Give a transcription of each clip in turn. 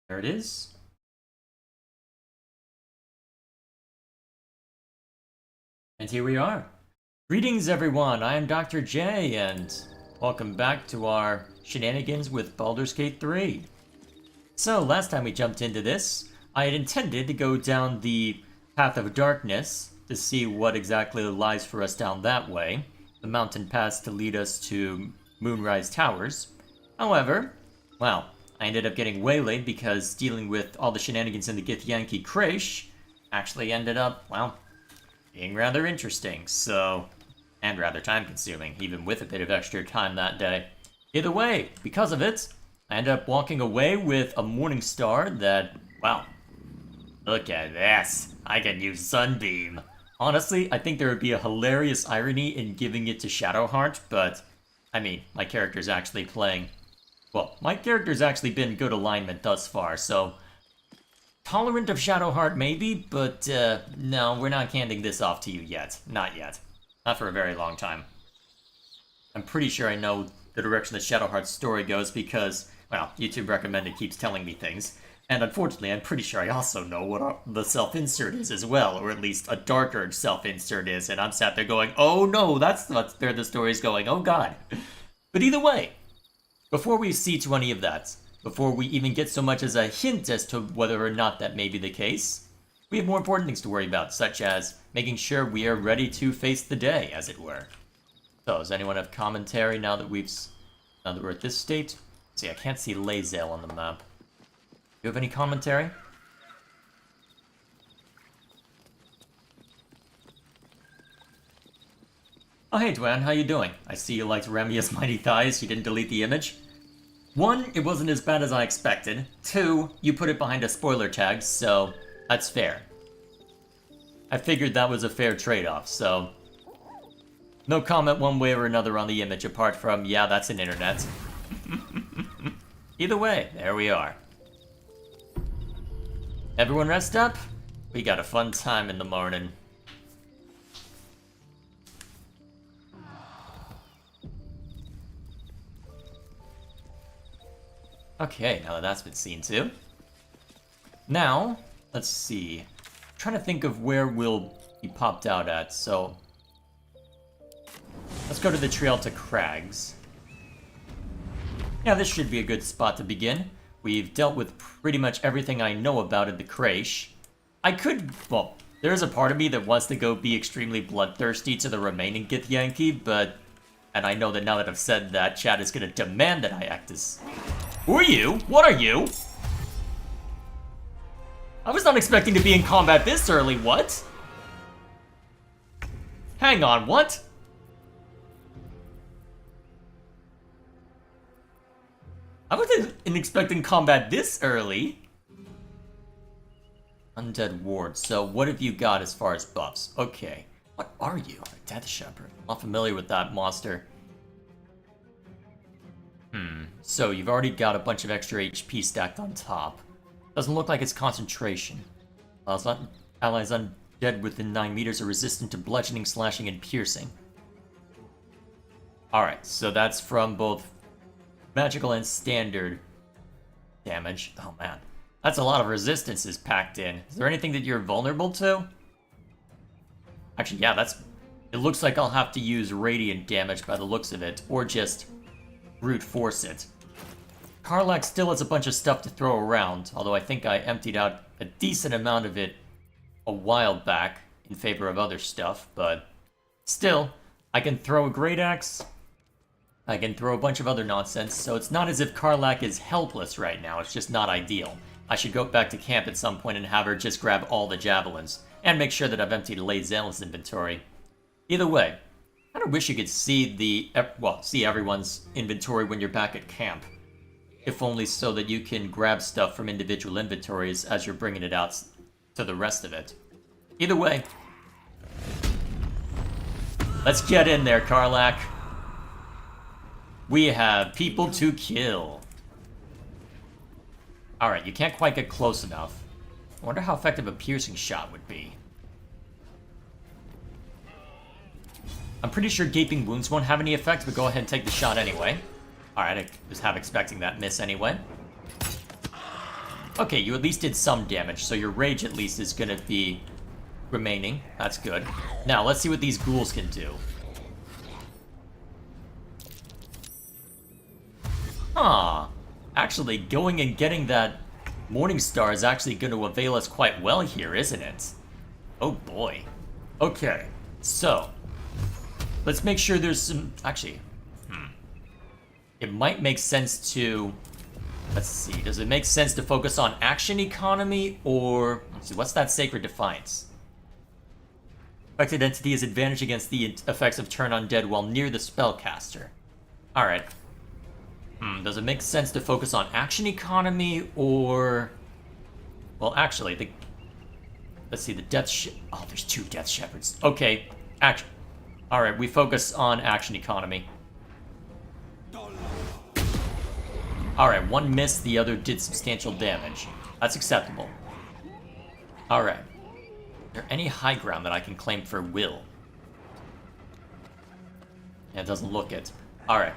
There it is. And here we are. Greetings everyone, I am Dr. J, and welcome back to our shenanigans with Baldur's Gate 3. So, last time we jumped into this, I had intended to go down the Path of Darkness to see what exactly lies for us down that way, the mountain pass to lead us to Moonrise Towers. However, well, I ended up getting waylaid because dealing with all the shenanigans in the githyank creche actually ended up, well, being rather interesting, so... and rather time-consuming, even with a bit of extra time that day. Either way, because of it, I ended up walking away with a morning star that, wow, look at this, I can use Sunbeam. Honestly, I think there would be a hilarious irony in giving it to Shadowheart, but, I mean, my character's actually playing... well, my character's actually been good alignment thus far, so... tolerant of Shadowheart maybe, but, no, we're not handing this off to you yet. Not yet. Not for a very long time. I'm pretty sure I know the direction the Shadowheart's story goes because, well, YouTube recommended keeps telling me things. And unfortunately, I'm pretty sure I also know what the self-insert is as well, or at least a darker self-insert is, and I'm sat there going, oh no, that's not where the story's going, oh god. But either way, before we see to any of that, before we even get so much as a hint as to whether or not that may be the case, we have more important things to worry about, such as making sure we are ready to face the day, as it were. So, does anyone have commentary now that we're at this state? See, I can't see Lae'zel on the map. Do you have any commentary? Oh, hey, Dwan, how you doing? I see you liked Remia's Mighty Thighs. You didn't delete the image. 1, it wasn't as bad as I expected. 2, you put it behind a spoiler tag, so that's fair. I figured that was a fair trade-off, so... no comment one way or another on the image, apart from, yeah, that's an internet. Either way, there we are. Everyone rest up? We got a fun time in the morning. Okay, now that that's been seen to. Now, let's see. I'm trying to think of where we'll be popped out at, so... let's go to the trail to Crags. Yeah, this should be a good spot to begin. We've dealt with pretty much everything I know about in the creche. I could, well, there's a part of me that wants to go be extremely bloodthirsty to the remaining githyank, but... and I know that now that I've said that, chat is gonna demand that I act as... Who are you? What are you? I was not expecting to be in combat this early, what? Hang on, what? I wasn't expecting combat this early. Undead Ward, so what have you got as far as buffs? Okay. What are you? A Death Shepherd. I'm not familiar with that monster. So you've already got a bunch of extra HP stacked on top. Doesn't look like it's concentration. Allies undead within 9 meters are resistant to bludgeoning, slashing, and piercing. Alright, so that's from both magical and standard damage. Oh man, that's a lot of resistances packed in. Is there anything that you're vulnerable to? Actually, yeah, it looks like I'll have to use radiant damage by the looks of it, or just brute force it. Karlach still has a bunch of stuff to throw around, although I think I emptied out a decent amount of it a while back in favor of other stuff, but still, I can throw a great axe, I can throw a bunch of other nonsense, so it's not as if Karlach is helpless right now, it's just not ideal. I should go back to camp at some point and have her just grab all the javelins, and make sure that I've emptied Lae'zel's inventory. Either way, I kind of wish you could see see everyone's inventory when you're back at camp. If only so that you can grab stuff from individual inventories as you're bringing it out to the rest of it. Either way, let's get in there, Karlach. We have people to kill. Alright, you can't quite get close enough. I wonder how effective a piercing shot would be. I'm pretty sure Gaping Wounds won't have any effect, but go ahead and take the shot anyway. Alright, I was half expecting that miss anyway. Okay, you at least did some damage, so your rage at least is gonna be remaining. That's good. Now, let's see what these ghouls can do. Huh. Actually, going and getting that Morning Star is actually going to avail us quite well here, isn't it? Oh boy. Okay, so let's make sure there's some... Actually, it might make sense to... Let's see, does it make sense to focus on action economy, or... Let's see, what's that Sacred Defiance? Affected entity is advantage against the effects of turn undead while near the spellcaster. Alright. Does it make sense to focus on action economy, or... Well, actually, let's see, the Death Oh, there's 2 Death Shepherds. Okay, action. Alright, we focus on action economy. Alright, one missed, the other did substantial damage. That's acceptable. Alright. Is there any high ground that I can claim for Will? Yeah, it doesn't look it. Alright.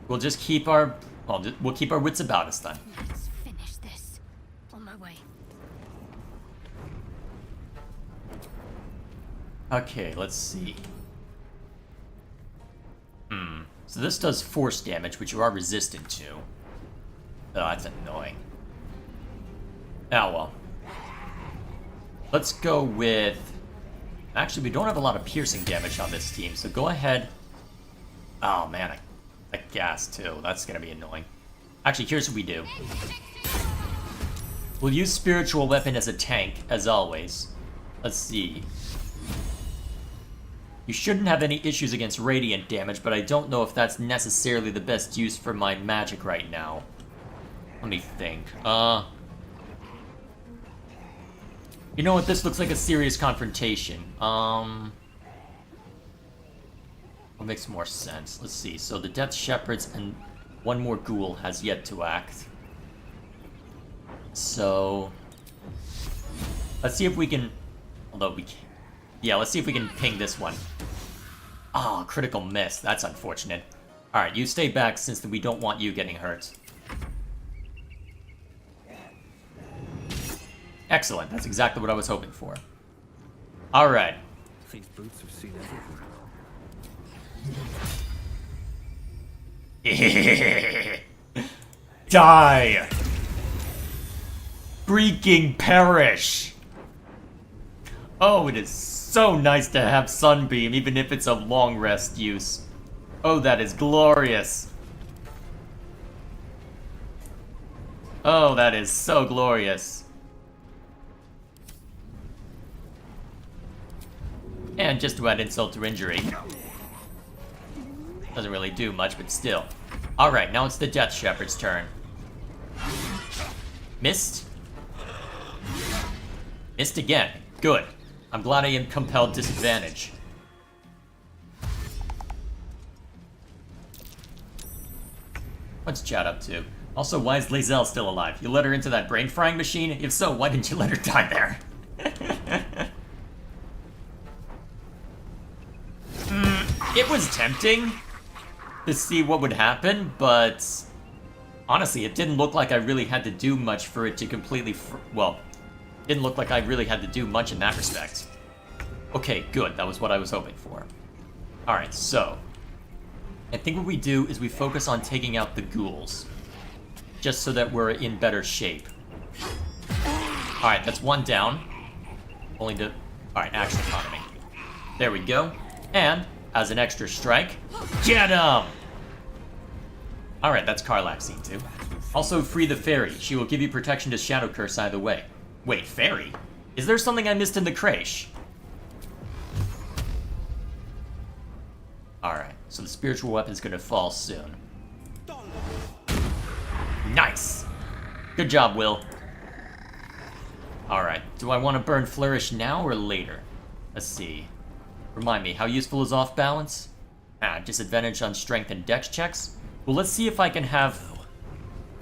We'll just keep our... Well, we'll keep our wits about us then. Let's finish this. On my way. Okay, let's see. So this does force damage, which you are resistant to. Oh, that's annoying. Oh, well. Let's go with... Actually, we don't have a lot of piercing damage on this team, so go ahead. Oh, man, I gas, too. That's gonna be annoying. Actually, here's what we do. We'll use Spiritual Weapon as a tank, as always. Let's see. You shouldn't have any issues against radiant damage, but I don't know if that's necessarily the best use for my magic right now. Let me think. You know what? This looks like a serious confrontation. What makes more sense? Let's see. So the Death Shepherds and one more ghoul has yet to act. So let's see if we can... Although we can't... Yeah, let's see if we can ping this one. Ah, critical miss. That's unfortunate. Alright, you stay back since we don't want you getting hurt. Excellent. That's exactly what I was hoping for. Alright. These boots have seen everything. Die! Freaking perish! Oh, it is so nice to have Sunbeam, even if it's a long rest use. Oh, that is glorious. Oh, that is so glorious. And just to add insult to injury. Doesn't really do much, but still. Alright, now it's the Death Shepherd's turn. Missed? Missed again. Good. I'm glad I am compelled disadvantage. What's Chad up to? Also, why is Lae'zel still alive? You let her into that brain frying machine? If so, why didn't you let her die there? It was tempting to see what would happen, but honestly, it didn't look like I really had to do much for it to completely... Well, didn't look like I really had to do much in that respect. Okay, good. That was what I was hoping for. Alright, so I think what we do is we focus on taking out the ghouls, just so that we're in better shape. Alright, that's one down. Only to... Alright, action economy. There we go. And, as an extra strike, get him! Alright, that's Karlak's scene too. Also, free the fairy. She will give you protection to Shadow Curse either way. Wait, fairy? Is there something I missed in the creche? Alright, so the spiritual weapon's gonna fall soon. Nice! Good job, Will. Alright, do I want to burn Flourish now or later? Let's see. Remind me, how useful is off balance? Disadvantage on strength and dex checks? Well, let's see if I can have...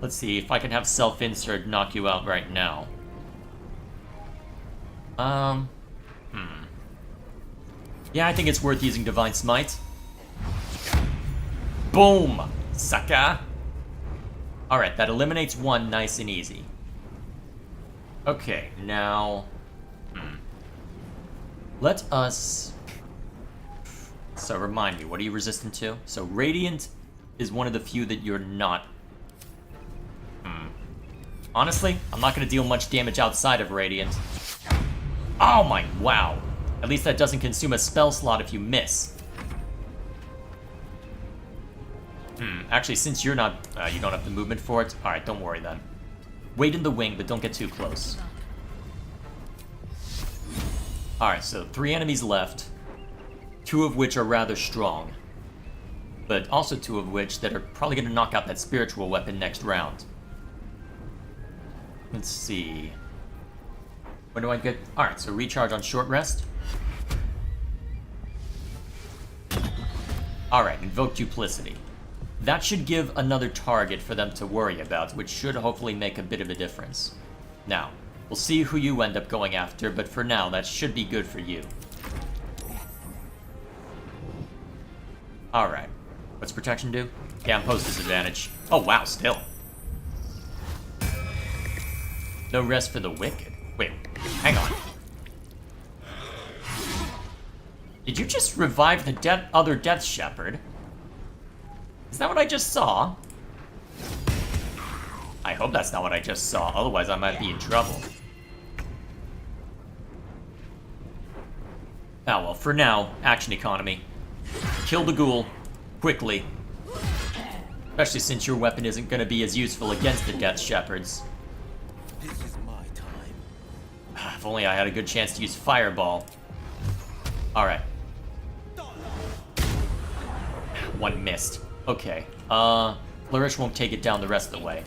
Let's see if I can have self-insert knock you out right now. Yeah, I think it's worth using Divine Smite. Boom! Sucker! Alright, that eliminates one nice and easy. Okay, now... Let us... So, remind me, what are you resistant to? So, Radiant is one of the few that you're not... Honestly, I'm not going to deal much damage outside of Radiant. Oh my... Wow. At least that doesn't consume a spell slot if you miss. Actually, since you're not... you don't have the movement for it. Alright, don't worry then. Wait in the wing, but don't get too close. Alright, so 3 enemies left. 2 of which are rather strong. But also 2 of which that are probably going to knock out that spiritual weapon next round. Let's see. When do I get... Alright, so recharge on short rest. Alright, invoke duplicity. That should give another target for them to worry about, which should hopefully make a bit of a difference. Now, we'll see who you end up going after, but for now, that should be good for you. Alright. What's protection do? Yeah, impose disadvantage. Oh wow, still. No rest for the wicked. Wait, hang on. Did you just revive the other Death Shepherd? Is that what I just saw? I hope that's not what I just saw, otherwise I might be in trouble. Oh well, for now, action economy. Kill the ghoul, quickly. Especially since your weapon isn't going to be as useful against the Death Shepherds. This is my time. If only I had a good chance to use Fireball. Alright. One missed. Okay. Flourish won't take it down the rest of the way.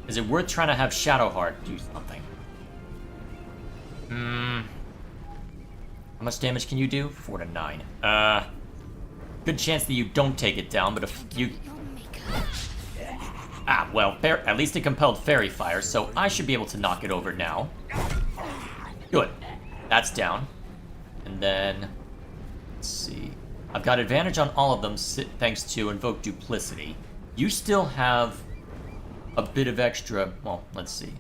Is it worth trying to have Shadowheart do something? How much damage can you do? 4 to 9. Good chance that you don't take it down, but if you... Ah, well, at least it compelled Fairy Fire, so I should be able to knock it over now. Good. That's down. And then... Let's see... I've got advantage on all of them thanks to Invoke Duplicity. You still have a bit of extra... Well, let's see.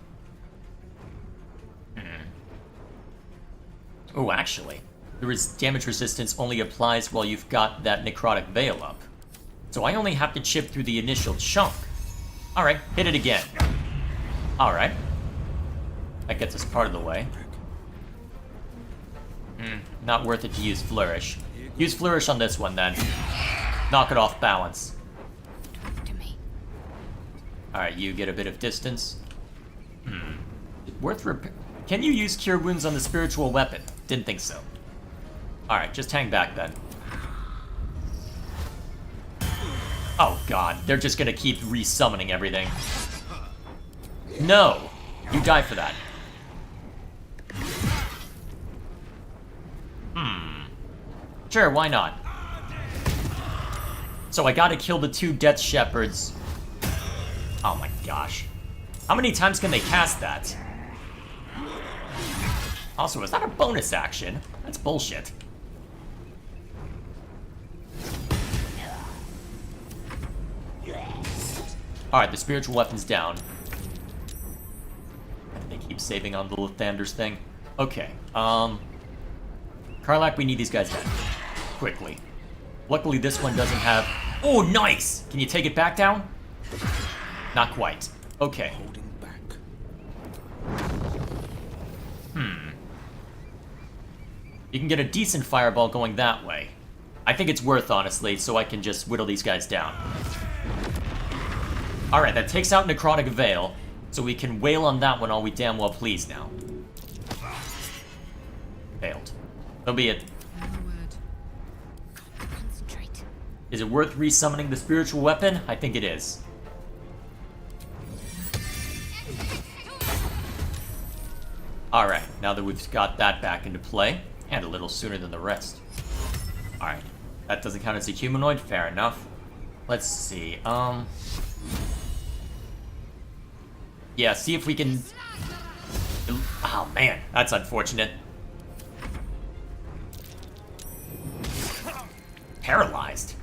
Oh, actually, damage resistance only applies while you've got that Necrotic Veil up. So I only have to chip through the initial chunk. Alright, hit it again. Alright. That gets us part of the way. Not worth it to use Flourish. Use Flourish on this one, then. Knock it off balance. Talk to me. Alright, you get a bit of distance. Worth repair... Can you use Cure Wounds on the spiritual weapon? Didn't think so. Alright, just hang back, then. Oh god, they're just gonna keep resummoning everything. No! You die for that. Sure, why not? So I gotta kill the 2 Death Shepherds. Oh my gosh. How many times can they cast that? Also, is that a bonus action? That's bullshit. Alright, the spiritual weapon's down. They keep saving on the Lathander's thing. Okay, Karlak, we need these guys dead. Quickly. Luckily, this one doesn't have... Oh, nice! Can you take it back down? Not quite. Okay. Holding back. You can get a decent fireball going that way. I think it's worth, honestly, so I can just whittle these guys down. Alright, that takes out Necrotic Veil, so we can wail on that one all we damn well please now. Failed. So be it. Concentrate. Is it worth resummoning the spiritual weapon? I think it is. Alright, now that we've got that back into play, and a little sooner than the rest. Alright, that doesn't count as a humanoid, fair enough. Let's see, yeah, see if we can... Oh man, that's unfortunate. Paralyzed.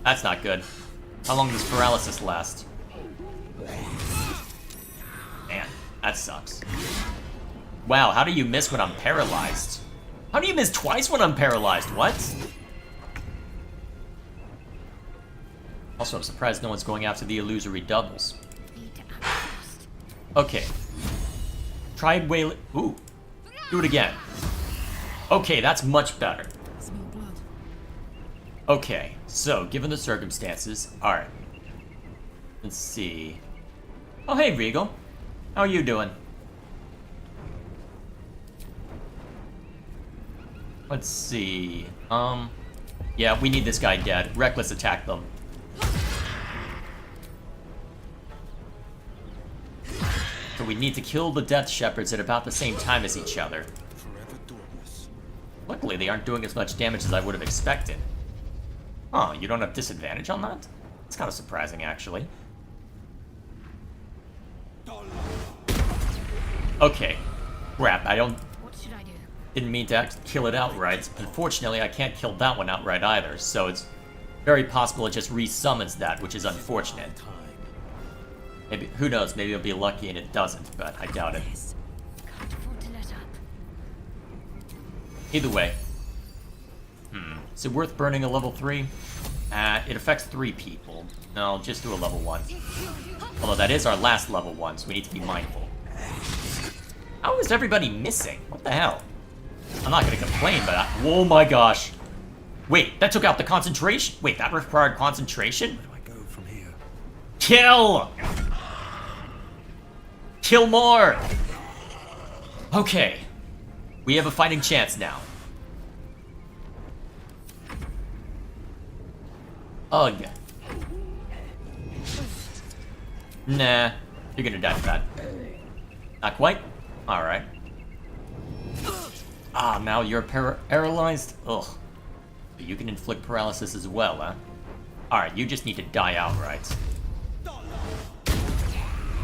That's not good. How long does paralysis last? That sucks. Wow, how do you miss when I'm paralyzed? How do you miss twice when I'm paralyzed? What? Also, I'm surprised no one's going after the illusory doubles. Need to act fast. Okay. Try wailing. Ooh. Do it again. Okay, that's much better. Smell blood. Okay, so given the circumstances, alright. Let's see. Oh, hey, Regal. How are you doing? Let's see. Yeah, we need this guy dead. Reckless attack them. So we need to kill the Death Shepherds at about the same time as each other. Forever dauntless. Luckily, they aren't doing as much damage as I would have expected. Oh, you don't have disadvantage on that? It's kind of surprising, actually. Okay. Crap, What should I do? didn't mean to kill it outright. Unfortunately, I can't kill that one outright either, so it's very possible it just resummons that, which is unfortunate. Time. Maybe, who knows, maybe I'll be lucky and it doesn't, but I doubt it. Yes. Can't afford to let up. Either way. Is it worth burning a level 3? It affects 3 people. No, just do a level 1. Although that is our last level 1, so we need to be mindful. How is everybody missing? What the hell? I'm not gonna complain, but oh my gosh. Wait, that took out the concentration? Wait, that required concentration? Where do I go from here? Kill! Kill more! Okay. We have a fighting chance now. Ugh. Nah, you're gonna die for that. Not quite? Alright. Ah, now you're paralyzed? Ugh. But you can inflict paralysis as well, huh? Alright, you just need to die outright.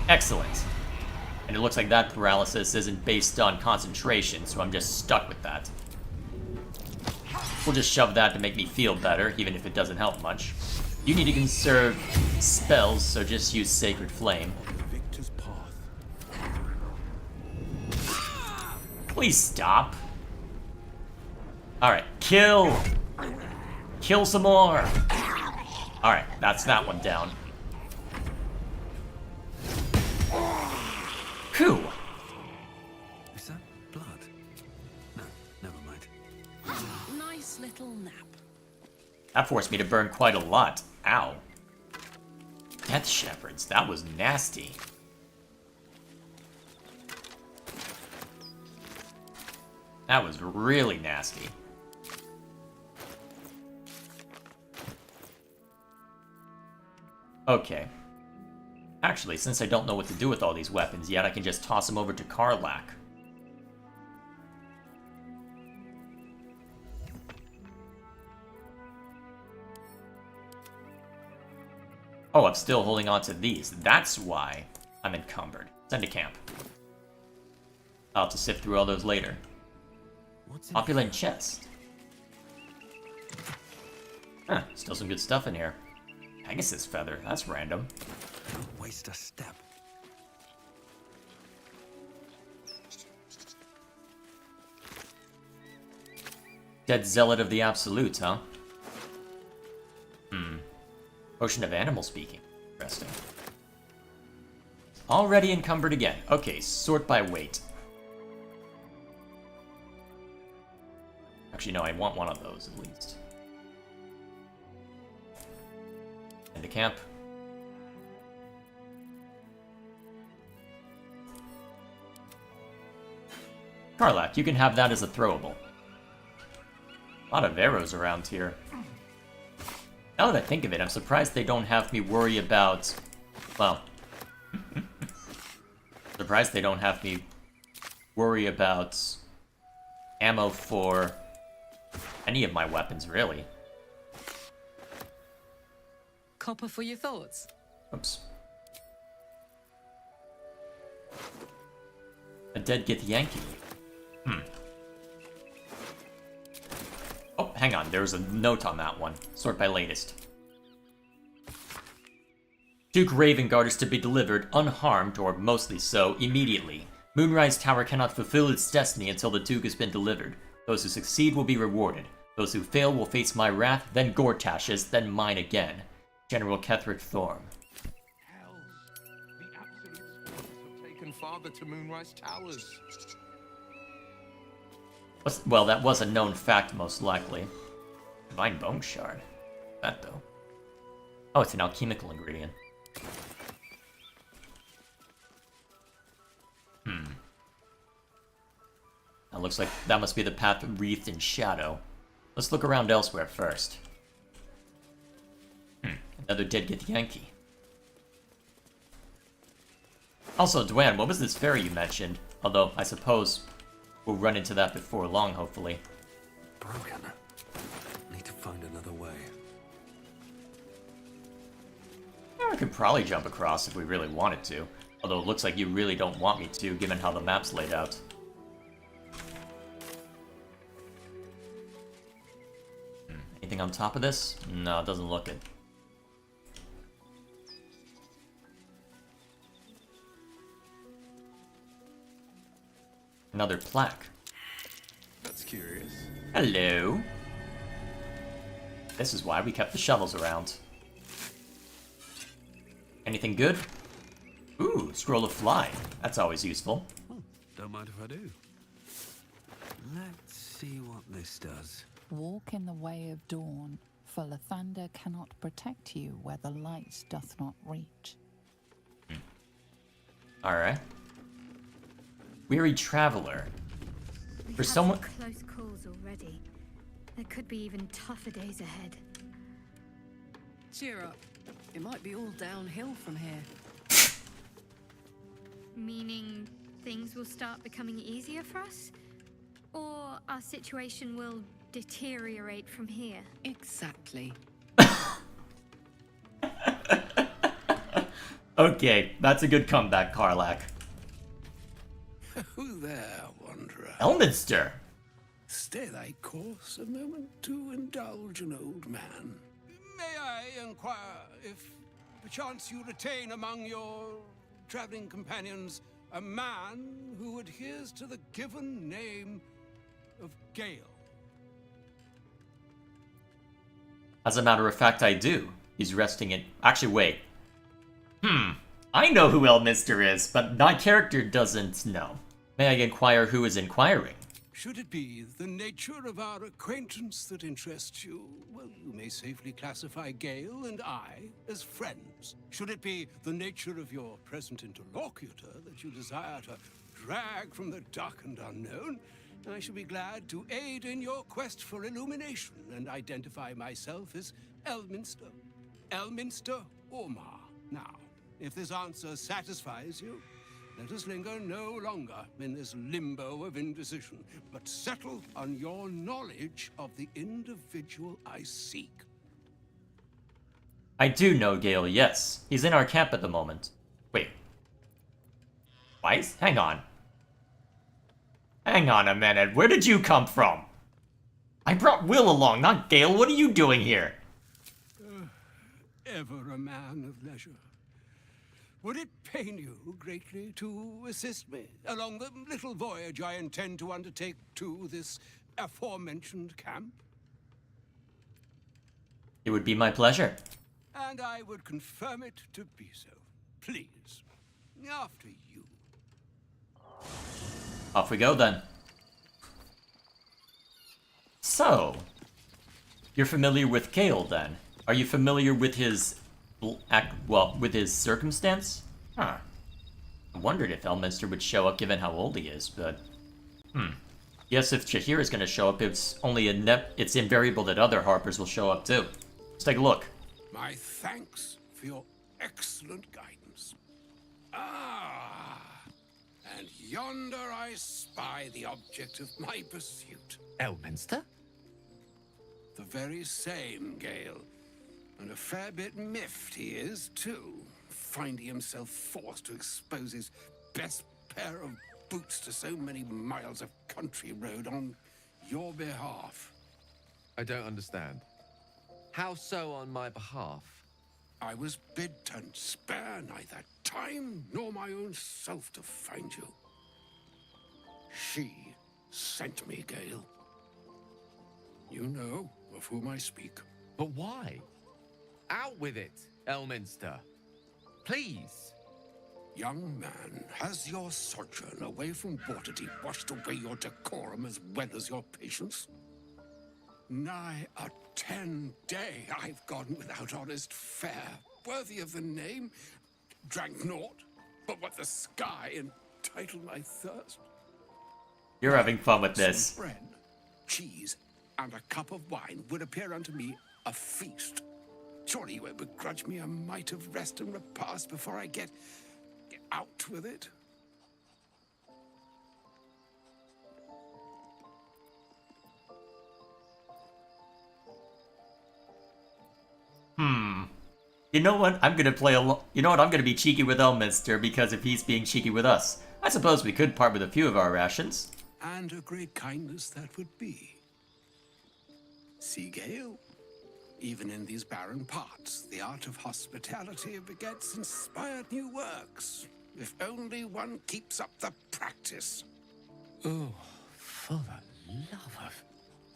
Excellent. And it looks like that paralysis isn't based on concentration, so I'm just stuck with that. We'll just shove that to make me feel better, even if it doesn't help much. You need to conserve spells, so just use Sacred Flame. The victor's path. Please stop. Alright, kill! Kill some more! Alright, that's that one down. Whew! Is that blood? No, never mind. Nice little nap. That forced me to burn quite a lot. Ow. Death Shepherds, that was nasty. That was really nasty. Okay. Actually, since I don't know what to do with all these weapons yet, I can just toss them over to Karlach. Oh, I'm still holding on to these. That's why I'm encumbered. Send to camp. I'll have to sift through all those later. What's in Opulent chest. Huh, still some good stuff in here. Pegasus feather, that's random. Don't waste a step. Dead Zealot of the Absolute, huh? Potion of Animal Speaking. Interesting. Already encumbered again. Okay, sort by weight. Actually, no, I want one of those at least. Into camp. Karlach, you can have that as a throwable. A lot of arrows around here. Now that I think of it, I'm surprised they don't have me worry about... Well... surprised they don't have me worry about ammo for any of my weapons, really. Copper for your thoughts. Oops. A dead githyank. Oh, hang on. There's a note on that one. Sort by latest. 2 Graven Guard is to be delivered unharmed, or mostly so, immediately. Moonrise Tower cannot fulfill its destiny until the Duke has been delivered. Those who succeed will be rewarded. Those who fail will face my wrath, then Gortash's, then mine again. General Ketheric Thorm. Hells, the Absolute Scouts have taken father to Moonrise Towers. Well, that was a known fact, most likely. Divine Bone Shard. That, though. Oh, it's an alchemical ingredient. That looks like that must be the path wreathed in shadow. Let's look around elsewhere first. Another dead githyank. Also, Dwan, what was this fairy you mentioned? Although, I suppose we'll run into that before long, hopefully. Broken. Need to find another way. Yeah, we could probably jump across if we really wanted to. Although it looks like you really don't want me to, given how the map's laid out. Anything on top of this? No, it doesn't look it. Another plaque. That's curious. Hello. This is why we kept the shovels around. Anything good? Ooh, Scroll of Fly. That's always useful. Oh, don't mind if I do. Let's see what this does. Walk in the way of dawn, for Lathander cannot protect you where the light doth not reach. Alright. Weary Traveler. We've For had someone... some close calls already. There could be even tougher days ahead. Cheer up. It might be all downhill from here. Meaning things will start becoming easier for us? Or our situation will deteriorate from here? Exactly. Okay, that's a good comeback, Karlak. Who there, wanderer? Elminster! Stay thy course a moment to indulge an old man. May I inquire if perchance you retain among your traveling companions a man who adheres to the given name of Gale? As a matter of fact, I do. He's resting in... Actually, wait. I know who Elminster is, but my character doesn't know. May I inquire who is inquiring? Should it be the nature of our acquaintance that interests you, well, you may safely classify Gale and I as friends. Should it be the nature of your present interlocutor that you desire to drag from the darkened unknown, I shall be glad to aid in your quest for illumination and identify myself as Elminster. Elminster Ormar. Now, if this answer satisfies you, let us linger no longer in this limbo of indecision, but settle on your knowledge of the individual I seek. I do know Gale, yes. He's in our camp at the moment. Wait. Weiss? Hang on. Hang on a minute. Where did you come from? I brought Will along, not Gale. What are you doing here? Ever a man of leisure. Would it pain you greatly to assist me along the little voyage I intend to undertake to this aforementioned camp? It would be my pleasure. And I would confirm it to be so. Please, after you. Off we go then. So, you're familiar with Gale then? Are you familiar with his with his circumstance? Huh. I wondered if Elminster would show up given how old he is, but... Yes, if Chahir is going to show up, it's only it's invariable that other Harpers will show up too. Let's take a look. My thanks for your excellent guidance. Ah, and yonder I spy the object of my pursuit. Elminster? The very same, Gale. And a fair bit miffed he is, too, finding himself forced to expose his best pair of boots to so many miles of country road on your behalf. I don't understand. How so on my behalf? I was bid to spare neither time nor my own self to find you. She sent me, Gale. You know of whom I speak. But why? Out with it, Elminster. Please. Young man, has your sojourn away from Waterdeep washed away your decorum as well as your patience? Nigh a 10-day I've gone without honest fare, worthy of the name, drank naught, but what the sky entitled my thirst. You're having fun with this. Some bread, cheese, and a cup of wine would appear unto me a feast. Surely you won't begrudge me a mite of rest and repast before I get out with it? You know what? I'm gonna play You know what? I'm gonna be cheeky with Elminster because if he's being cheeky with us, I suppose we could part with a few of our rations. And a great kindness that would be. See, Gale? Even in these barren parts, the art of hospitality begets inspired new works. If only one keeps up the practice. Oh, for the love of...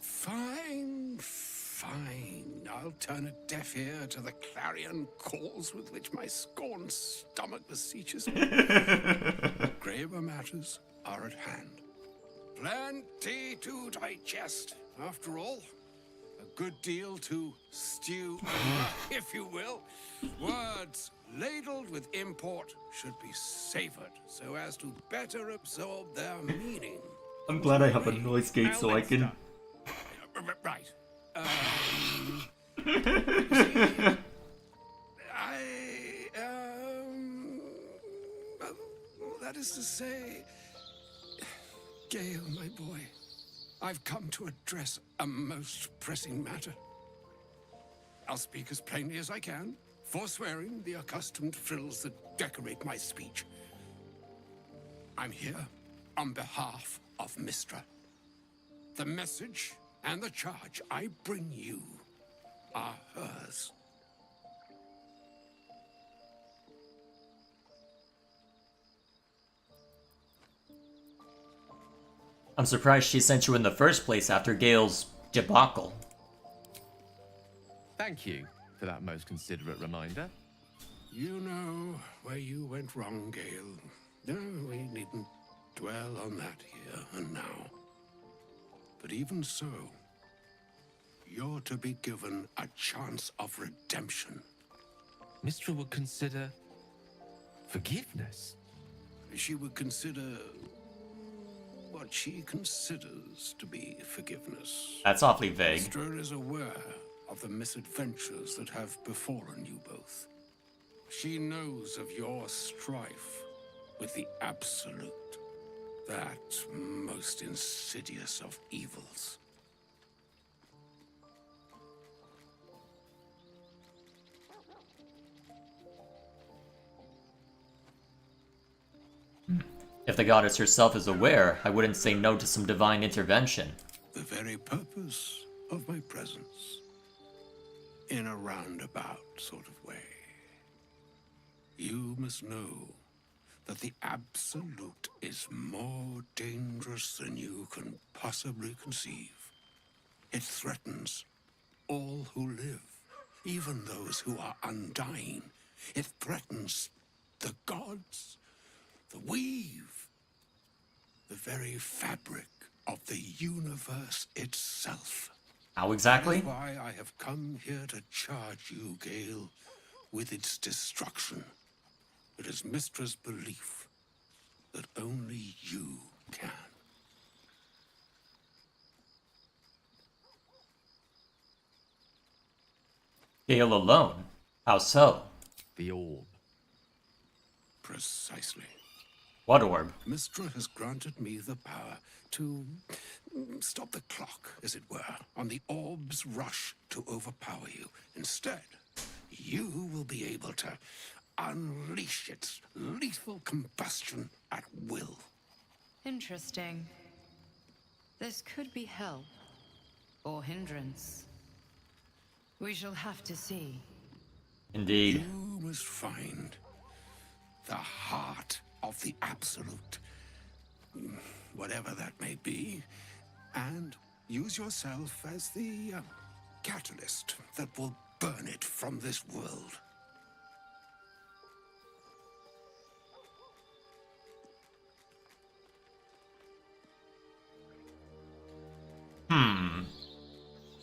Fine, fine. I'll turn a deaf ear to the clarion calls with which my scorned stomach beseeches me. Graver matters are at hand. Plenty to digest, after all. A good deal to stew over, if you will. Words ladled with import should be savored so as to better absorb their meaning. I'm glad I have a noise gate so I can... Right. That is to say, Gale, my boy, I've come to address a most pressing matter. I'll speak as plainly as I can, forswearing the accustomed frills that decorate my speech. I'm here on behalf of Mistra. The message and the charge I bring you are hers. I'm surprised she sent you in the first place after Gale's debacle. Thank you for that most considerate reminder. You know where you went wrong, Gale. No, we needn't dwell on that here and now. But even so, you're to be given a chance of redemption. Mistra would consider... forgiveness? She would consider what she considers to be forgiveness. That's awfully vague. Mistra is aware of the misadventures that have befallen you both. She knows of your strife with the Absolute, that most insidious of evils. If the goddess herself is aware, I wouldn't say no to some divine intervention. The very purpose of my presence. In a roundabout sort of way. You must know that the Absolute is more dangerous than you can possibly conceive. It threatens all who live, even those who are undying. It threatens the gods, the weave, the very fabric of the universe itself. How exactly? That is why I have come here to charge you, Gale, with its destruction. It is Mistra's belief that only you can. Gale alone? How so? The orb. Precisely. What orb? Mistra has granted me the power to stop the clock, as it were, on the orb's rush to overpower you. Instead, you will be able to unleash its lethal combustion at will. Interesting. This could be help or hindrance. We shall have to see. Indeed. You must find the heart of the Absolute, whatever that may be, and use yourself as the catalyst that will burn it from this world.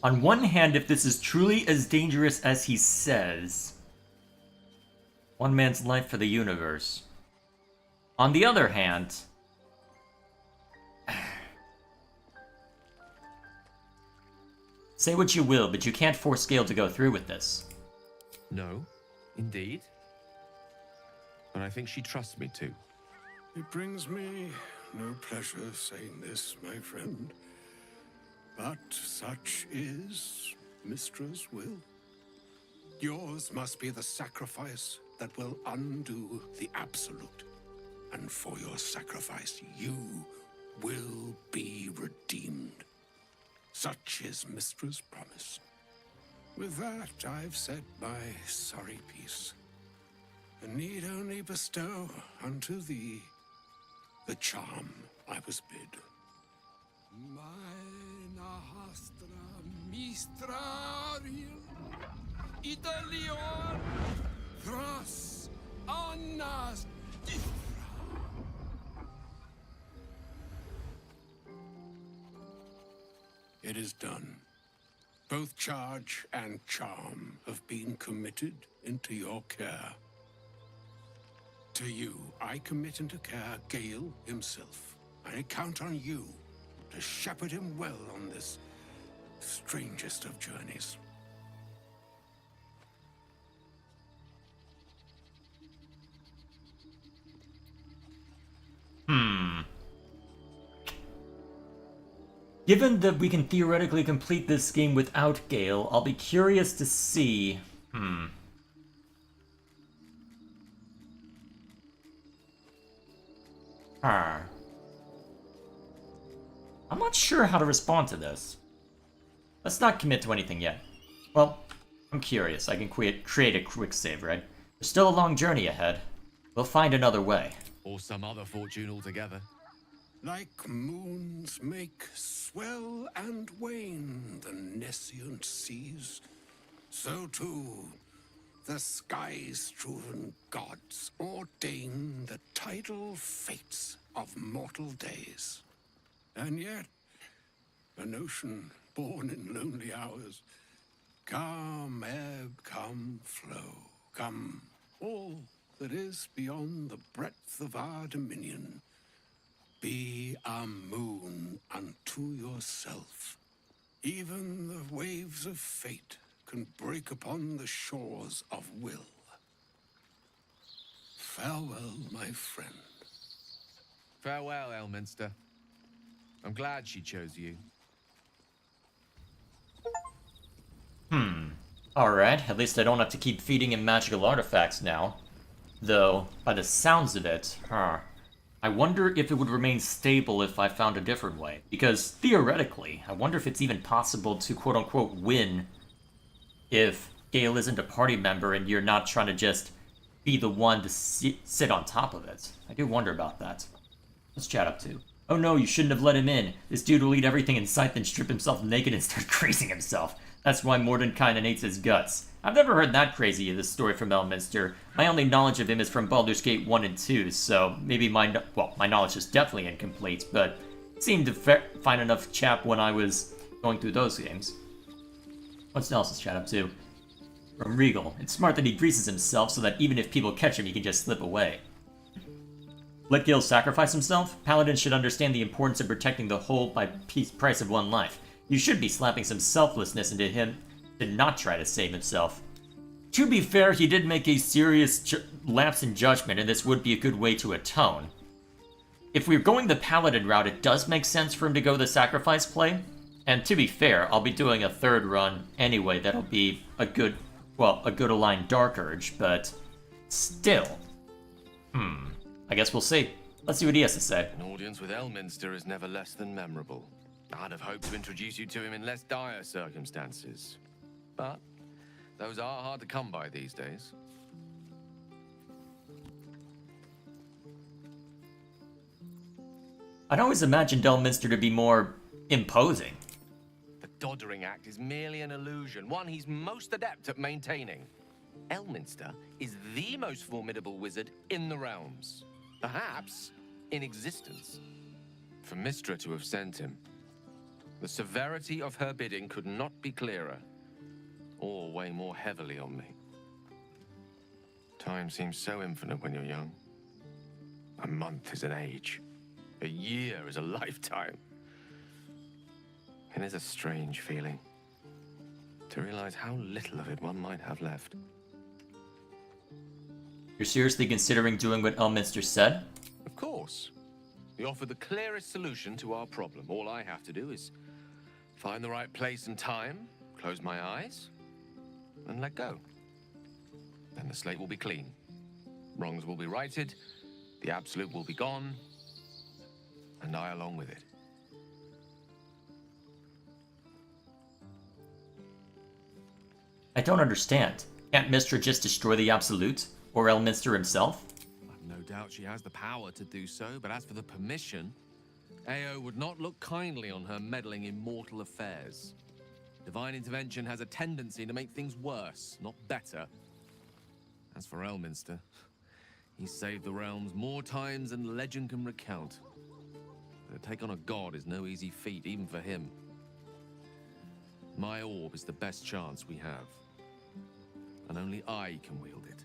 On one hand, if this is truly as dangerous as he says, one man's life for the universe. On the other hand, say what you will, but you can't force Gale to go through with this. No, indeed. But I think she trusts me too. It brings me no pleasure saying this, my friend, but such is Mystra's will. Yours must be the sacrifice that will undo the Absolute, and for your sacrifice you will be redeemed. Such is Mystra's promise. With that, I've said my sorry piece, and need only bestow unto thee the charm I was bid. Mina hastra mistrarium Italior thras annas diffra. It is done. Both charge and charm have been committed into your care. To you, I commit into care Gale himself. I count on you to shepherd him well on this strangest of journeys. Given that we can theoretically complete this game without Gale, I'll be curious to see... I'm not sure how to respond to this. Let's not commit to anything yet. Well, I'm curious. I can create a quick save, right? There's still a long journey ahead. We'll find another way. Or some other fortune altogether. Like moons make swell and wane the nescient seas, so too the skies-strewn gods ordain the tidal fates of mortal days. And yet, an ocean born in lonely hours, come ebb, come flow, come all that is beyond the breadth of our dominion. Be a moon unto yourself. Even the waves of fate can break upon the shores of will. Farewell, my friend. Farewell, Elminster. I'm glad she chose you. Alright, at least I don't have to keep feeding him magical artifacts now. Though, by the sounds of it, I wonder if it would remain stable if I found a different way. Because, theoretically, I wonder if it's even possible to quote-unquote win if Gale isn't a party member and you're not trying to just be the one to sit on top of it. I do wonder about that. What's Chad up to? Oh no, you shouldn't have let him in. This dude will eat everything in sight, then strip himself naked and start grazing himself. That's why Mordenkainen eats his guts. I've never heard that crazy of this story from Elminster. My only knowledge of him is from Baldur's Gate 1 and 2, so maybe my knowledge is definitely incomplete, but it seemed to find enough chap when I was going through those games. What's Nelson's chat up to? From Regal. It's smart that he greases himself so that even if people catch him, he can just slip away. Let Gale sacrifice himself? Paladins should understand the importance of protecting the whole by price of one life. You should be slapping some selflessness into him to not try to save himself. To be fair, he did make a serious lapse in judgment, and this would be a good way to atone. If we're going the Paladin route, it does make sense for him to go the sacrifice play. And to be fair, I'll be doing a third run anyway that'll be a good aligned Dark Urge, but still. I guess we'll see. Let's see what he has to say. An audience with Elminster is never less than memorable. I'd have hoped to introduce you to him in less dire circumstances. But Those are hard to come by these days. I'd always imagined Elminster to be more imposing. The Doddering Act is merely an illusion, one he's most adept at maintaining. Elminster is the most formidable wizard in the realms. Perhaps in existence. For Mystra to have sent him, the severity of her bidding could not be clearer, or weigh more heavily on me. Time seems so infinite when you're young. A month is an age. A year is a lifetime. It is a strange feeling to realize how little of it one might have left. You're seriously considering doing what Elminster said? Of course. We offer the clearest solution to our problem. All I have to do is find the right place and time, close my eyes, and let go. Then the slate will be clean. Wrongs will be righted, the absolute will be gone, and I along with it. I don't understand. Can't Mystra just destroy the Absolute? Or Elminster himself? I've no doubt she has the power to do so, but as for the permission, Ao would not look kindly on her meddling in mortal affairs. Divine intervention has a tendency to make things worse, not better. As for Elminster, he's saved the realms more times than legend can recount. But to take on a god is no easy feat, even for him. My orb is the best chance we have. And only I can wield it.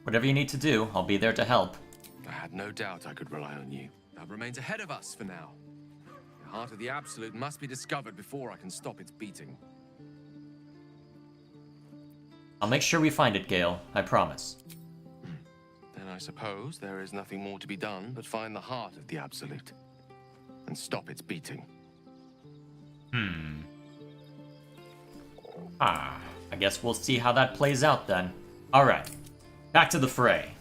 Whatever you need to do, I'll be there to help. I had no doubt I could rely on you. That remains ahead of us for now. The heart of the Absolute must be discovered before I can stop its beating. I'll make sure we find it, Gale. I promise. Then I suppose there is nothing more to be done but find the heart of the Absolute and stop its beating. I guess we'll see how that plays out then. Alright, back to the fray.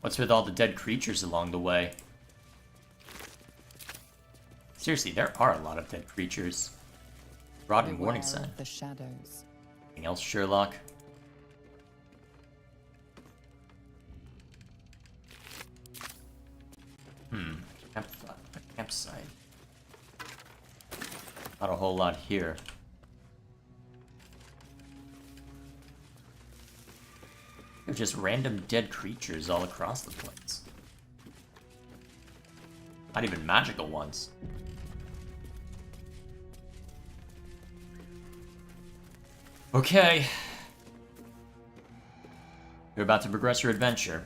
What's with all the dead creatures along the way? Seriously, there are a lot of dead creatures. Rod and warning Beware sign. of the shadows. Anything else, Sherlock? Campsite. Not a whole lot here. They're just random dead creatures all across the place. Not even magical ones. Okay. You're about to progress your adventure.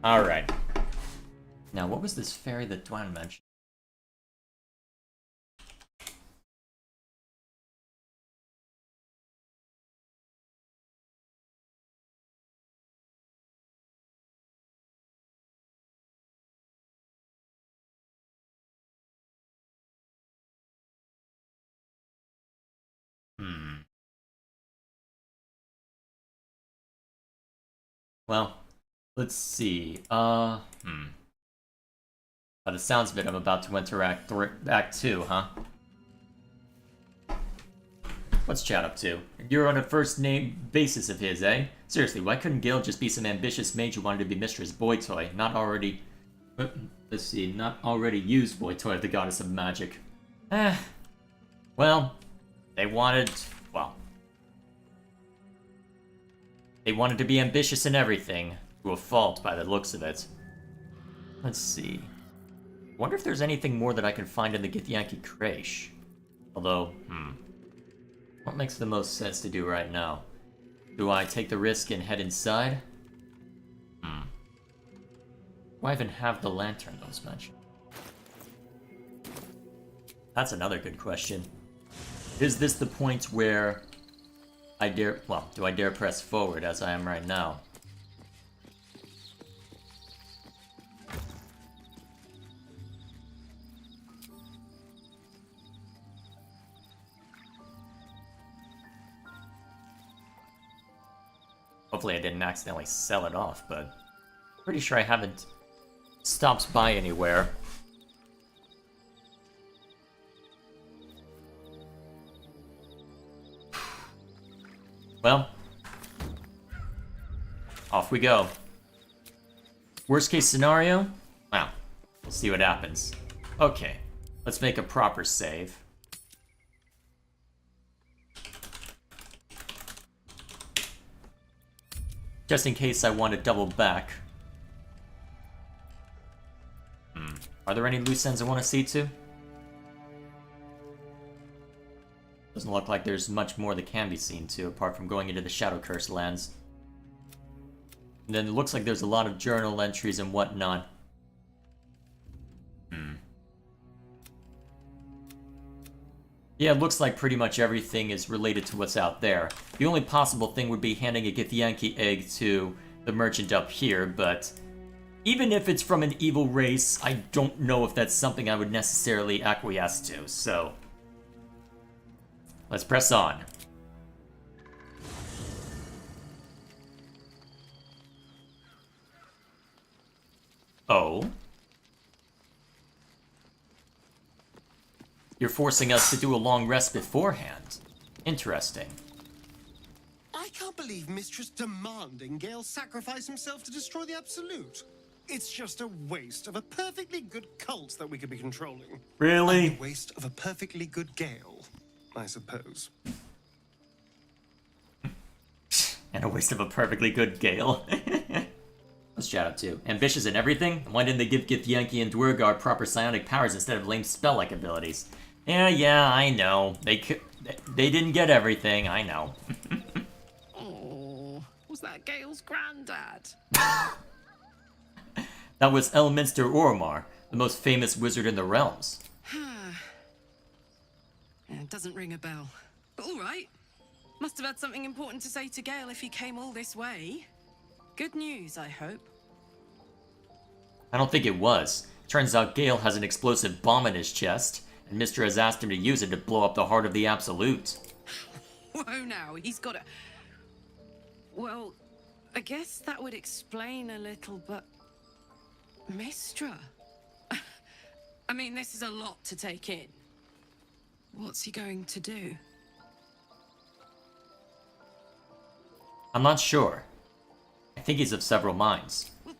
Alright. Now, what was this fairy that Dwan mentioned? Well, let's see. By the sounds of it, I'm about to enter Act 2, huh? What's Chad up to? You're on a first-name basis of his, eh? Seriously, why couldn't Gale just be some ambitious mage who wanted to be Mistress Boy Toy, not already... Let's see, not already used Boy Toy of the Goddess of Magic. Well, they wanted... well... They wanted to be ambitious in everything, to a fault by the looks of it. Let's see... Wonder if there's anything more that I can find in the Githyank creche. Although, what makes the most sense to do right now? Do I take the risk and head inside? Do I even have the lantern that was mentioned? That's another good question. Is this the point where I dare, well, do I dare press forward as I am right now? Hopefully I didn't accidentally sell it off, but pretty sure I haven't stopped by anywhere. Well, off we go. Worst case scenario? Well, we'll see what happens. Okay, let's make a proper save. Just in case I want to double back. Are there any loose ends I want to see to? Doesn't look like there's much more that can be seen to, apart from going into the Shadow Curse lands. And then it looks like there's a lot of journal entries and whatnot. Yeah, it looks like pretty much everything is related to what's out there. The only possible thing would be handing a githyank egg to the merchant up here, but even if it's from an evil race, I don't know if that's something I would necessarily acquiesce to, so let's press on. Oh? You're forcing us to do a long rest beforehand. Interesting. I can't believe Mistress demanding Gale sacrifice himself to destroy the Absolute. It's just a waste of a perfectly good cult that we could be controlling. Really? And a waste of a perfectly good Gale, I suppose. And a waste of a perfectly good Gale. Let's shout out to. Ambitious in everything? Why didn't they give Githyanki and Dwergar proper psionic powers instead of lame spell-like abilities? Yeah, I know. They didn't get everything, I know. Oh, was that Gale's granddad? That was Elminster Ormar, the most famous wizard in the realms. It doesn't ring a bell. But all right. Must have had something important to say to Gale if he came all this way. Good news, I hope. I don't think it was. Turns out Gale has an explosive bomb in his chest, and Mister has asked him to use it to blow up the heart of the Absolute. Whoa now, he's got a... Well, I guess that would explain a little, but... Mistra? I mean, this is a lot to take in. What's he going to do? I'm not sure. I think he's of several minds. Well,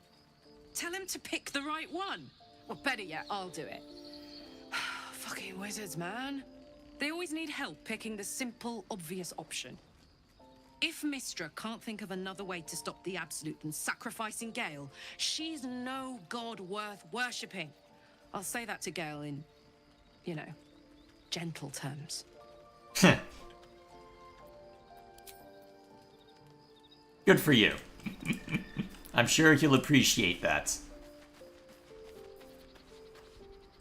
tell him to pick the right one. Or better yet, I'll do it. Fucking wizards, man. They always need help picking the simple, obvious option. If Mistra can't think of another way to stop the Absolute than sacrificing Gale, she's no god worth worshipping. I'll say that to Gale in, you know, gentle terms. Good for you. I'm sure he'll appreciate that.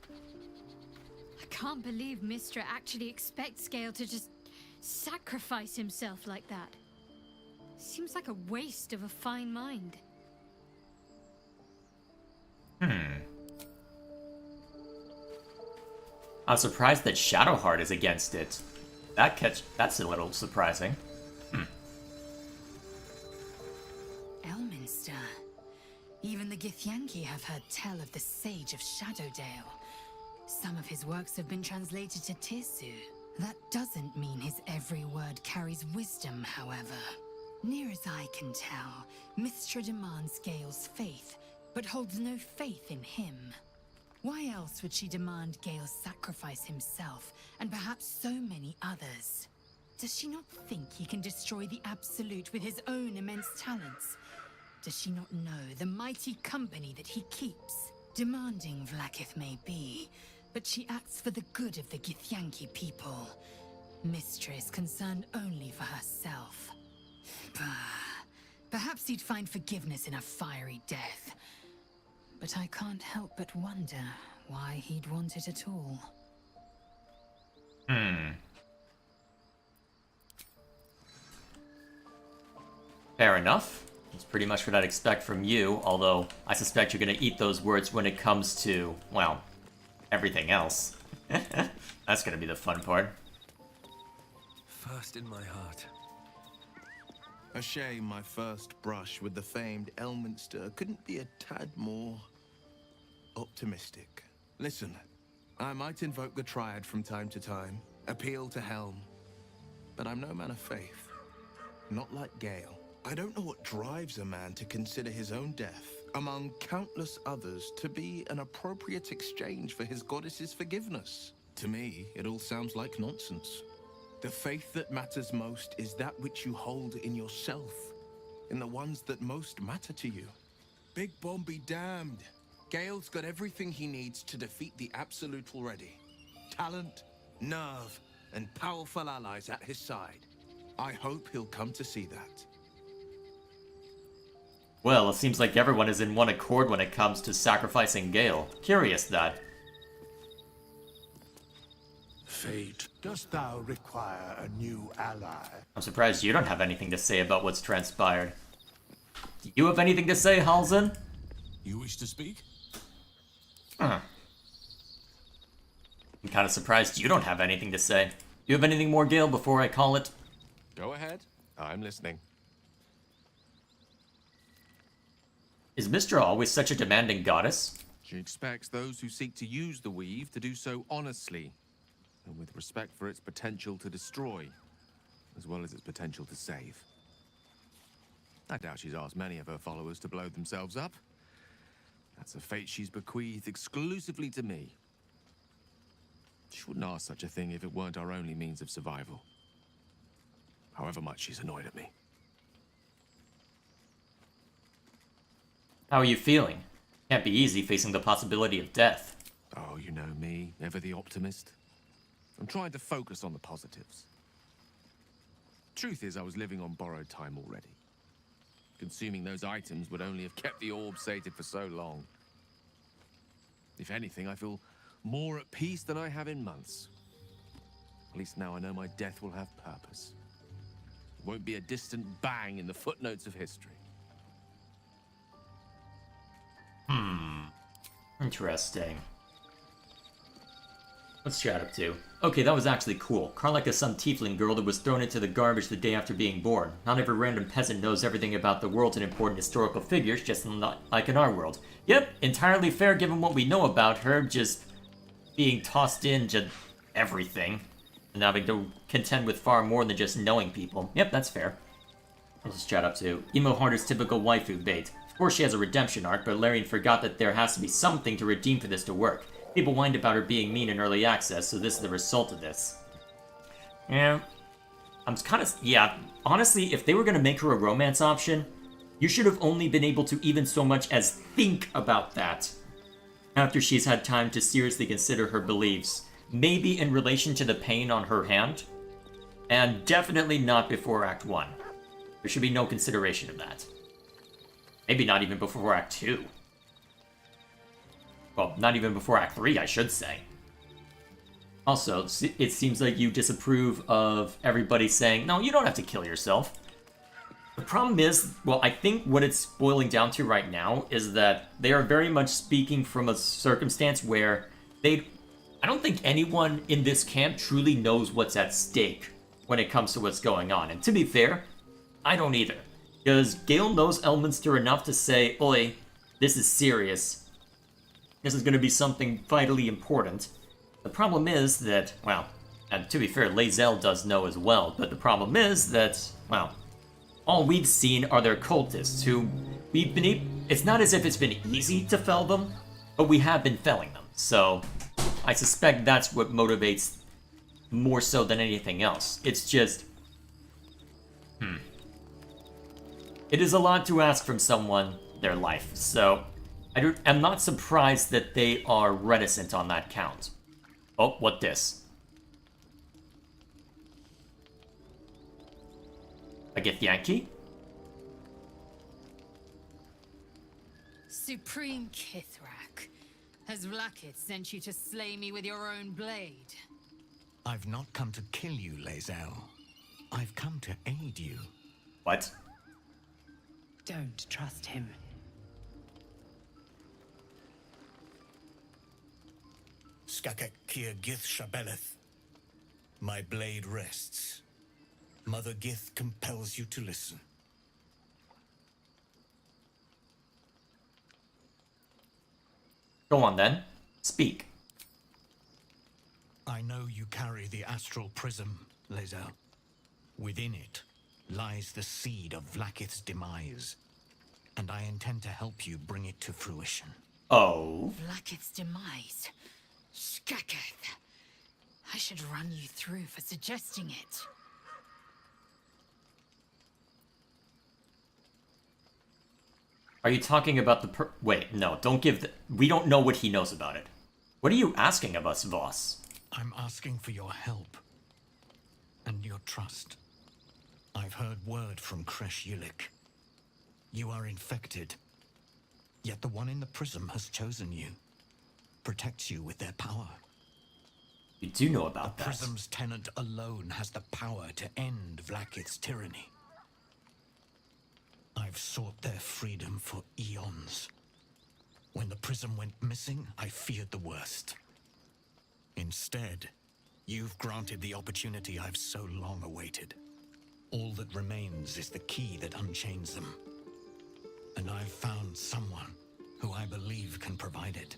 I can't believe Mistra actually expects Gale to just sacrifice himself like that. Seems like a waste of a fine mind. I'm surprised that Shadowheart is against it. That's a little surprising. Elminster. Even the Githyanki have heard tell of the Sage of Shadowdale. Some of his works have been translated to Tirsu. That doesn't mean his every word carries wisdom, however. Near as I can tell, Mistra demands Gale's faith, but holds no faith in him. Why else would she demand Gale sacrifice himself, and perhaps so many others? Does she not think he can destroy the Absolute with his own immense talents? Does she not know the mighty company that he keeps? Demanding Vlaakith may be, but she acts for the good of the Githyanki people. Mistra is concerned only for herself. Perhaps he'd find forgiveness in a fiery death. But I can't help but wonder why he'd want it at all. Fair enough. It's pretty much what I'd expect from you, although I suspect you're gonna eat those words when it comes to, well, everything else. That's gonna be the fun part. First in my heart. A shame my first brush with the famed Elminster couldn't be a tad more optimistic. Listen, I might invoke the Triad from time to time, appeal to Helm, but I'm no man of faith. Not like Gale. I don't know what drives a man to consider his own death, among countless others, to be an appropriate exchange for his goddess's forgiveness. To me, it all sounds like nonsense. The faith that matters most is that which you hold in yourself, in the ones that most matter to you. Big Bomb be damned. Gale's got everything he needs to defeat the Absolute already. Talent, nerve, and powerful allies at his side. I hope he'll come to see that. Well, it seems like everyone is in one accord when it comes to sacrificing Gale. Curious that. Fate, dost thou require a new ally? I'm surprised you don't have anything to say about what's transpired. Do you have anything to say, Halzen? You wish to speak? I'm kind of surprised you don't have anything to say. Do you have anything more, Gale, before I call it? Go ahead. I'm listening. Is Mystra always such a demanding goddess? She expects those who seek to use the weave to do so honestly, and with respect for its potential to destroy, as well as its potential to save. I doubt she's asked many of her followers to blow themselves up. That's a fate she's bequeathed exclusively to me. She wouldn't ask such a thing if it weren't our only means of survival. However much she's annoyed at me. How are you feeling? Can't be easy facing the possibility of death. Oh, you know me, ever the optimist. I'm trying to focus on the positives. Truth is, I was living on borrowed time already. Consuming those items would only have kept the orb sated for so long. If anything, I feel more at peace than I have in months. At least now I know my death will have purpose. It won't be a distant bang in the footnotes of history. Interesting. What's Chad up to? Okay, that was actually cool. Karlek is some tiefling girl that was thrown into the garbage the day after being born. Not every random peasant knows everything about the world and important historical figures, just not like in our world. Yep, entirely fair given what we know about her, just being tossed into everything. And having to contend with far more than just knowing people. Yep, that's fair. What's Chad up to? Emo Harder's typical waifu bait. Of course she has a redemption arc, but Larian forgot that there has to be something to redeem for this to work. People whined about her being mean in early access, so this is the result of this. Yeah. I'm kind of... Yeah, honestly, if they were going to make her a romance option, you should have only been able to even so much as think about that after she's had time to seriously consider her beliefs. Maybe in relation to the pain on her hand, and definitely not before Act 1. There should be no consideration of that. Maybe not even before Act 2. Well, not even before Act 3, I should say. Also, it seems like you disapprove of everybody saying, no, you don't have to kill yourself. The problem is, well, I think what it's boiling down to right now is that they are very much speaking from a circumstance where I don't think anyone in this camp truly knows what's at stake when it comes to what's going on. And to be fair, I don't either. Because Gale knows Elminster enough to say, oi, this is serious. This is going to be something vitally important. The problem is that, well, and to be fair, Lae'zel does know as well, but the problem is that, well, all we've seen are their cultists who we've been it's not as if it's been easy to fell them, but we have been felling them. So I suspect that's what motivates more so than anything else. It's just, it is a lot to ask from someone their life, so I'm not surprised that they are reticent on that count. Oh, what this? A githyank? Supreme Kithrak, has Vlakith sent you to slay me with your own blade? I've not come to kill you, Lae'zel. I've come to aid you. What? Don't trust him. Skakek Kier Gith Shabeleth. My blade rests. Mother Gith compels you to listen. Go on then. Speak. I know you carry the astral prism, Lae'zel. Within it lies the seed of Vlaakith's demise, and I intend to help you bring it to fruition. Oh? Vlaakith's demise. Skaketh. I should run you through for suggesting it. Are you talking about the Wait, no, don't give the... We don't know what he knows about it. What are you asking of us, Voss? I'm asking for your help. And your trust. I've heard word from Creche. You are infected. Yet the one in the prism has chosen you. Protects you with their power. You do know about the that. The prism's tenant alone has the power to end Vlaakith's tyranny. I've sought their freedom for eons. When the prism went missing, I feared the worst. Instead, you've granted the opportunity I've so long awaited. All that remains is the key that unchains them. And I've found someone who I believe can provide it.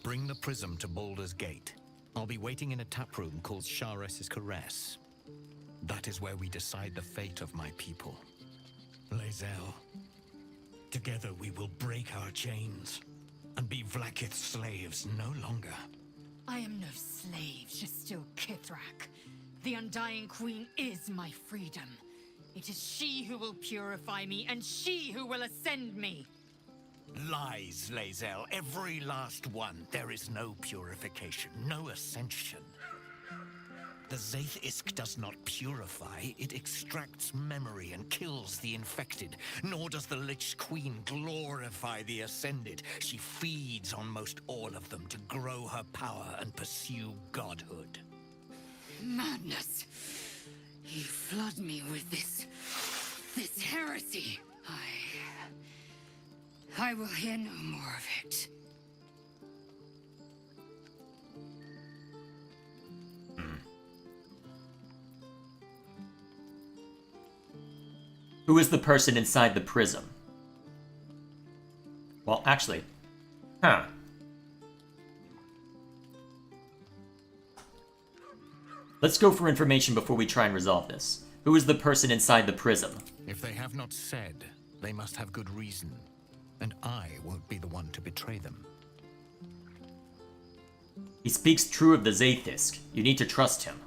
Bring the prism to Baldur's Gate. I'll be waiting in a taproom called Shares's Caress. That is where we decide the fate of my people. Lae'zel, together we will break our chains and be Vlaakith's slaves no longer. I am no slave, just still Kithrak. The Undying Queen is my freedom. It is she who will purify me, and she who will ascend me. Lies, Lae'zel, every last one. There is no purification, no ascension. The Zaith-Isk does not purify, it extracts memory and kills the infected. Nor does the Lich Queen glorify the ascended. She feeds on most all of them to grow her power and pursue godhood. Madness! You flood me with this heresy. I will hear no more of it. Who is the person inside the prism? Well, actually... Huh. Let's go for information before we try and resolve this. Who is the person inside the prism? If they have not said, they must have good reason. And I won't be the one to betray them. He speaks true of the Zaith-Isk. You need to trust him.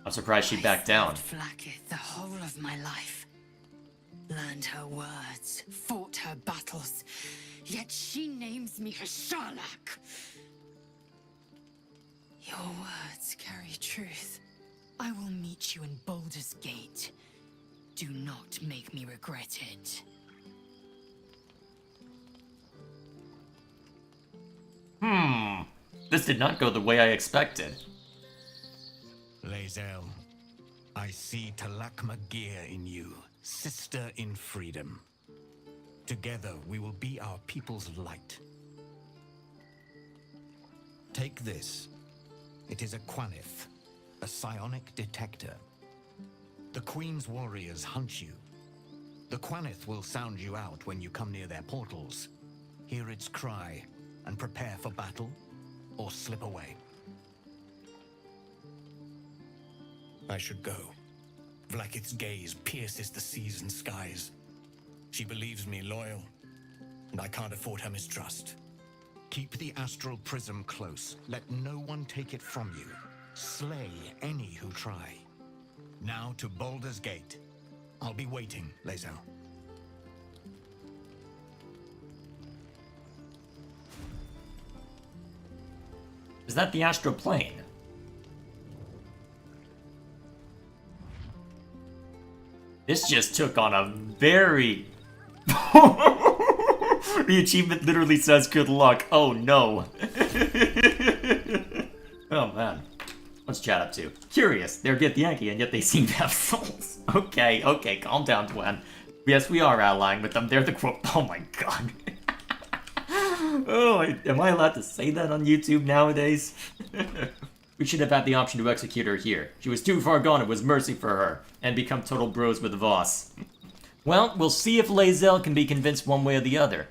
I'm surprised she backed down. Vlaakith the whole of my life. Learned her words, fought her battles, yet she names me her Sharlak. Your words carry truth. I will meet you in Baldur's Gate. Do not make me regret it. This did not go the way I expected. Lae'zel, I see Talakma Gear in you, sister in freedom. Together we will be our people's light. Take this. It is a Quanith, a psionic detector. The Queen's warriors hunt you. The Quanith will sound you out when you come near their portals. Hear its cry and prepare for battle or slip away. I should go. Vlaakith's gaze pierces the seas and skies. She believes me loyal, and I can't afford her mistrust. Keep the astral prism close. Let no one take it from you. Slay any who try. Now to Baldur's Gate. I'll be waiting, Lae'zel. Is that the astral plane? This just took on a very... The achievement literally says good luck. Oh no. Oh man. What's chat up to? Curious. They're githyank and yet they seem to have souls. Okay, calm down, Twin. Yes, we are allying with them. They're the quote. Oh my god. Oh, am I allowed to say that on YouTube nowadays? We should have had the option to execute her here. She was too far gone, it was mercy for her, and become total bros with Voss. Well, we'll see if Lae'zel can be convinced one way or the other.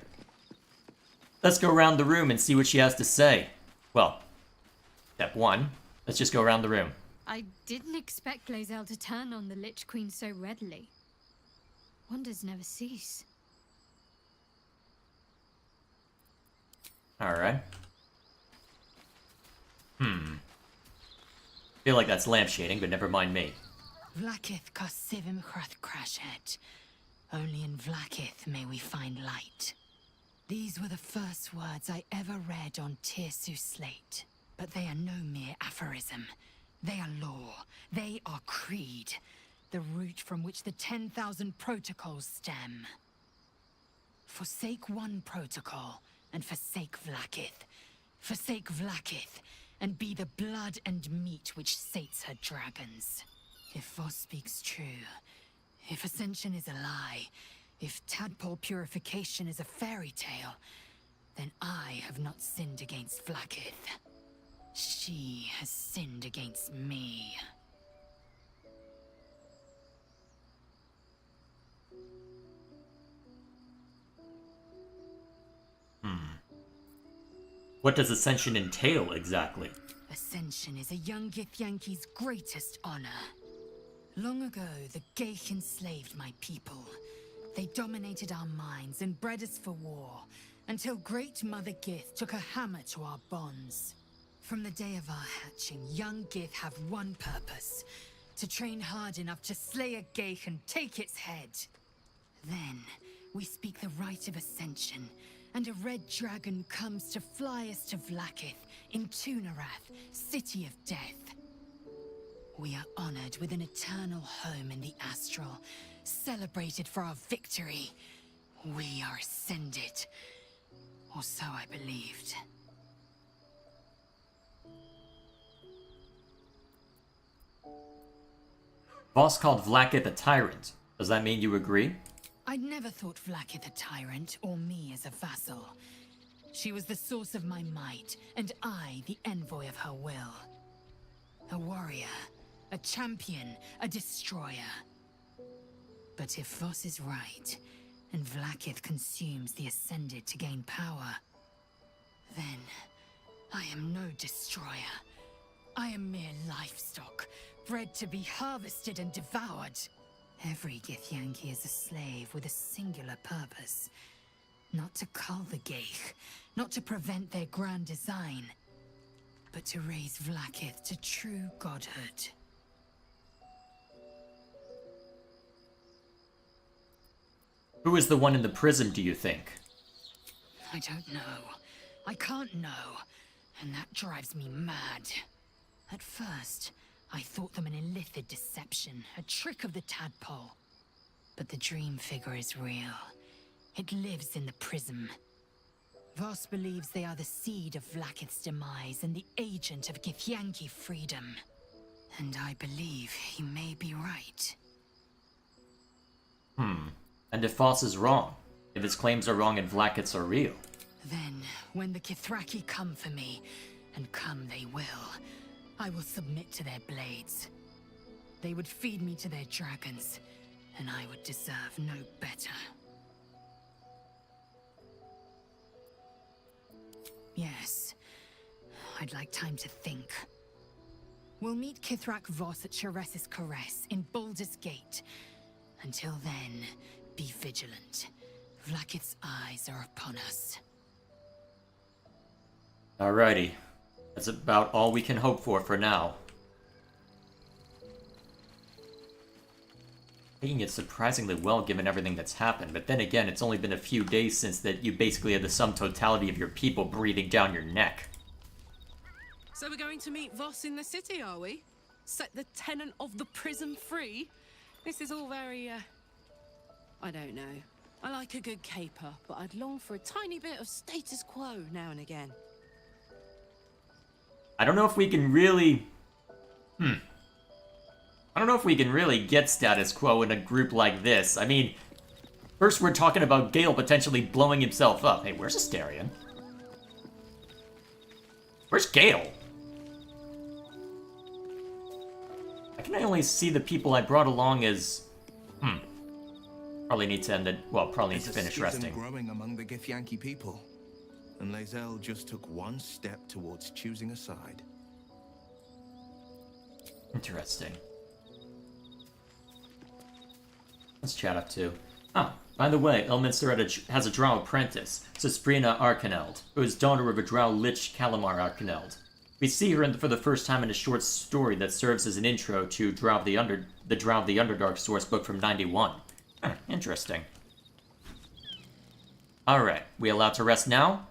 Let's go around the room and see what she has to say. Well, step one, let's just go around the room. I didn't expect Lae'zel to turn on the Lich Queen so readily. Wonders never cease. Alright. Feel like that's lampshading, but never mind me. Vlaakith Kosivim Crashet. Only in Vlaakith may we find light. These were the first words I ever read on Tirsu's slate. But they are no mere aphorism. They are law. They are creed. The root from which the 10,000 protocols stem. Forsake one protocol, and forsake Vlaakith. Forsake Vlaakith, and be the blood and meat which sates her dragons. If Voss speaks true, if Ascension is a lie, if tadpole purification is a fairy tale, then I have not sinned against Vlaakith. She has sinned against me. What does Ascension entail, exactly? Ascension is a young githyanki's greatest honor. Long ago, the Geich enslaved my people. They dominated our minds and bred us for war, until Great Mother Gith took a hammer to our bonds. From the day of our hatching, young Gith have one purpose: to train hard enough to slay a Geich and take its head. Then, we speak the rite of Ascension, and a red dragon comes to fly us to Vlaakith, in Tunarath, City of Death. We are honored with an eternal home in the Astral, celebrated for our victory. We are ascended. Or so I believed. Voss called Vlaakith a tyrant. Does that mean you agree? I'd never thought Vlaakith a tyrant, or me as a vassal. She was the source of my might, and I the envoy of her will. A warrior, a champion, a destroyer. But if Voss is right, and Vlaakith consumes the Ascended to gain power, then I am no destroyer. I am mere livestock, bred to be harvested and devoured. Every githyanki is a slave with a singular purpose. Not to cull the Geich, not to prevent their grand design, but to raise Vlaakith to true godhood. Who is the one in the prism, do you think? I don't know. I can't know. And that drives me mad. At first, I thought them an illithid deception, a trick of the tadpole. But the dream figure is real. It lives in the prism. Voss believes they are the seed of Vlaakith's demise and the agent of Githyanki freedom. And I believe he may be right. And if Voss is wrong? If his claims are wrong and Vlaakith's are real? Then, when the Kithraki come for me, and come they will, I will submit to their blades. They would feed me to their dragons, and I would deserve no better. Yes, I'd like time to think. We'll meet Kithrak Voss at Cheres's Caress in Baldur's Gate. Until then, be vigilant. Vlaakith's eyes are upon us. Alrighty. That's about all we can hope for now. Taking it surprisingly well given everything that's happened, but then again, it's only been a few days since that you basically had the sum totality of your people breathing down your neck. So we're going to meet Voss in the city, are we? Set the tenant of the prism free? This is all very, I don't know. I like a good caper, but I'd long for a tiny bit of status quo now and again. I don't know if we can really... I don't know if we can really get status quo in a group like this. I mean, first we're talking about Gale potentially blowing himself up. Hey, where's Astarion? Where's Gale? can I only see the people I brought along as... Probably need to end it... Well, probably need to finish resting. Growing among the Githyanki people, and Lae'zel just took one step towards choosing a side. Interesting. What's Chad up to? Ah, by the way, Elminster has a drow apprentice, Sesprina Arkaneld, who is daughter of a drow lich Kalamar Arkaneld. We see her for the first time in a short story that serves as an intro to the Drow of the Underdark sourcebook from 91. Interesting. Alright, we allowed to rest now?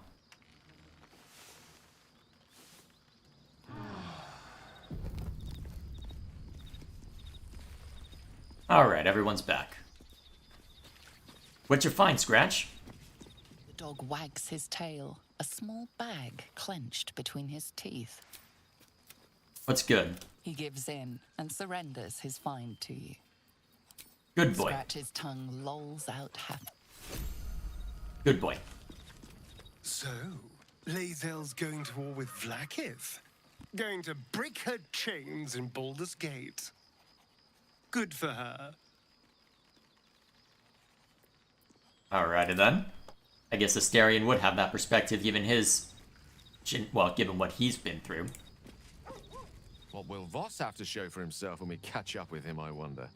Alright, everyone's back. What'd you find, Scratch? The dog wags his tail, a small bag clenched between his teeth. What's good? He gives in and surrenders his find to you. Good boy. Scratch's tongue lolls out happy. Good boy. So, Lae'zel's going to war with Vlaakith? Going to break her chains in Baldur's Gate? Good for her. Alrighty then. I guess Astarion would have that perspective given his... Well, given what he's been through. What will Voss have to show for himself when we catch up with him, I wonder?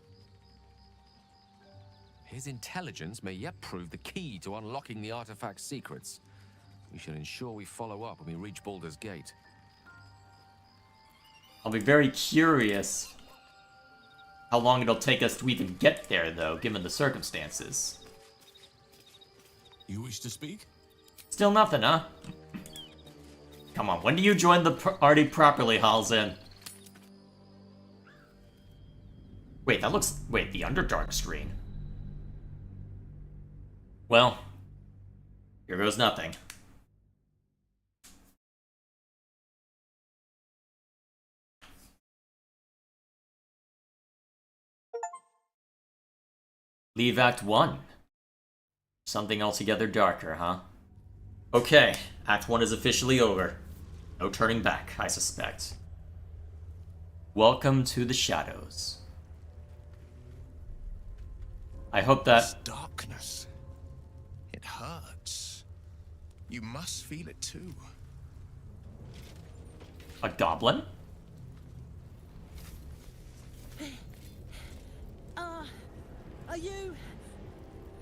His intelligence may yet prove the key to unlocking the artifact's secrets. We should ensure we follow up when we reach Baldur's Gate. I'll be very curious how long it'll take us to even get there, though, given the circumstances. You wish to speak? Still nothing, huh? Come on, when do you join the party properly, Halzin? Wait, that looks... Wait, the Underdark screen. Well, here goes nothing. Leave Act 1. Something altogether darker, huh? Okay, Act 1 is officially over. No turning back, I suspect. Welcome to the shadows. I hope that... This darkness. It hurts. You must feel it too. A goblin? Are you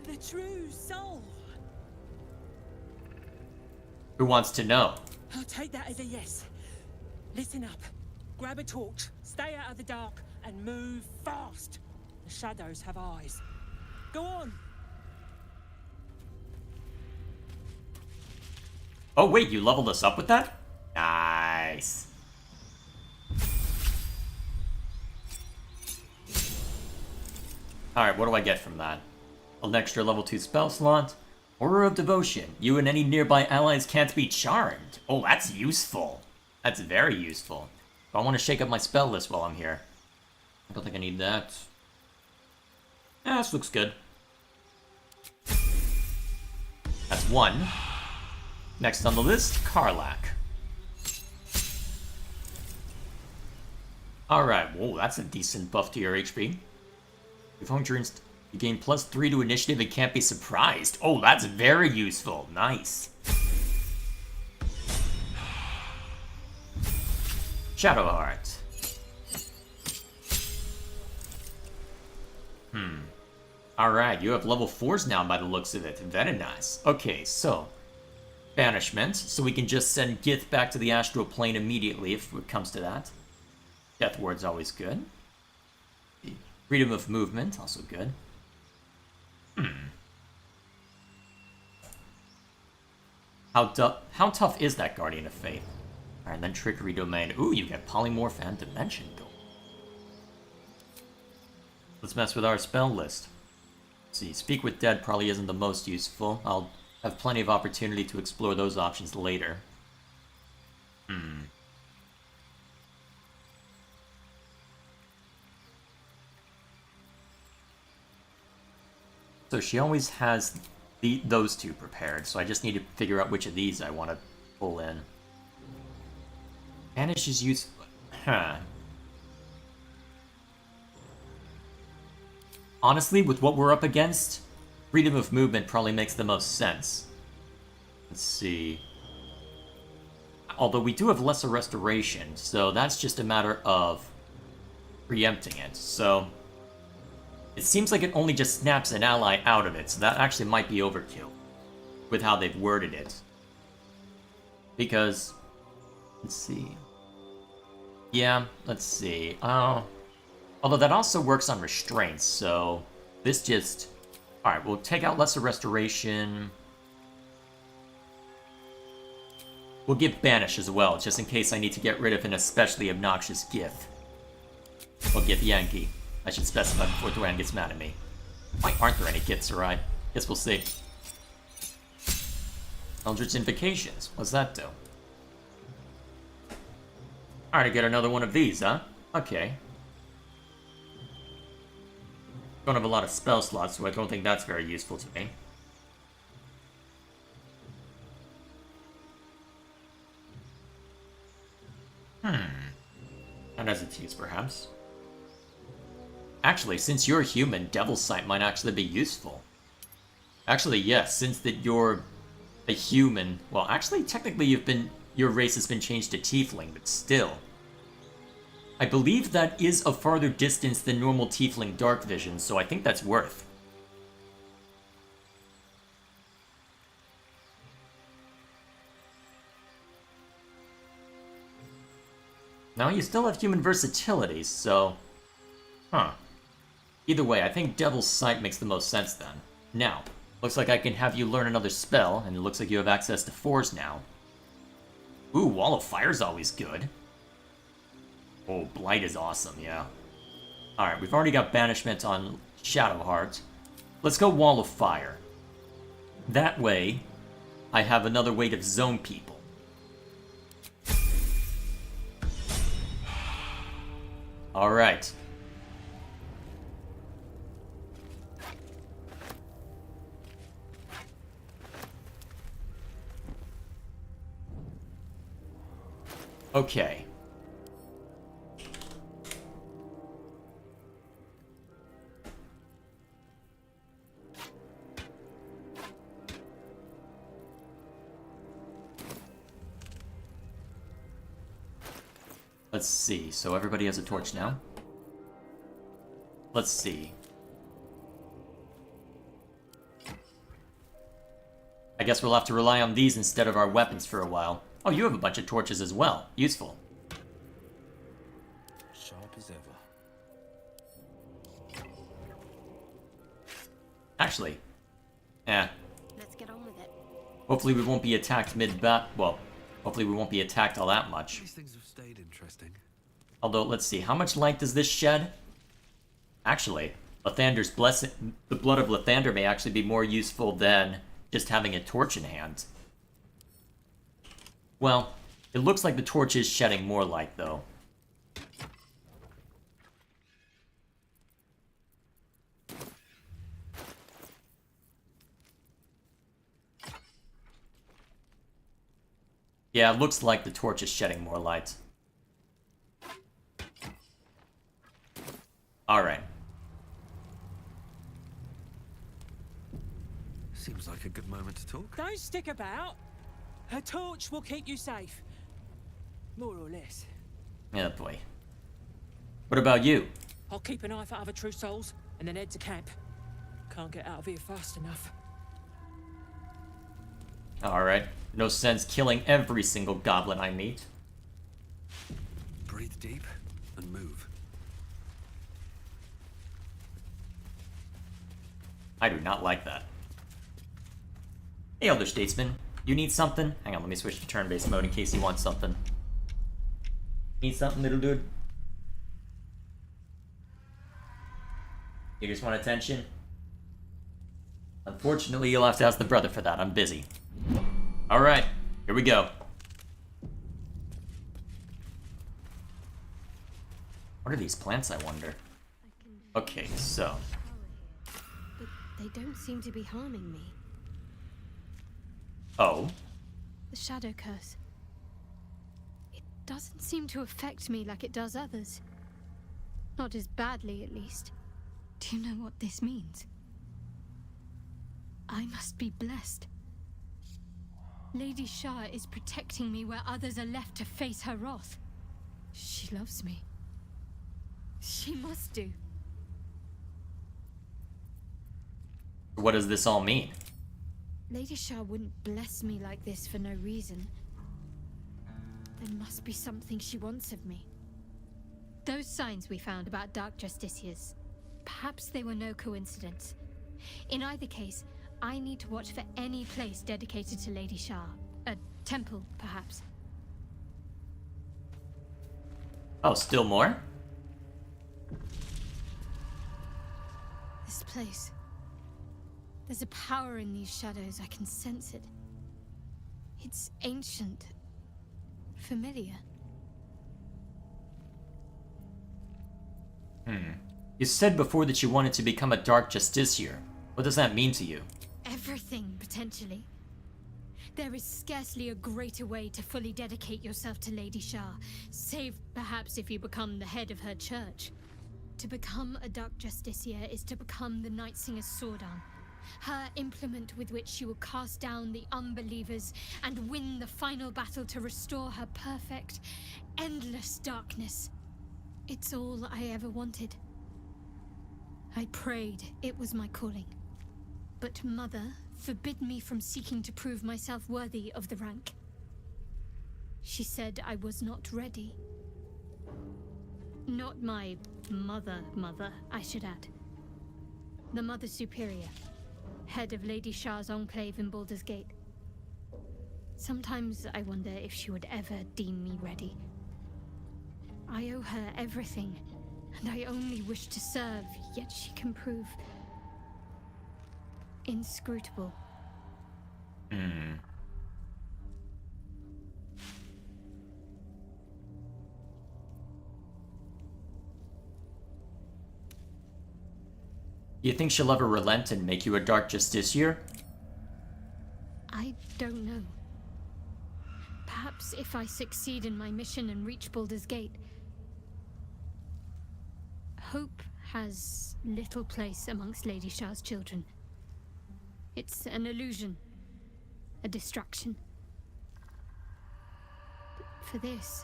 the true soul? Who wants to know? I'll take that as a yes. Listen up. Grab a torch, stay out of the dark, and move fast. The shadows have eyes. Go on. Oh wait, you leveled us up with that? Nice. Alright, what do I get from that? An extra level 2 spell slot. Aura of Devotion. You and any nearby allies can't be charmed. Oh, that's useful. That's very useful. But I want to shake up my spell list while I'm here. I don't think I need that. This looks good. That's one. Next on the list, Karlach. Alright, whoa, that's a decent buff to your HP. You gain +3 to initiative and can't be surprised. Oh, that's very useful. Nice. Shadowheart. Alright, you have level 4s now by the looks of it. Very nice. Okay, so... Banishment, so we can just send Gith back to the astral plane immediately if it comes to that. Death Ward's always good. Freedom of movement, also good. How tough is that Guardian of Faith? Alright, then Trickery Domain. Ooh, you get Polymorph and Dimension Door. Let's mess with our spell list. Let's see, Speak with Dead probably isn't the most useful. I'll have plenty of opportunity to explore those options later. So she always has those two prepared, so I just need to figure out which of these I want to pull in. Banish is useful. honestly, with what we're up against, freedom of movement probably makes the most sense. Let's see. Although we do have lesser restoration, so that's just a matter of preempting it. So it seems like it only just snaps an ally out of it, so that actually might be overkill with how they've worded it. Because, let's see. Yeah, let's see. Although that also works on restraints, so this just... Alright, we'll take out lesser restoration. We'll give Banish as well, just in case I need to get rid of an especially obnoxious Gith. Or githyank. I should specify before Duran gets mad at me. Why aren't there any Giths, alright? Guess we'll see. Eldritch Invocations. What's that do? Alright, I get another one of these, huh? Okay. Don't have a lot of spell slots, so I don't think that's very useful to me. That has its use, perhaps. Actually, since you're human, Devil's Sight might actually be useful. Actually, yes, since that you're a human... Well, actually, technically your race has been changed to Tiefling, but still. I believe that is a farther distance than normal Tiefling Dark Vision, so I think that's worth. Now, you still have human versatility, so... Either way, I think Devil's Sight makes the most sense then. Now, looks like I can have you learn another spell, and it looks like you have access to 4s now. Ooh, Wall of Fire's always good. Oh, Blight is awesome, yeah. Alright, we've already got Banishment on Shadowheart. Let's go Wall of Fire. That way, I have another way to zone people. Alright. Okay. Let's see, so everybody has a torch now? Let's see. I guess we'll have to rely on these instead of our weapons for a while. Oh, you have a bunch of torches as well. Useful. Sharp as ever. Actually, Let's get on with it. hopefully we won't be attacked mid-bat. Well, hopefully we won't be attacked all that much. These things have stayed interesting. Although, let's see, how much light does this shed? Actually, Lathander's blessing, the blood of Lathander may actually be more useful than just having a torch in hand. Well, it looks like the torch is shedding more light, though. Yeah, it looks like the torch is shedding more light. Alright. Seems like a good moment to talk. Don't stick about. Her torch will keep you safe. More or less. Yeah, boy. What about you? I'll keep an eye for other true souls and then head to camp. Can't get out of here fast enough. Alright. No sense killing every single goblin I meet. Breathe deep and move. I do not like that. Hey, Elder Statesman. You need something? Hang on, let me switch to turn-based mode in case you want something. Need something, little dude? You just want attention? Unfortunately, you'll have to ask the brother for that. I'm busy. Alright, here we go. What are these plants, I wonder? Okay, so... But they don't seem to be harming me. Oh? The shadow curse. It doesn't seem to affect me like it does others. Not as badly, at least. Do you know what this means? I must be blessed. Lady Shah is protecting me where others are left to face her wrath. She loves me. She must do. What does this all mean? Lady Shah wouldn't bless me like this for no reason. There must be something she wants of me. Those signs we found about Dark Justiciars, perhaps they were no coincidence. In either case, I need to watch for any place dedicated to Lady Shah. A temple, perhaps. Oh, still more? This place. There's a power in these shadows, I can sense it. It's ancient. Familiar. You said before that you wanted to become a Dark Justiciar. What does that mean to you? Everything, potentially. There is scarcely a greater way to fully dedicate yourself to Lady Shah, save perhaps if you become the head of her church. To become a Dark Justiciar is to become the Night Singer's sword arm, her implement with which she will cast down the unbelievers and win the final battle to restore her perfect, endless darkness. It's all I ever wanted. I prayed it was my calling. But Mother forbid me from seeking to prove myself worthy of the rank. She said I was not ready. Not my mother, I should add. The Mother Superior, head of Lady Shah's enclave in Baldur's Gate. Sometimes I wonder if she would ever deem me ready. I owe her everything, and I only wish to serve, yet she can prove inscrutable. You think she'll ever relent and make you a Dark Justiciar? I don't know. Perhaps if I succeed in my mission and reach Baldur's Gate. Hope has little place amongst Lady Shah's children. It's an illusion, a distraction. But for this,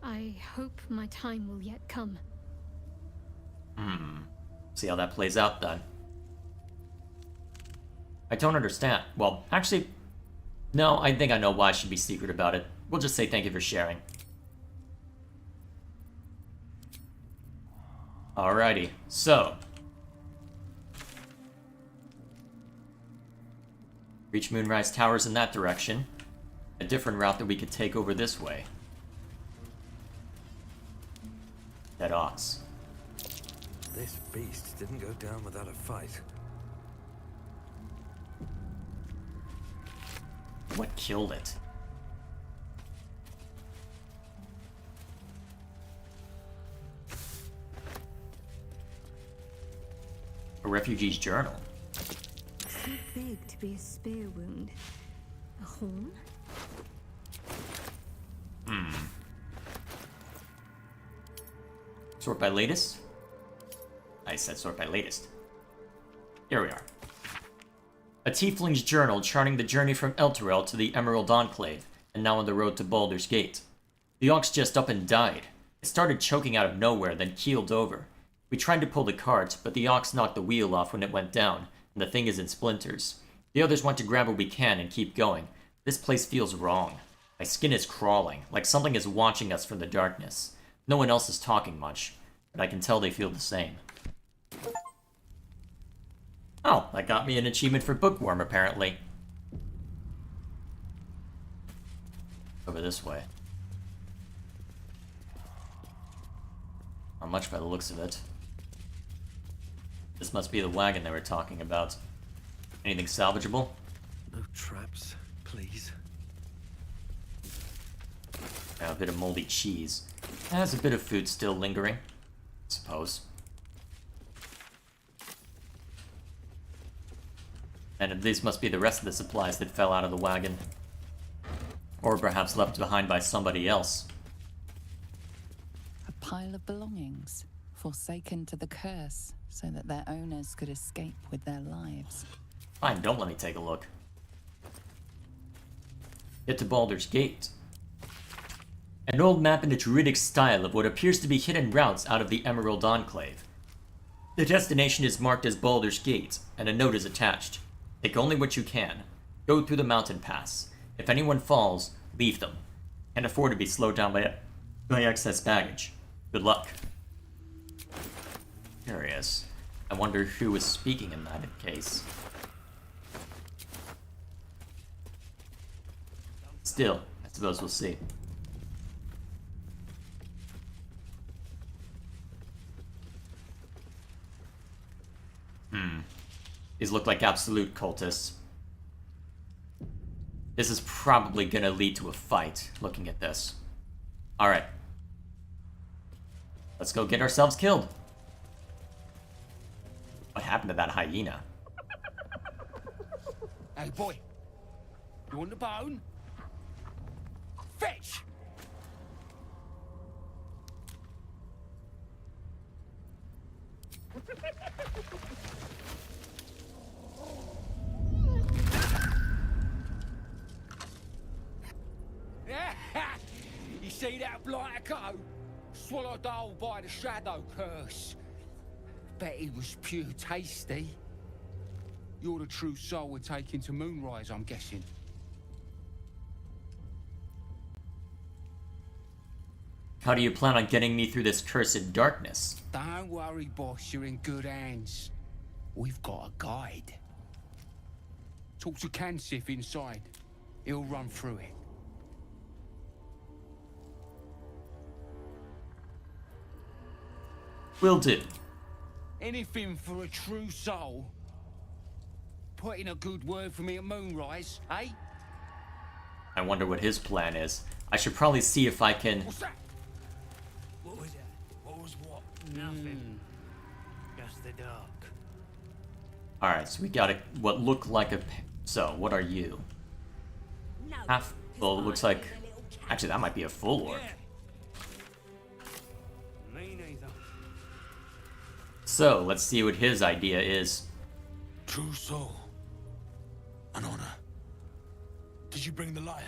I hope my time will yet come. See how that plays out then. I don't understand. Well, actually, no, I think I know why I should be secret about it. We'll just say thank you for sharing. Alrighty, so. Reach Moonrise Towers in that direction. A different route that we could take over this way. Dead ox. This beast didn't go down without a fight. What killed it? A refugee's journal. Too big to be a spear wound. A horn? Sort by latest? I said sort by latest. Here we are. A tiefling's journal charting the journey from Elturel to the Emerald Enclave, and now on the road to Baldur's Gate. The ox just up and died. It started choking out of nowhere, then keeled over. We tried to pull the cart, but the ox knocked the wheel off when it went down, and the thing is in splinters. The others want to grab what we can and keep going. This place feels wrong. My skin is crawling, like something is watching us from the darkness. No one else is talking much, but I can tell they feel the same. Oh, that got me an achievement for Bookworm, apparently. Over this way. Not much by the looks of it. This must be the wagon they were talking about. Anything salvageable? No traps, please. Now a bit of moldy cheese. Has a bit of food still lingering, I suppose. And these must be the rest of the supplies that fell out of the wagon. Or perhaps left behind by somebody else. A pile of belongings forsaken to the curse so that their owners could escape with their lives. Fine, don't let me take a look. Get to Baldur's Gate. An old map in the druidic style of what appears to be hidden routes out of the Emerald Enclave. The destination is marked as Baldur's Gate, and a note is attached. Take only what you can. Go through the mountain pass. If anyone falls, leave them. Can't afford to be slowed down by excess baggage. Good luck. Curious. I wonder who was speaking in that case. Still, I suppose we'll see. These look like absolute cultists. This is probably gonna lead to a fight, looking at this. Alright. Let's go get ourselves killed. What happened to that hyena? Hey boy, you want the bone? Fetch! You see that blighter go? Swallowed whole by the shadow curse. Bet it was pure tasty. You're the true soul we're taking to Moonrise, I'm guessing. How do you plan on getting me through this cursed darkness? Don't worry, boss, you're in good hands. We've got a guide. Talk to Kansif inside. He'll run through it. Will do. Anything for a true soul. Put in a good word for me at Moonrise, eh? I wonder what his plan is. I should probably see if I can... What's that? What was it? What was what? Nothing. Just the dark. Alright, so we got what looked like a... So, what are you? Half... Well, it looks like... Actually, that might be a full orc. Me neither. So, let's see what his idea is. True soul. An honor. Did you bring the lyre?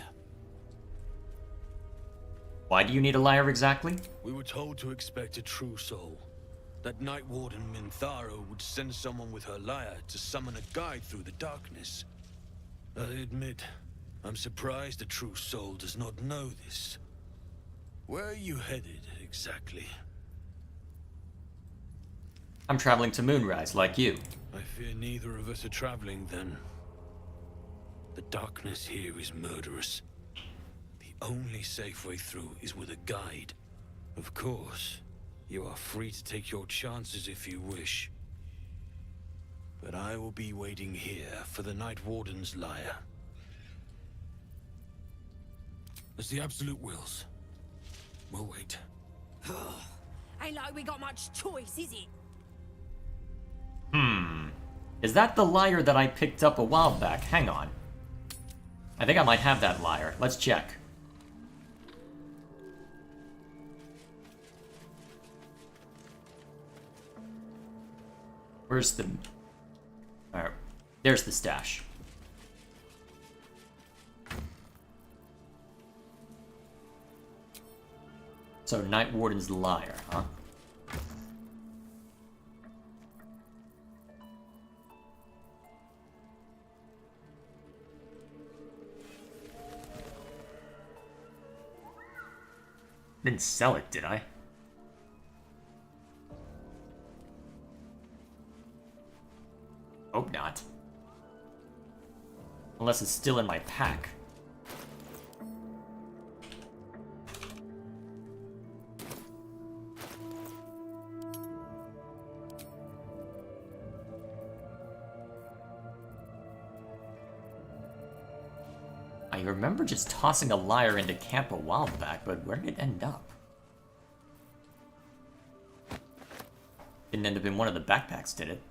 Why do you need a lyre exactly? We were told to expect a true soul. That Night Warden Minthara would send someone with her lyre to summon a guide through the darkness. I admit, I'm surprised a true soul does not know this. Where are you headed, exactly? I'm traveling to Moonrise, like you. I fear neither of us are traveling, then. The darkness here is murderous. The only safe way through is with a guide. Of course, you are free to take your chances if you wish. But I will be waiting here for the Night Warden's lyre. As the Absolute wills. We'll wait. Ain't like we got much choice, is it? Is that the lyre that I picked up a while back? Hang on. I think I might have that lyre. Let's check. Where's the... Alright, there's the stash. So, Night Warden's lyre, huh? Didn't sell it, did I? Hope not. Unless it's still in my pack. I remember just tossing a lyre into camp a while back, but where did it end up? Didn't end up in one of the backpacks, did it?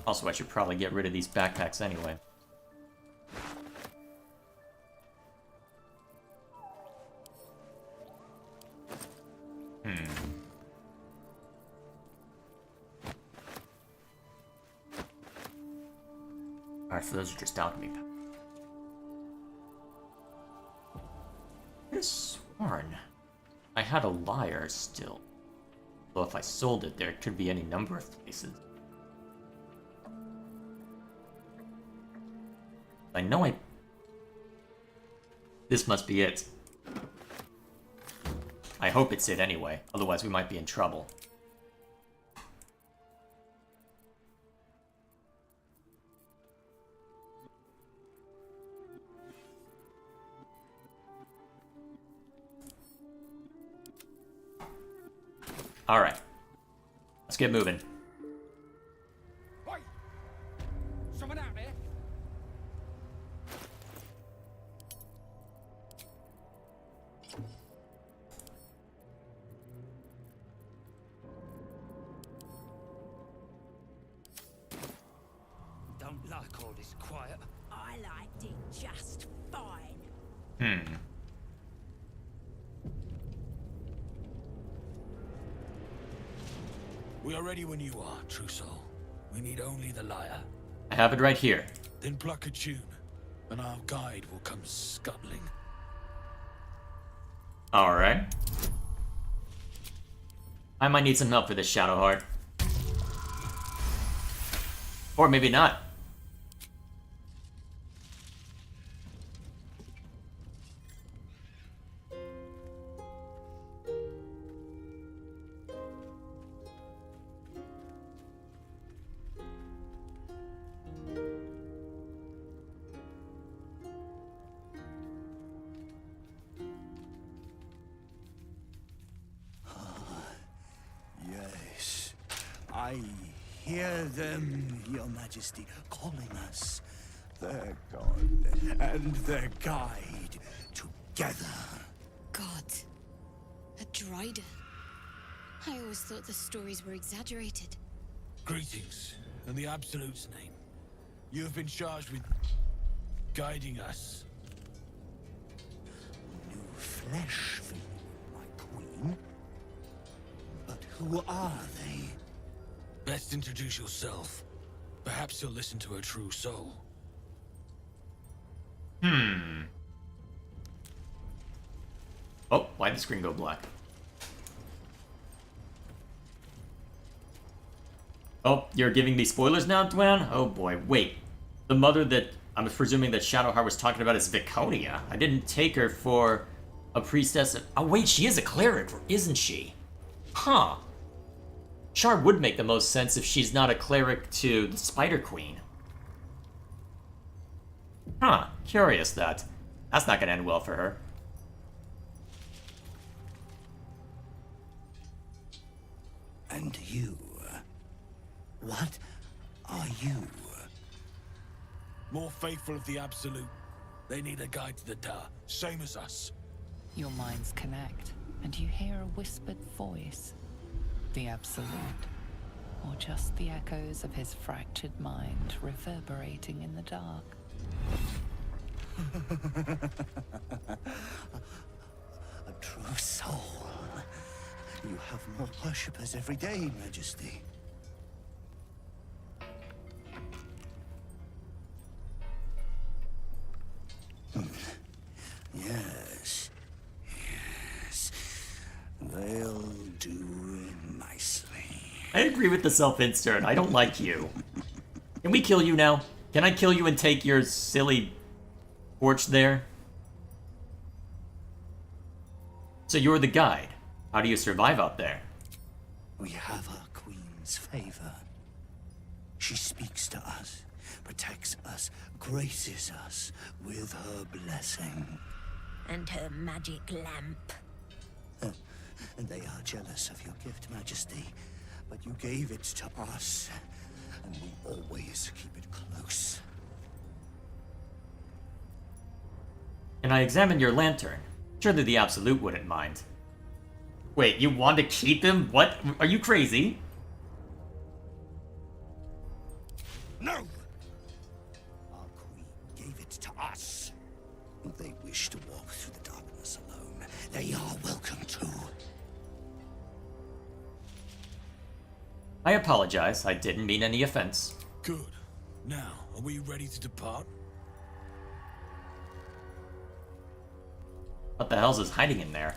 Also, I should probably get rid of these backpacks anyway. Alright, so those are just alchemy. I could have sworn I had a lyre still. Well, if I sold it, there could be any number of places. I know I... This must be it. I hope it's it anyway, otherwise we might be in trouble. Alright. Let's get moving. Wait! Someone out there? Don't like all this quiet. I liked it just fine. Hmm. We are ready when you are, true soul. We need only the lyre. I have it right here. Then pluck a tune, and our guide will come scuttling. Alright. I might need some help for this Shadowheart. Or maybe not. Yes, I hear them, Your Majesty, calling us. Their god and their guide together. God. A Drider. I always thought the stories were exaggerated. Greetings, in the Absolute's name. You have been charged with guiding us. New flesh for you, my queen. But who are they? Best introduce yourself. Perhaps you'll listen to a true soul. Hmm. Oh, why'd the screen go black? Oh, you're giving me spoilers now, Dwan? Oh boy, wait. The mother that I'm presuming that Shadowheart was talking about is Viconia. I didn't take her for a priestess of... Oh wait, she is a cleric, isn't she? Huh. Shard would make the most sense if she's not a cleric to the Spider Queen. Huh, curious that. That's not gonna end well for her. And you? What are you? More faithful of the Absolute. They need a guide to the Dar, same as us. Your minds connect, and you hear a whispered voice. The Absolute. Or just the echoes of his fractured mind reverberating in the dark. A true soul. You have more worshippers every day, Majesty. Yes. Yes. They'll do nicely. I agree with the self-insert. I don't like you. Can we kill you now? Can I kill you and take your silly torch there? So you're the guide. How do you survive out there? We have our queen's favor. She speaks to us, protects us, graces us with her blessing. And her magic lamp. And they are jealous of your gift, Majesty. But you gave it to us, and we always keep it close. And I examined your lantern. Surely the Absolute wouldn't mind. Wait, you want to keep him? What? Are you crazy? No! Our queen gave it to us. If they wish to walk through the darkness alone, they are welcome to. I apologize. I didn't mean any offense. Good. Now, are we ready to depart? What the hell's is hiding in there?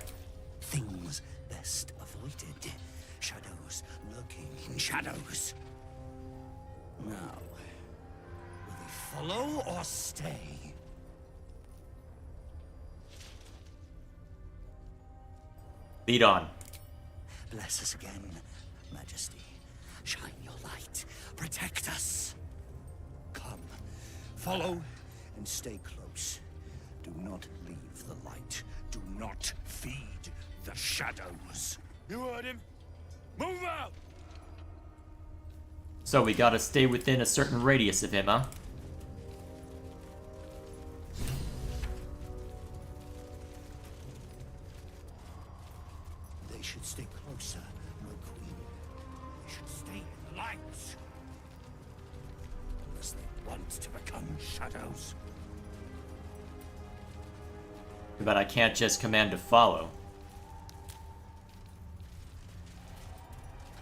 Things best avoided. Shadows lurking in shadows. Now, will they follow or stay? Lead on. Bless us again, Majesty. Shine your light. Protect us. Come, follow and stay close. Do not leave the light. Do not feed the shadows. You heard him. Move out! So we gotta stay within a certain radius of him, huh? They should stay closer, my queen. They should stay in the light. Unless they want to become shadows. But I can't just command to follow.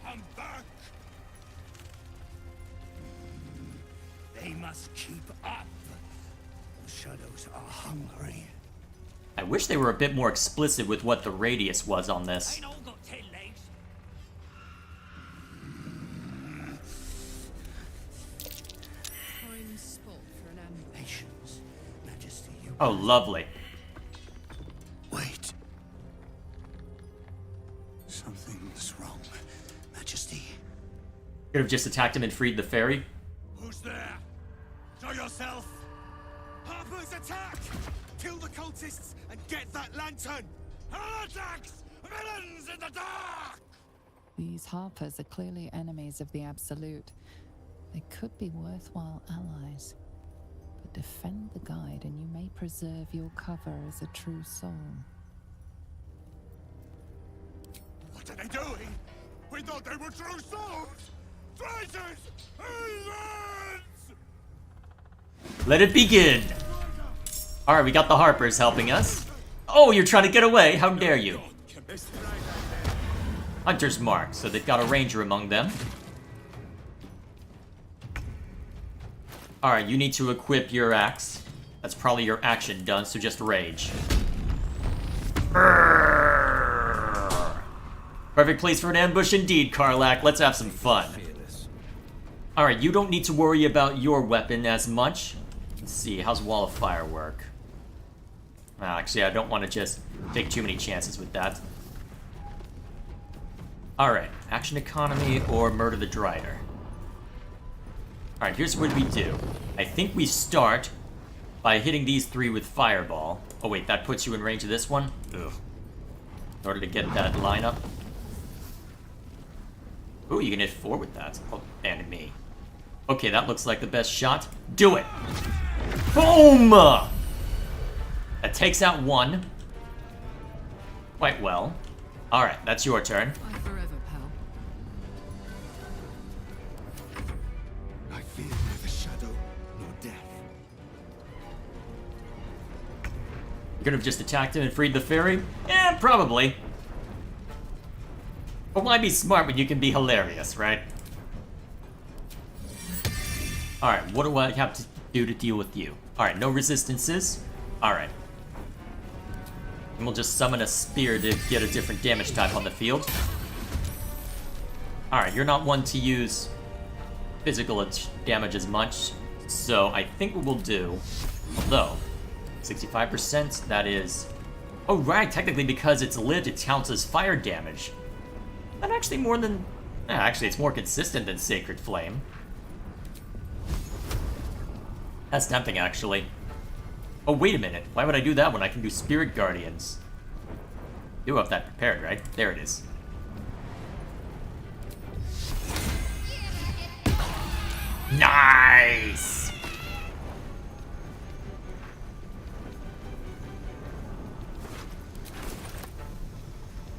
Come back! They must keep up. The shadows are hungry. I wish they were a bit more explicit with what the radius was on this. Ain't all got 10 legs. Prime spot for an ambush. Patience, Majesty, you. Oh, lovely. Wait. Something's wrong, Majesty. Could have just attacked him and freed the fairy. Who's there? Show yourself! Harpers, attack! Kill the cultists and get that lantern! Heretics! Villains in the dark! These Harpers are clearly enemies of the Absolute. They could be worthwhile allies. But defend the guide and you may preserve your cover as a true soul. What are they doing? We thought they were true souls! Traitors! Heathens! Let it begin! Alright, we got the Harpers helping us. Oh, you're trying to get away! How dare you! Hunter's Mark, so they've got a ranger among them. Alright, you need to equip your axe. That's probably your action done, so just rage. Perfect place for an ambush indeed, Karlach. Let's have some fun. Alright, you don't need to worry about your weapon as much. Let's see, how's Wall of Fire work? Actually, I don't want to just take too many chances with that. Alright, action economy or murder the Drider. Alright, here's what we do. I think we start by hitting these three with Fireball. Oh wait, that puts you in range of this one? Ugh. In order to get that lineup. Ooh, you can hit 4 with that. Oh, and me. Okay, that looks like the best shot. Do it! Boom! That takes out one. Quite well. Alright, that's your turn. Bye forever, pal. I fear neither shadow nor death. You could have just attacked him and freed the fairy? Yeah, probably. But why be smart when you can be hilarious, right? Alright, what do I have to do to deal with you? Alright, no resistances. Alright. And we'll just summon a spear to get a different damage type on the field. Alright, you're not one to use physical damage as much, so I think what we'll do, although, 65%, that is... Oh right, technically because it's lit, it counts as fire damage. That actually more than... actually, it's more consistent than Sacred Flame. That's tempting, actually. Oh, wait a minute. Why would I do that when I can do Spirit Guardians? You have that prepared, right? There it is. Nice!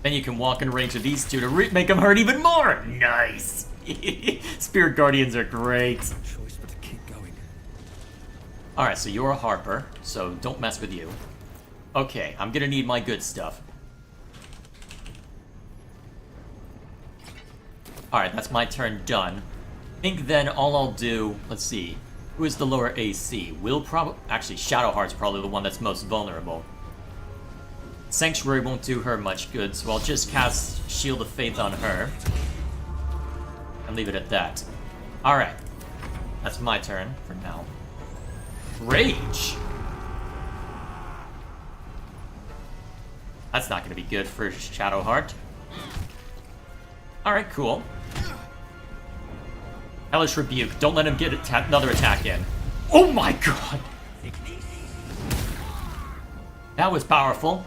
Then you can walk in range of these two to make them hurt even more! Nice! Spirit Guardians are great. Choice but to keep going. Alright, so you're a Harper, so don't mess with you. Okay, I'm gonna need my good stuff. Alright, that's my turn done. I think then all I'll do, let's see. Who is the lower AC? Actually, Shadowheart's probably the one that's most vulnerable. Sanctuary won't do her much good, so I'll just cast Shield of Faith on her. And leave it at that. Alright. That's my turn for now. Rage! That's not gonna be good for Shadowheart. Alright, cool. Hellish Rebuke. Don't let him get another attack in. Oh my god! That was powerful.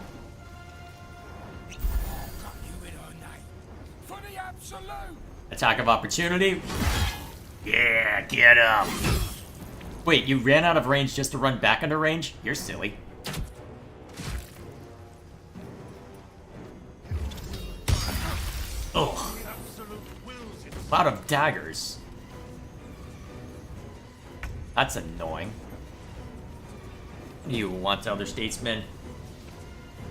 Attack of opportunity. Yeah, get up. Wait, you ran out of range just to run back into range? You're silly. Ugh. A lot of daggers. That's annoying. What do you want, Elder Statesman?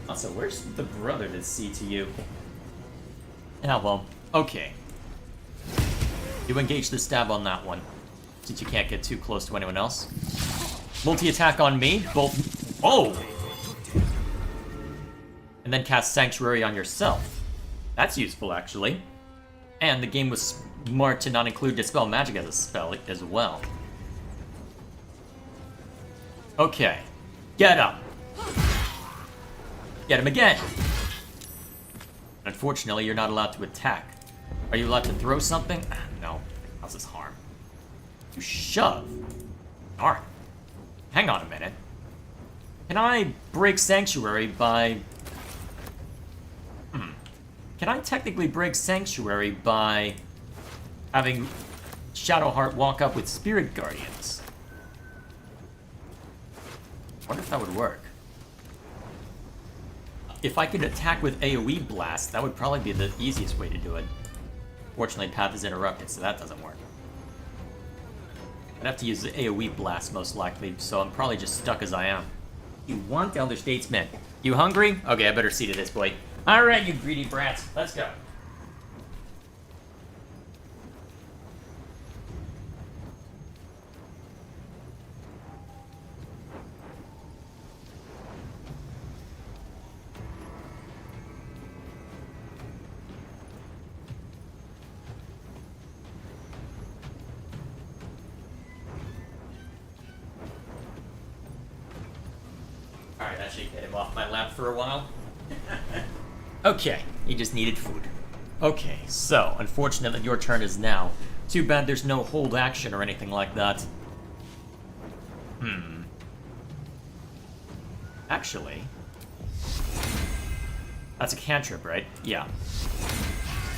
Also, where's the brother to see to you? Yeah, well, okay. You engage the stab on that one, since you can't get too close to anyone else. Multi-attack on me, both... Oh! And then cast Sanctuary on yourself. That's useful, actually. And the game was smart to not include Dispel Magic as a spell as well. Okay. Get up! Get him again! Unfortunately, you're not allowed to attack. Are you allowed to throw something? No. How's this harm? To shove? Darn. Hang on a minute. Can I break Sanctuary by... Can I technically break Sanctuary by having Shadowheart walk up with Spirit Guardians? I wonder if that would work. If I could attack with AoE Blast, that would probably be the easiest way to do it. Fortunately, path is interrupted, so that doesn't work. I'd have to use the AoE Blast, most likely, so I'm probably just stuck as I am. You want Elder Statesman? You hungry? Okay, I better see to this, boy. Alright, you greedy brats. Let's go. Alright, that should get him off my lap for a while. Okay, he just needed food. Okay, so, unfortunately your turn is now. Too bad there's no hold action or anything like that. Actually... That's a cantrip, right? Yeah.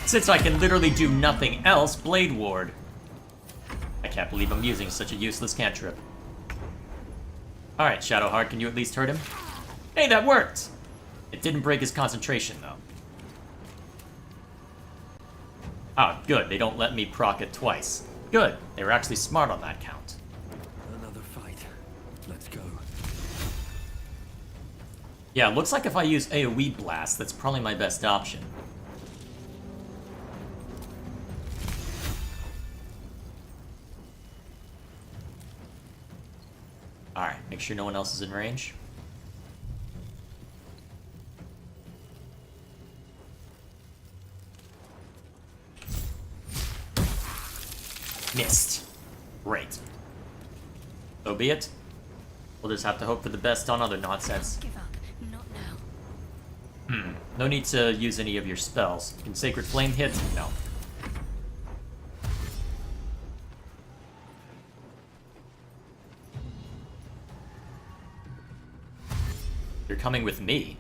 Since I can literally do nothing else, Blade Ward. I can't believe I'm using such a useless cantrip. Alright, Shadowheart, can you at least hurt him? Hey, that worked! It didn't break his concentration, though. Ah, good. They don't let me proc it twice. Good. They were actually smart on that count. Another fight. Let's go. Yeah, looks like if I use AoE Blast, that's probably my best option. Alright, make sure no one else is in range. Missed. Great. So be it. We'll just have to hope for the best on other nonsense. Give up. Not now. No need to use any of your spells. Can Sacred Flame hit? No. You're coming with me.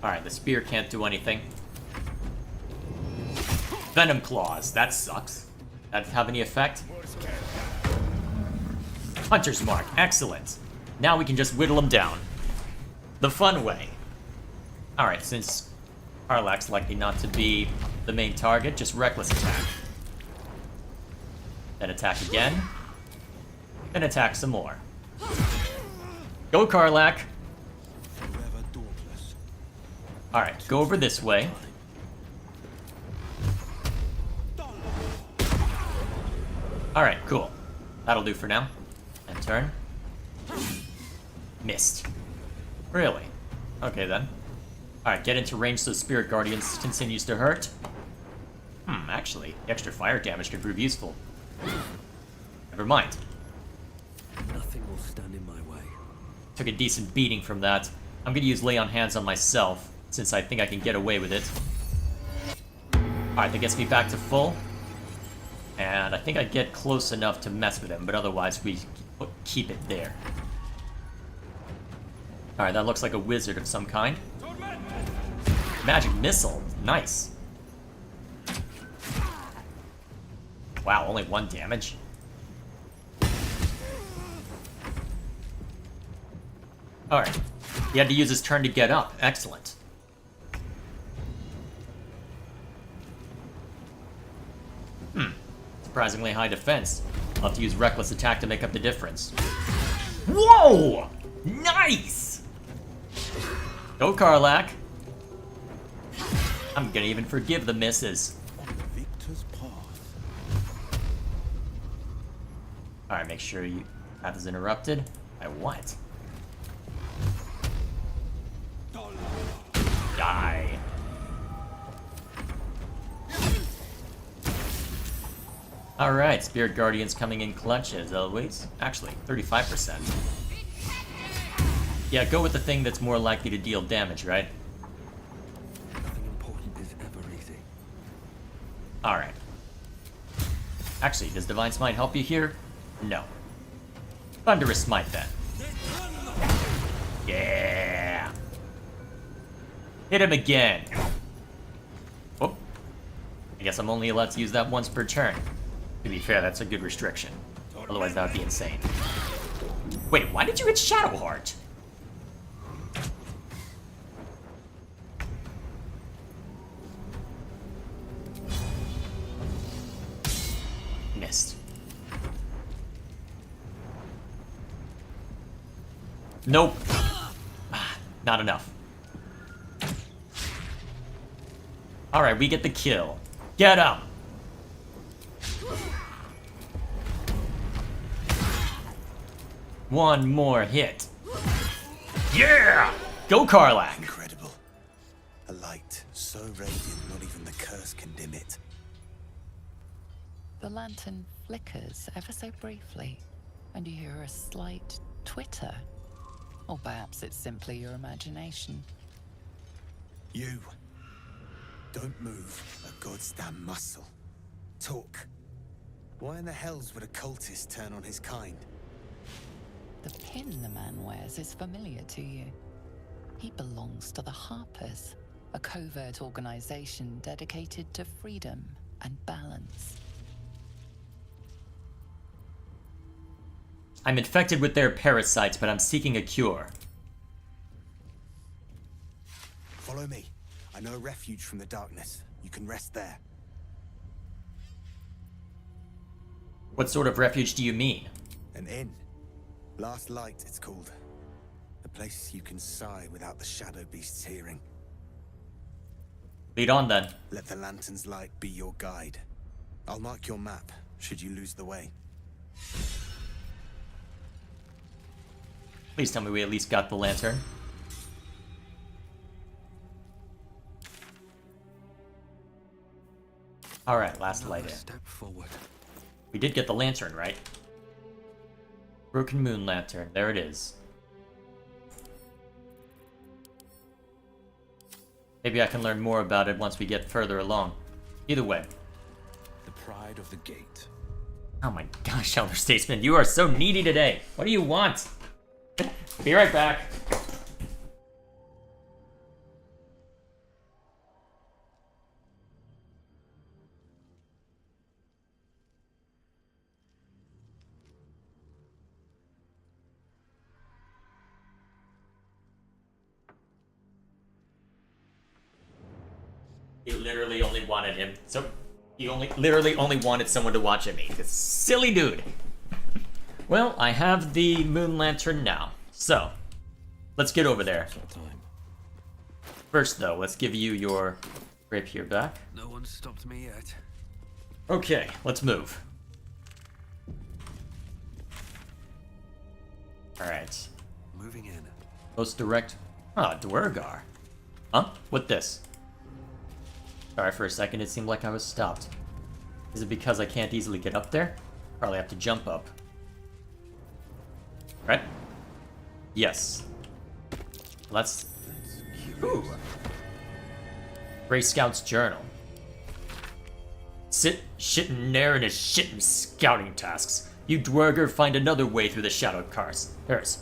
Alright, the spear can't do anything. Venom Claws, that sucks. That have any effect? Hunter's Mark, excellent. Now we can just whittle him down. The fun way. Alright, since Karlach's likely not to be the main target, just Reckless Attack. Then attack again. Then attack some more. Go, Karlach! Alright, go over this way. Alright, cool. That'll do for now. And turn. Missed. Really? Okay then. Alright, get into range so Spirit Guardians continues to hurt. Actually, extra fire damage could prove useful. Never mind. Nothing will stand in my way. Took a decent beating from that. I'm gonna use Lay on Hands on myself, since I think I can get away with it. Alright, that gets me back to full. And I think I get close enough to mess with him, but otherwise we keep it there. Alright, that looks like a wizard of some kind. Magic missile, nice. Wow, only 1 damage. Alright, he had to use his turn to get up, excellent. Surprisingly high defense. I'll have to use Reckless Attack to make up the difference. Whoa! Nice! Go, Karlach. I'm gonna even forgive the misses. Victor's path. Alright, make sure your path is interrupted. By what? Die. Alright, Spirit Guardians coming in clutch as always. Actually, 35%. Yeah, go with the thing that's more likely to deal damage, right? Nothing important is ever easy. Alright. Actually, does Divine Smite help you here? No. Thunderous Smite then. Yeah! Hit him again! Oh. I guess I'm only allowed to use that once per turn. To be fair, that's a good restriction. Otherwise, that would be insane. Wait, why did you hit Shadowheart? Missed. Nope. Not enough. Alright, we get the kill. Get him! One more hit. Yeah! Go, Karlach! Incredible. A light so radiant not even the curse can dim it. The lantern flickers ever so briefly, and you hear a slight twitter. Or perhaps it's simply your imagination. You. Don't move a goddamn muscle. Talk. Why in the hells would a cultist turn on his kind? The pin the man wears is familiar to you. He belongs to the Harpers, a covert organization dedicated to freedom and balance. I'm infected with their parasites, but I'm seeking a cure. Follow me. I know a refuge from the darkness. You can rest there. What sort of refuge do you mean? An inn. Last Light, it's called. The place you can sigh without the shadow beasts hearing. Lead on then. Let the lantern's light be your guide. I'll mark your map, should you lose the way. Please tell me we at least got the lantern. Alright, last light in. Step forward. We did get the lantern, right? Broken Moon Lantern, there it is. Maybe I can learn more about it once we get further along. Either way. The pride of the gate. Oh my gosh, Elder Statesman, you are so needy today. What do you want? Be right back. He literally only wanted him. So he literally only wanted someone to watch him eat. This silly dude. Well, I have the moon lantern now. So, let's get over there. First though, let's give you your rapier back. No one stopped me yet. Okay, let's move. Alright. Moving in. Most direct. Ah, Dwergar. Huh? What this? Sorry, for a second it seemed like I was stopped. Is it because I can't easily get up there? Probably have to jump up. Right? Yes. Let's... Ooh. Grey Scout's Journal. Sit shitting there in his shitting scouting tasks. You Dwerger find another way through the shadow curse.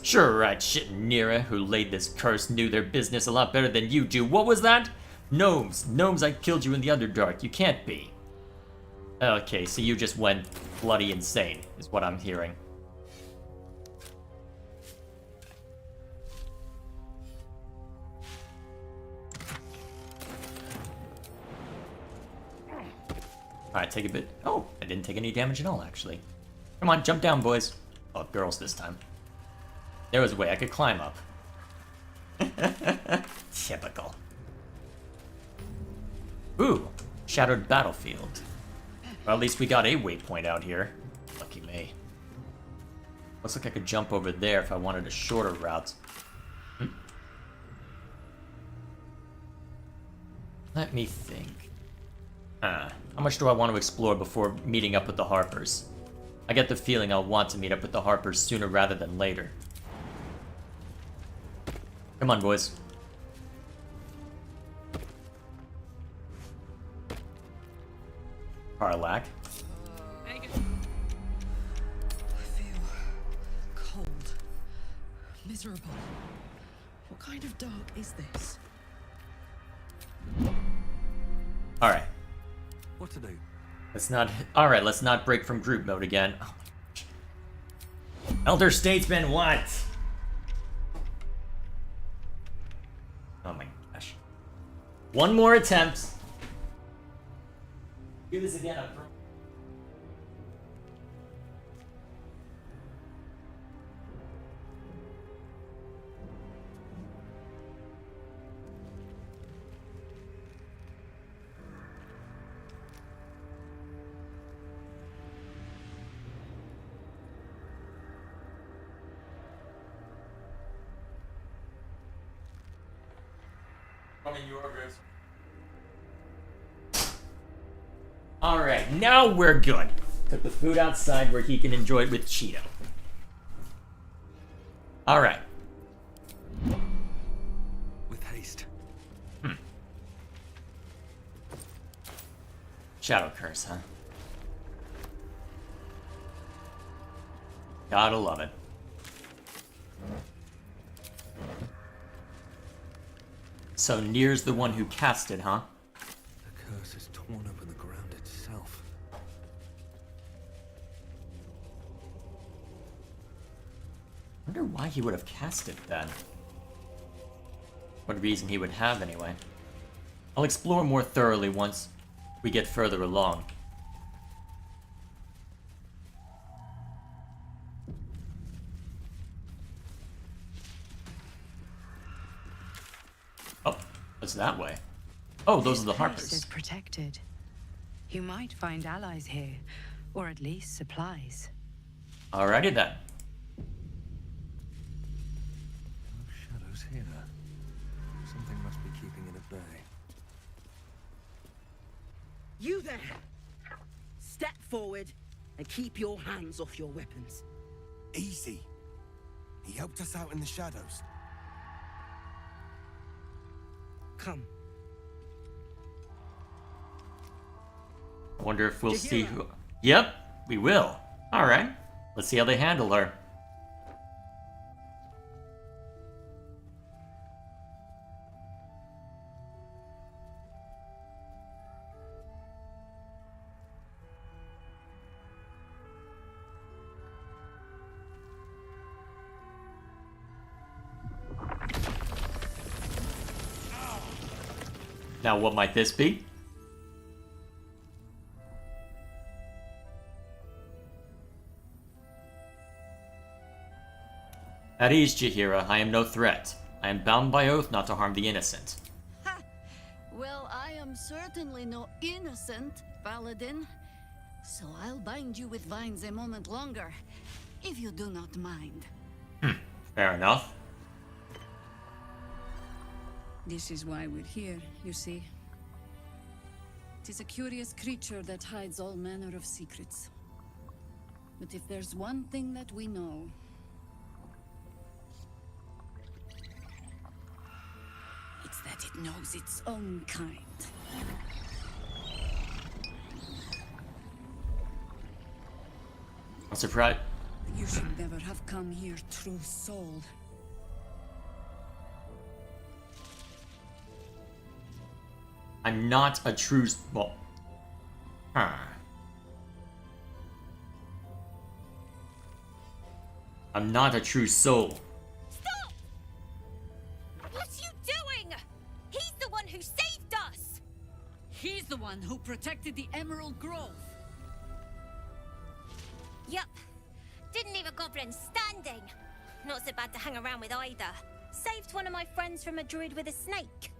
Sure right, shitting Nira, who laid this curse, knew their business a lot better than you do. What was that? Gnomes. Gnomes, I killed you in the Underdark. You can't be. Okay, so you just went bloody insane, is what I'm hearing. Alright, take a bit. Oh, I didn't take any damage at all, actually. Come on, jump down, boys. Oh, girls this time. There was a way I could climb up. Typical. Ooh, Shattered Battlefield. Well, at least we got a waypoint out here. Lucky me. Looks like I could jump over there if I wanted a shorter route. Let me think. How much do I want to explore before meeting up with the Harpers? I get the feeling I'll want to meet up with the Harpers sooner rather than later. Come on, boys. Karlak. I feel cold, miserable. What kind of dark is this? Alright. What to do? Let's not... Alright, let's not break from group mode again. Oh my gosh. Elder Statesman, what? Oh my gosh. One more attempt. Do this again. Alright, now we're good. Took the food outside where he can enjoy it with Cheeto. Alright. With haste. Shadow Curse, huh? Gotta love it. So Nir's the one who cast it, huh? The curse is torn open the ground itself. I wonder why he would have cast it then. What reason he would have, anyway. I'll explore more thoroughly once we get further along. Oh, what's that way? Oh, those are the Harpers. This is protected. You might find allies here, or at least supplies. Alrighty then. No shadows here. Something must be keeping it at bay. You there! Step forward and keep your hands off your weapons. Easy. He helped us out in the shadows. Come. I wonder if we'll see who... Yep, we will. Alright. Let's see how they handle her. Now, what might this be? At ease, Jaheira. I am no threat. I am bound by oath not to harm the innocent. Ha! Well, I am certainly no innocent, Paladin. So I'll bind you with vines a moment longer, if you do not mind. Fair enough. This is why we're here, you see. Tis a curious creature that hides all manner of secrets. But if there's one thing that we know, it's that it knows its own kind. I'm surprised. You should never have come here, true soul. I'm not a true... Well... Huh. I'm not a true soul. Stop! What are you doing? He's the one who saved us! He's the one who protected the Emerald Grove. Yup. Didn't leave a goblin standing. Not so bad to hang around with either. Saved one of my friends from a druid with a snake.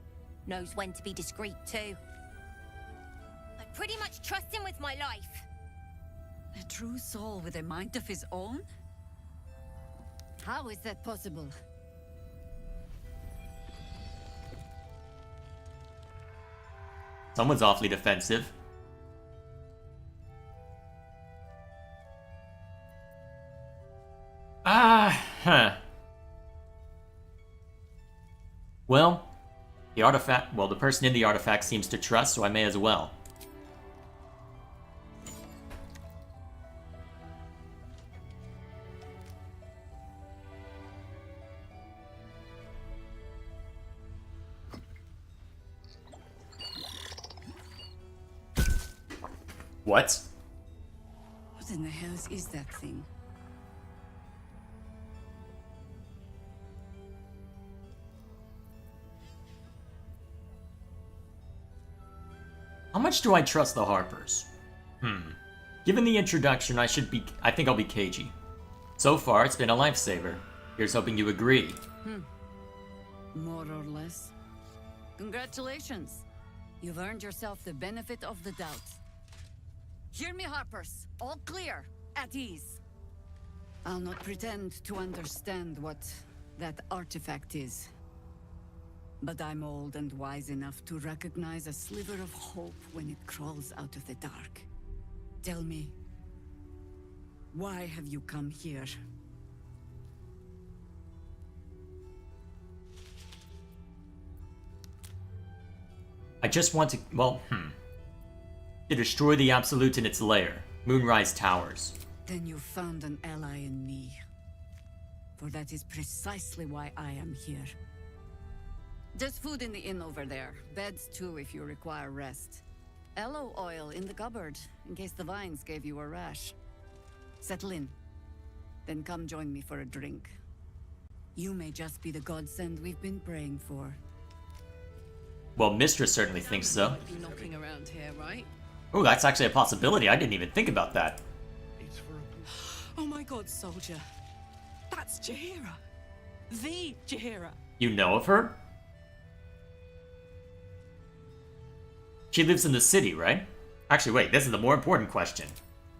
Knows when to be discreet too. I pretty much trust him with my life. A true soul with a mind of his own? How is that possible? Someone's awfully defensive. Huh. Well, the artifact, well, the person in the artifact seems to trust, so I may as well. What? What in the hell is that thing? How much do I trust the Harpers? Given the introduction, I think I'll be cagey. So far, it's been a lifesaver. Here's hoping you agree. More or less. Congratulations. You've earned yourself the benefit of the doubt. Hear me, Harpers. All clear. At ease. I'll not pretend to understand what that artifact is. But I'm old and wise enough to recognize a sliver of hope when it crawls out of the dark. Tell me, why have you come here? I just want to, to destroy the Absolute in its lair, Moonrise Towers. Then you found an ally in me. For that is precisely why I am here. There's food in the inn over there. Beds too if you require rest. Aloe oil in the cupboard, in case the vines gave you a rash. Settle in. Then come join me for a drink. You may just be the godsend we've been praying for. Well, Mistress certainly thinks so. Might be knocking around here, right? Oh, that's actually a possibility. I didn't even think about that. Oh my god, soldier. That's Jaheira. The Jaheira. You know of her? She lives in the city, right? Actually, wait, this is the more important question.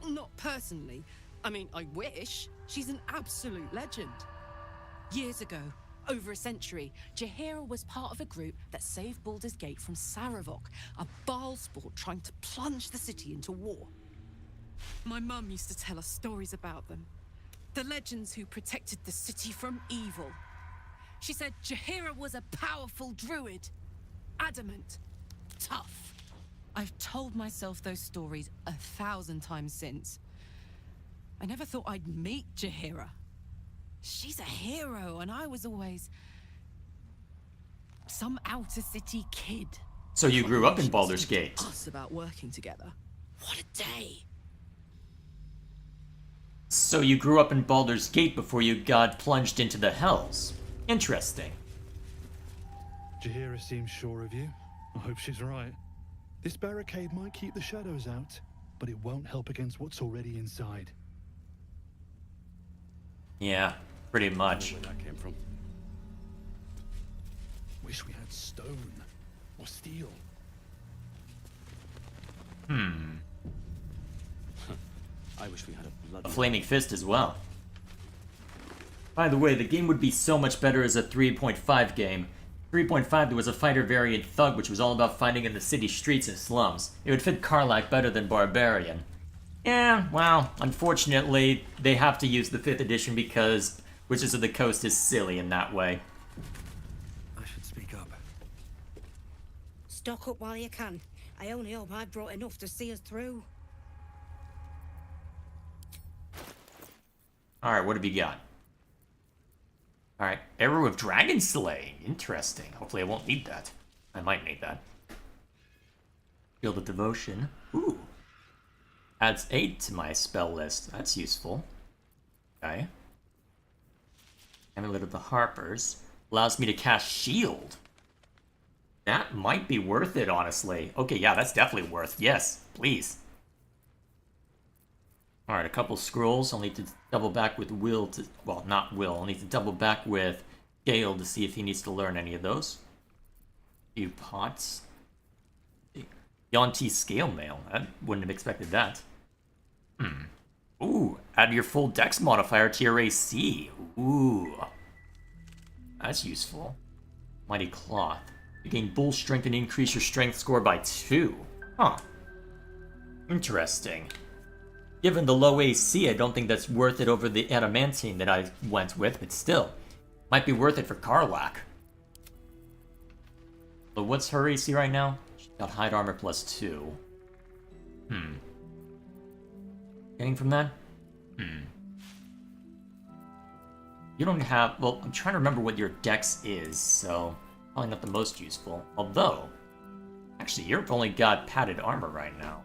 Not personally. I mean, I wish. She's an absolute legend. Years ago, over a century, Jaheira was part of a group that saved Baldur's Gate from Saravok, a Baal sport trying to plunge the city into war. My mum used to tell us stories about them. The legends who protected the city from evil. She said Jaheira was a powerful druid. Adamant. Tough. I've told myself those stories 1,000 times since. I never thought I'd meet Jaheira. She's a hero, and I was always some outer city kid. So you grew up in Baldur's Gate. Us about working together. What a day! So you grew up in Baldur's Gate before you got plunged into the Hells. Interesting. Jaheira seems sure of you. I hope she's right. This barricade might keep the shadows out, but it won't help against what's already inside. Yeah, pretty much. Where that came from. Wish we had stone or steel. I wish we had a blood. A flaming fist as well. By the way, the game would be so much better as a 3.5 game. 3.5, there was a fighter variant Thug, which was all about fighting in the city streets and slums. It would fit Karlach better than Barbarian. Yeah, well, unfortunately, they have to use the 5th edition because Witches of the Coast is silly in that way. I should speak up. Stock up while you can. I only hope I've brought enough to see us through. Alright, what have you got? Alright, Arrow of Dragon Slaying. Interesting. Hopefully I won't need that. I might need that. Field of Devotion. Ooh. Adds 8 to my spell list. That's useful. Okay. Amulet of the Harpers. Allows me to cast Shield. That might be worth it, honestly. Okay, yeah, that's definitely worth. Yes, please. Alright, a couple scrolls. I'll need to double back with Will to... Well, not Will. I'll need to double back with Gale to see if he needs to learn any of those. A few pots. Yonti Scale Mail. I wouldn't have expected that. Ooh, add your full dex modifier to your AC. Ooh. That's useful. Mighty Cloth. You gain bull strength and increase your strength score by 2. Huh. Interesting. Given the low AC, I don't think that's worth it over the adamantine that I went with, but still. Might be worth it for Karlach. But what's her AC right now? She's got hide armor plus 2. Getting from that? You don't have... Well, I'm trying to remember what your dex is, so... Probably not the most useful. Although... Actually, you've only got padded armor right now.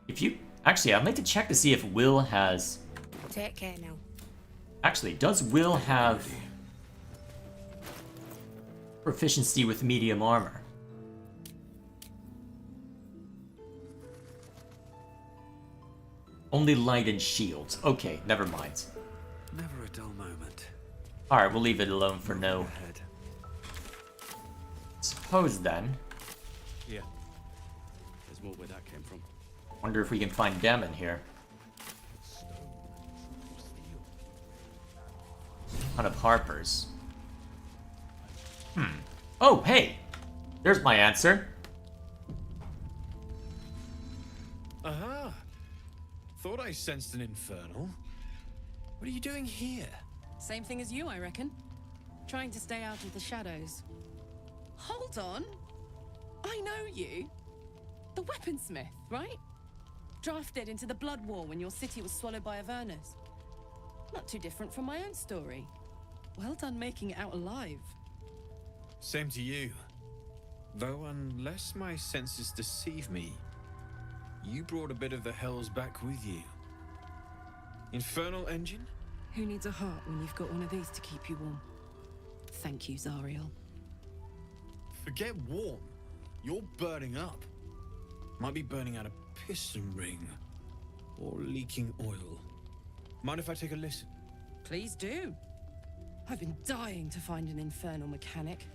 If you... Actually, I'd like to check to see if Will has... Take care now. Actually, does Will have... proficiency with medium armor? Only light and shields. Okay, never mind. Never a dull moment. Alright, we'll leave it alone for now. Suppose then. Yeah. There's more where that came from. Wonder if we can find Dem in here. Ton of Harpers. Oh, hey! There's my answer. Aha! Thought I sensed an infernal. What are you doing here? Same thing as you, I reckon. Trying to stay out of the shadows. Hold on. I know you. The weaponsmith, right? Drafted into the Blood War when your city was swallowed by Avernus. Not too different from my own story. Well done making it out alive. Same to you. Though unless my senses deceive me, you brought a bit of the hells back with you. Infernal engine? Who needs a heart when you've got one of these to keep you warm? Thank you, Zariel. Forget warm. You're burning up. Might be burning out a piston ring. Or leaking oil. Mind if I take a listen? Please do. I've been dying to find an infernal mechanic.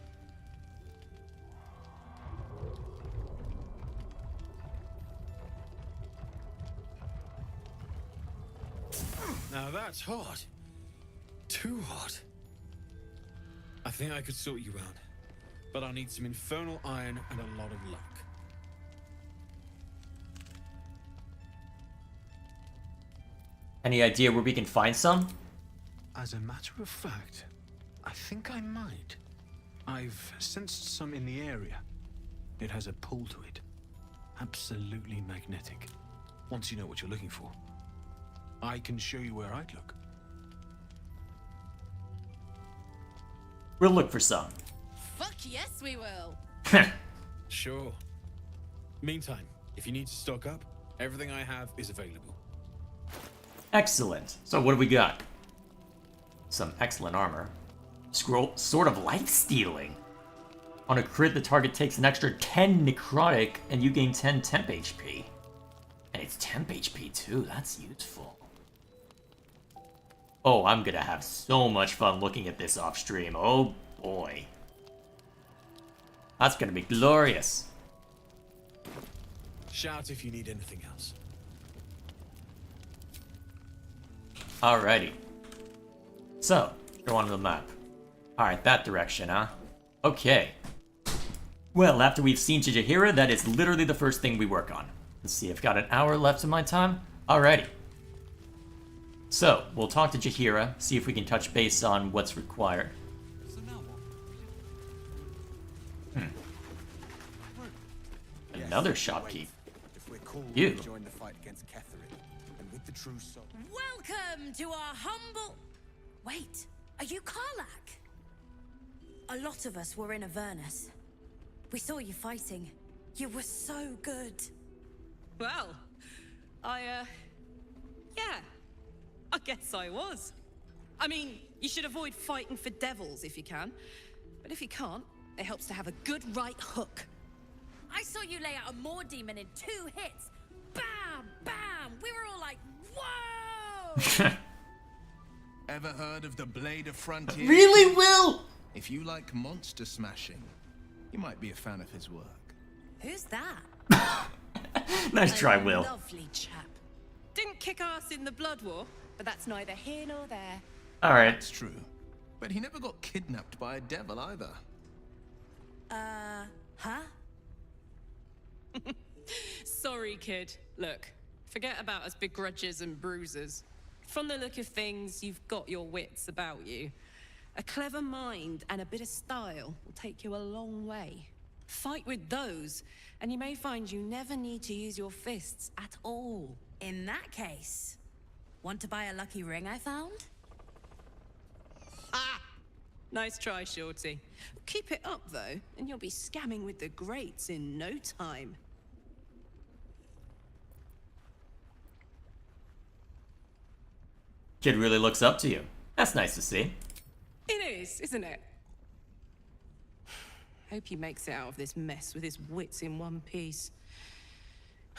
Now that's hot. Too hot. I think I could sort you out. But I'll need some infernal iron and a lot of luck. Any idea where we can find some? As a matter of fact, I think I might. I've sensed some in the area. It has a pull to it. Absolutely magnetic. Once you know what you're looking for, I can show you where I'd look. We'll look for some. Fuck yes, we will. Sure. Meantime, if you need to stock up, everything I have is available. Excellent. So what do we got? Some excellent armor. Scroll, Sword of Light Stealing. On a crit, the target takes an extra 10 necrotic, and you gain 10 temp HP. And it's temp HP too, that's useful. Oh, I'm gonna have so much fun looking at this off stream. Oh boy. That's gonna be glorious. Shout if you need anything else. Alrighty. So, go on to the map. Alright, that direction, huh? Okay. Well, after we've seen Jahira, that is literally the first thing we work on. Let's see, I've got an hour left of my time. Alrighty. So, we'll talk to Jahira, see if we can touch base on what's required. Another shopkeep. You. Join the fight against Catherine, and with the true soul. Welcome to our humble... Wait, are you Karlak? A lot of us were in Avernus. We saw you fighting. You were so good. Well, yeah, I guess I was. I mean, you should avoid fighting for devils if you can. But if you can't, it helps to have a good right hook. I saw you lay out a Moor demon in 2 hits. Bam! Bam! We were all like, whoa! Ever heard of the Blade of Frontier? Really, Will? If you like monster smashing, you might be a fan of his work. Who's that? Nice try, Will. Lovely chap. Didn't kick ass in the Blood War, but that's neither here nor there. Alright. That's true. But he never got kidnapped by a devil either. Huh? Sorry, kid. Look, forget about us begrudgers and bruisers. From the look of things, you've got your wits about you. A clever mind and a bit of style will take you a long way. Fight with those, and you may find you never need to use your fists at all. In that case, want to buy a lucky ring I found? Ah! Nice try, Shorty. Keep it up, though, and you'll be scamming with the greats in no time. Kid really looks up to you. That's nice to see. It is, isn't it? Hope he makes it out of this mess with his wits in one piece.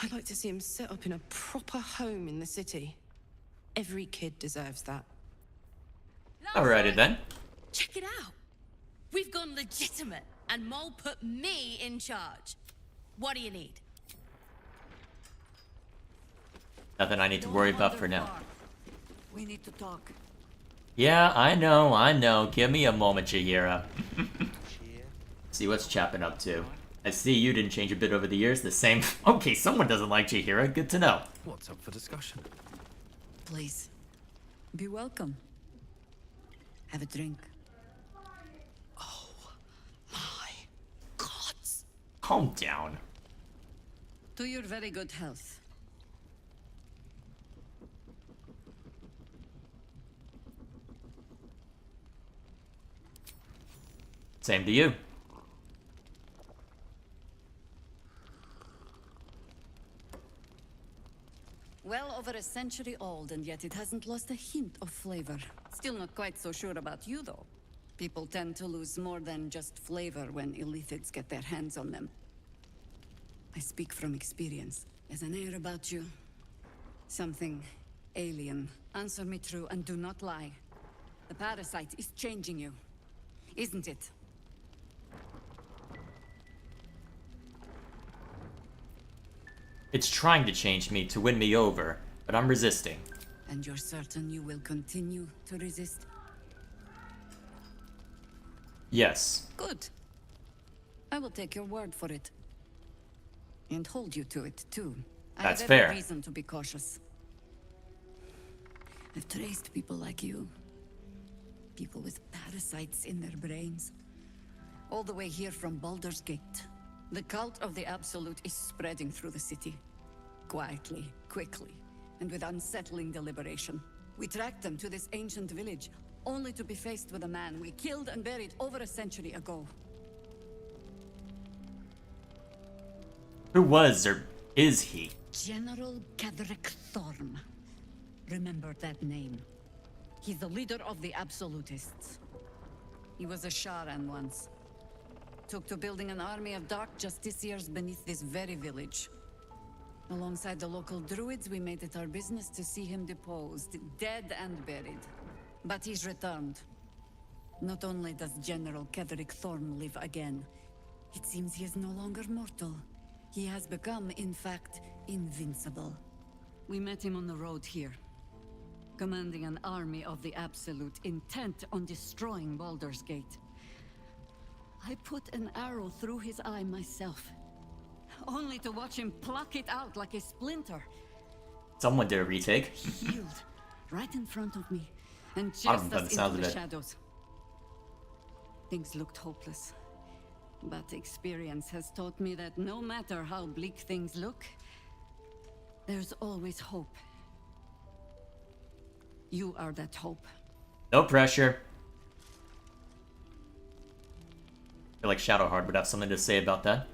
I'd like to see him set up in a proper home in the city. Every kid deserves that. Alrighty then. Check it out. We've gone legitimate, and Mole put me in charge. What do you need? Nothing I need to worry about for now. We need to talk. Yeah, I know. Give me a moment, Jahira. See what's Chapin up to. I see you didn't change a bit over the years. The same. Okay, someone doesn't like Jahira. Good to know. What's up for discussion? Please, be welcome. Have a drink. Calm down. To your very good health. Same to you. Well over a century old, and yet it hasn't lost a hint of flavor. Still not quite so sure about you, though. People tend to lose more than just flavor when illithids get their hands on them. I speak from experience. There's an air about you. Something alien. Answer me true and do not lie. The parasite is changing you, isn't it? It's trying to change me to win me over, but I'm resisting. And you're certain you will continue to resist? Yes. Good. I will take your word for it. And hold you to it, too. That's I have fair. every reason to be cautious. I've traced people like you. People with parasites in their brains. All the way here from Baldur's Gate. The cult of the Absolute is spreading through the city. Quietly, quickly, and with unsettling deliberation. We tracked them to this ancient village, only to be faced with a man we killed and buried over a century ago. Who was or is he? General Ketherick Thorm. Remember that name. He's the leader of the Absolutists. He was a Sharan once. Took to building an army of dark justiciars beneath this very village. Alongside the local druids, we made it our business to see him deposed, dead and buried. But he's returned. Not only does General Ketherick Thorm live again, it seems he is no longer mortal. He has become, in fact, invincible. We met him on the road here. commanding an army of the Absolute, intent on destroying Baldur's Gate. I put an arrow through his eye myself, only to watch him pluck it out like a splinter. Someone did a retake. He healed right in front of me and I don't chased know us the sound into of the it. shadows. Things looked hopeless, but experience has taught me that no matter how bleak things look, there's always hope. You are that hope. No pressure. I feel like Shadowheart would have something to say about that.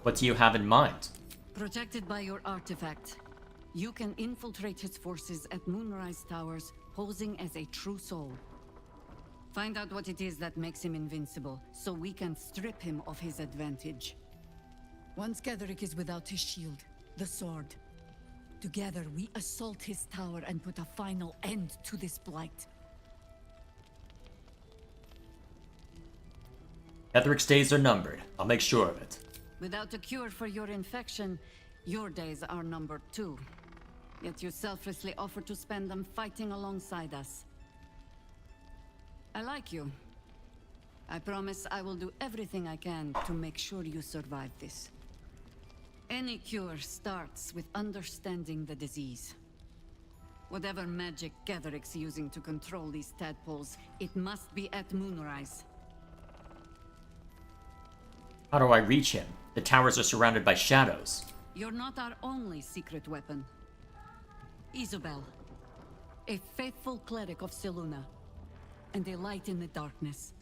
What do you have in mind? Protected by your artifact, you can infiltrate his forces at Moonrise Towers, posing as a true soul. Find out what it is that makes him invincible, so we can strip him of his advantage. Once Gatherick is without his shield, the sword, together we assault his tower and put a final end to this blight. Etherick's days are numbered. I'll make sure of it. Without a cure for your infection, your days are numbered too. Yet you selflessly offer to spend them fighting alongside us. I like you. I promise I will do everything I can to make sure you survive this. Any cure starts with understanding the disease. Whatever magic Gatherick's using to control these tadpoles, it must be at Moonrise. How do I reach him? The towers are surrounded by shadows. You're not our only secret weapon. Isabel, a faithful cleric of Selûne, and a light in the darkness.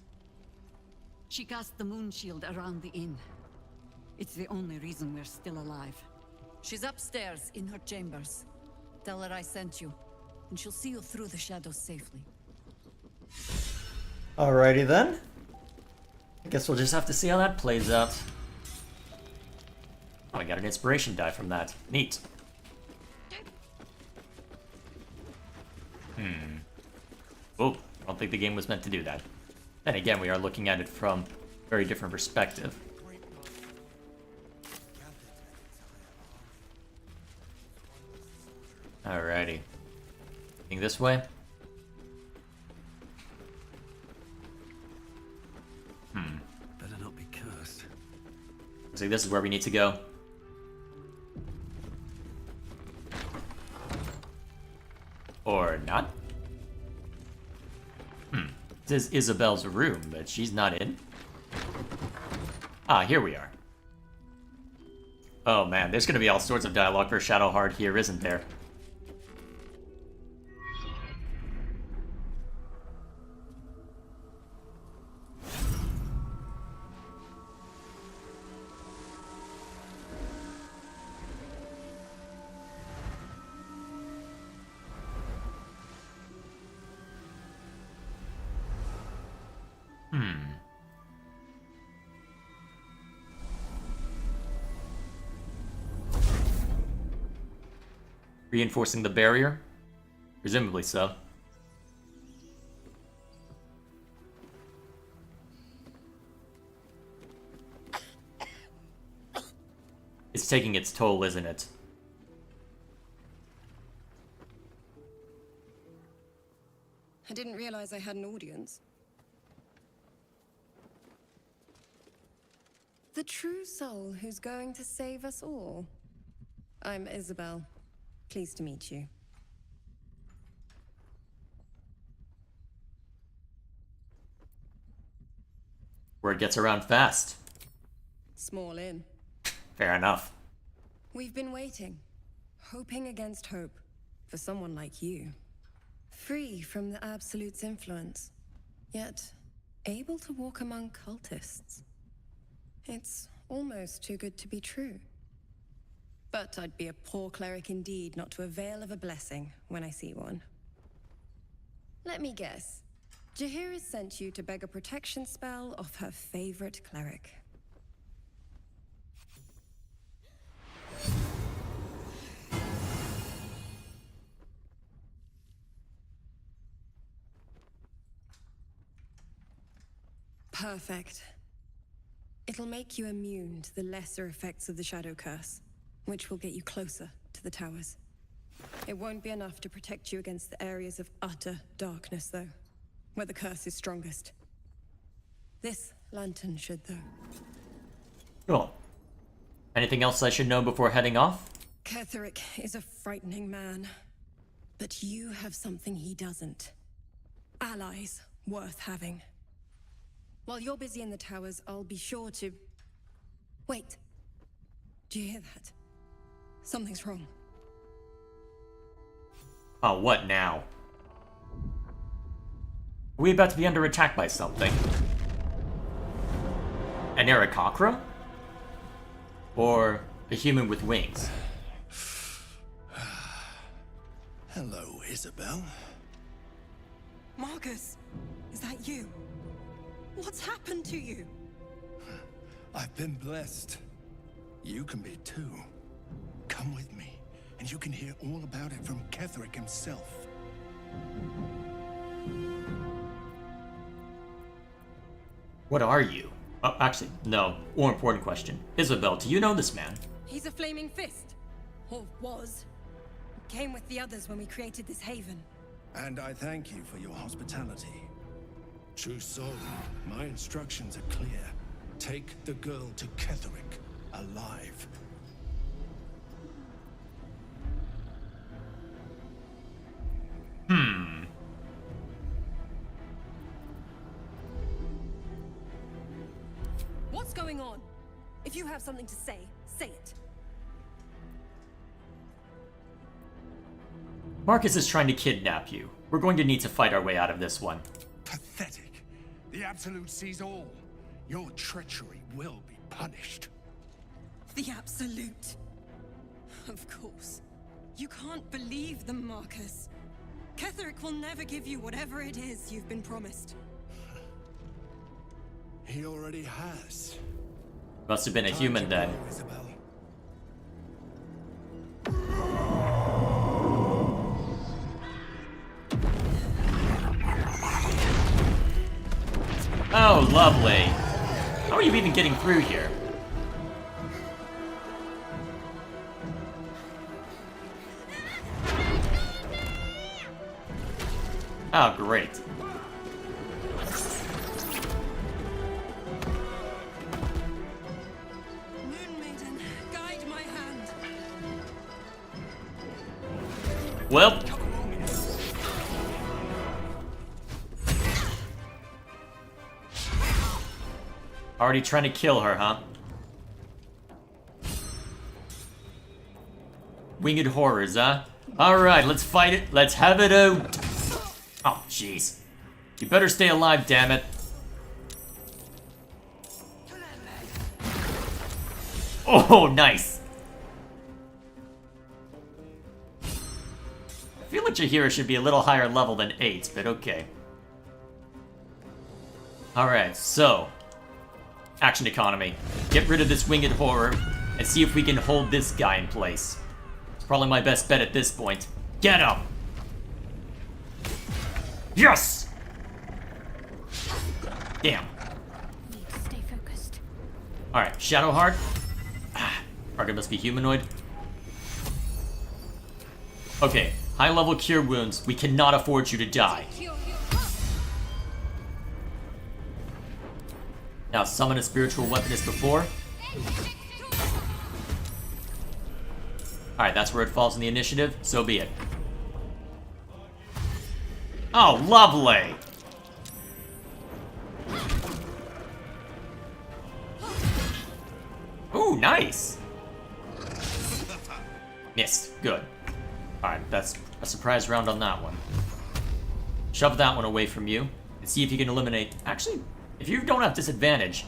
She cast the moon shield around the inn. It's the only reason we're still alive. She's upstairs in her chambers. Tell her I sent you, and she'll see you through the shadows safely. Alrighty then. I guess we'll just have to see how that plays out. Oh, I got an inspiration die from that. Neat. Oh, I don't think the game was meant to do that. Then again, we are looking at it from a very different perspective. Alrighty. Think this way? Better not be cursed. Looks like this is where we need to go. Or not? This is Isabel's room, but she's not in. Ah, here we are. Oh man, there's gonna be all sorts of dialogue for Shadowheart here, isn't there? Reinforcing the barrier? Presumably so. It's taking its toll, isn't it? I didn't realize I had an audience. The true soul who's going to save us all. I'm Isabel. Pleased to meet you. Word gets around fast. Small inn. Fair enough. We've been waiting, hoping against hope, for someone like you. Free from the Absolute's influence, yet able to walk among cultists. It's almost too good to be true. But I'd be a poor cleric indeed not to avail of a blessing when I see one. Let me guess. Jaheira's sent you to beg a protection spell off her favorite cleric. Perfect. It'll make you immune to the lesser effects of the Shadow Curse, which will get you closer to the towers. It won't be enough to protect you against the areas of utter darkness, though, where the curse is strongest. This lantern should, though. Cool. Anything else I should know before heading off? Ketherick is a frightening man, but you have something he doesn't. Allies worth having. While you're busy in the towers, I'll be sure to... Wait. Do you hear that? Something's wrong. Oh, what now? Are we about to be under attack by something? An Aarakocra? Or a human with wings? Hello, Isabel. Marcus, is that you? What's happened to you? I've been blessed. You can be too. Come with me, and you can hear all about it from Ketherick himself. What are you? Oh, actually, no. More important question. Isabel, do you know this man? He's a flaming fist. Or was. Came with the others when we created this haven. And I thank you for your hospitality. True soul, my instructions are clear. Take the girl to Ketherick, alive. What's going on? If you have something to say, say it. Marcus is trying to kidnap you. We're going to need to fight our way out of this one. Pathetic. The Absolute sees all. Your treachery will be punished. The Absolute. Of course. You can't believe them, Marcus. Ketherick will never give you whatever it is you've been promised. He already has. Must have been a human then. Isabel. Oh, lovely. How are you even getting through here? Oh, great. Moon Maiden, guide my hand. Well. Already trying to kill her, huh? Winged horrors, huh? Alright, let's fight it. Let's have it out. Oh, jeez. You better stay alive, damn it. Oh, nice. I feel like Jaheira should be a little higher level than 8, but okay. Alright, so... action economy. Get rid of this winged horror, and see if we can hold this guy in place. It's probably my best bet at this point. Get him! Yes! Damn. Need to stay focused. Alright, Shadowheart. Target must be humanoid. Okay, high level cure wounds. We cannot afford you to die. Now summon a spiritual weapon as before. Alright, that's where it falls in the initiative. So be it. Oh, lovely! Ooh, nice! Missed. Good. Alright, that's a surprise round on that one. Shove that one away from you, and see if you can eliminate... Actually, if you don't have disadvantage...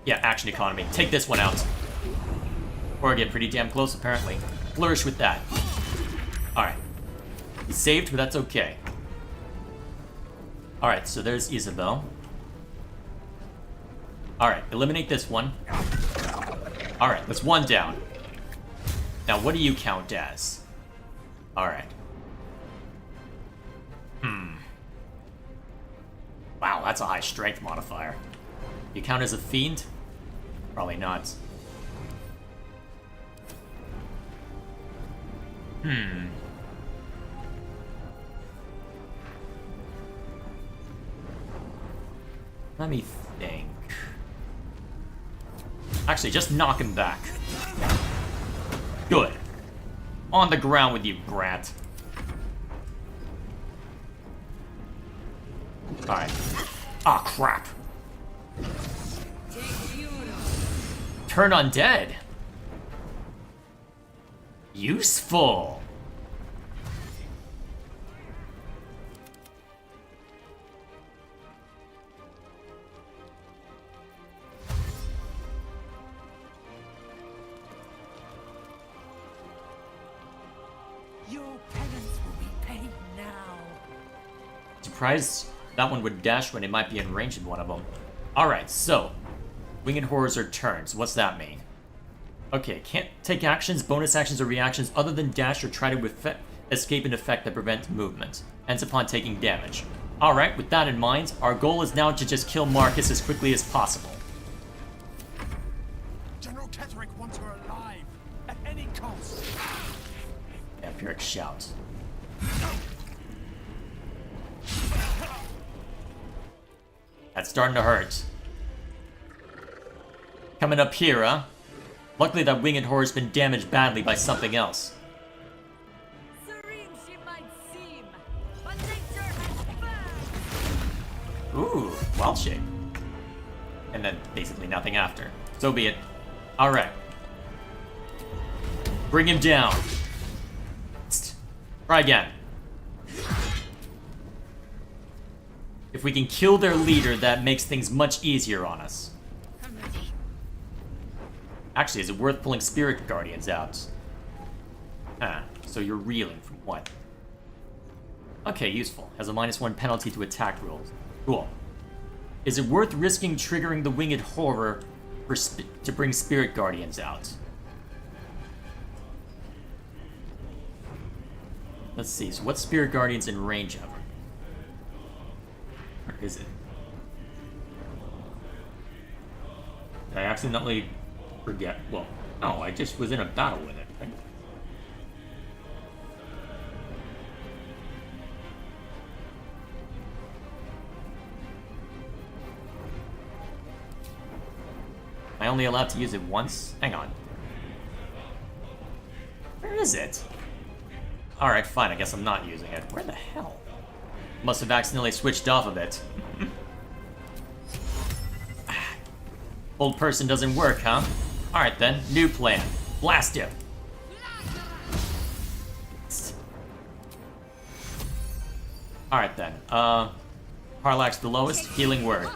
Yeah, action economy. Take this one out. Or get pretty damn close, apparently. Flourish with that. Alright. He's saved, but that's okay. Alright, so there's Isabel. Alright, eliminate this one. Alright, that's one down. Now, what do you count as? Alright. Wow, that's a high strength modifier. You count as a fiend? Probably not. Let me think. Actually, just knock him back. Good. On the ground with you, brat. Alright. Ah, crap. Turn undead. Useful. Your penance will be paid now. Surprised that one would dash when it might be in range of one of them. Alright, so. Winged horrors are turns. What's that mean? Okay, can't take actions, bonus actions, or reactions other than dash or try to escape an effect that prevents movement. Ends upon taking damage. Alright, with that in mind, our goal is now to just kill Marcus as quickly as possible. General Ketherick wants her alive, at any cost. Vampiric shout. That's starting to hurt. Coming up here, huh? Luckily that winged horror's been damaged badly by something else. Serene she might seem, but nature has burned. Ooh, wild shape. And then basically nothing after. So be it. Alright. Bring him down. Try again. If we can kill their leader, that makes things much easier on us. Actually, is it worth pulling Spirit Guardians out? Ah, so you're reeling from what? Okay, useful. Has a -1 penalty to attack rolls. Cool. Is it worth risking triggering the Winged Horror to bring Spirit Guardians out? Let's see, so what's Spirit Guardians in range of? Where is it? Did I accidentally forget? Well, no, I just was in a battle with it. Right? Am I only allowed to use it once? Hang on. Where is it? Alright, fine, I guess I'm not using it. Where the hell? Must have accidentally switched off of it. Old person doesn't work, huh? Alright then, new plan. Blast him! Alright then, Harlax the lowest, healing word.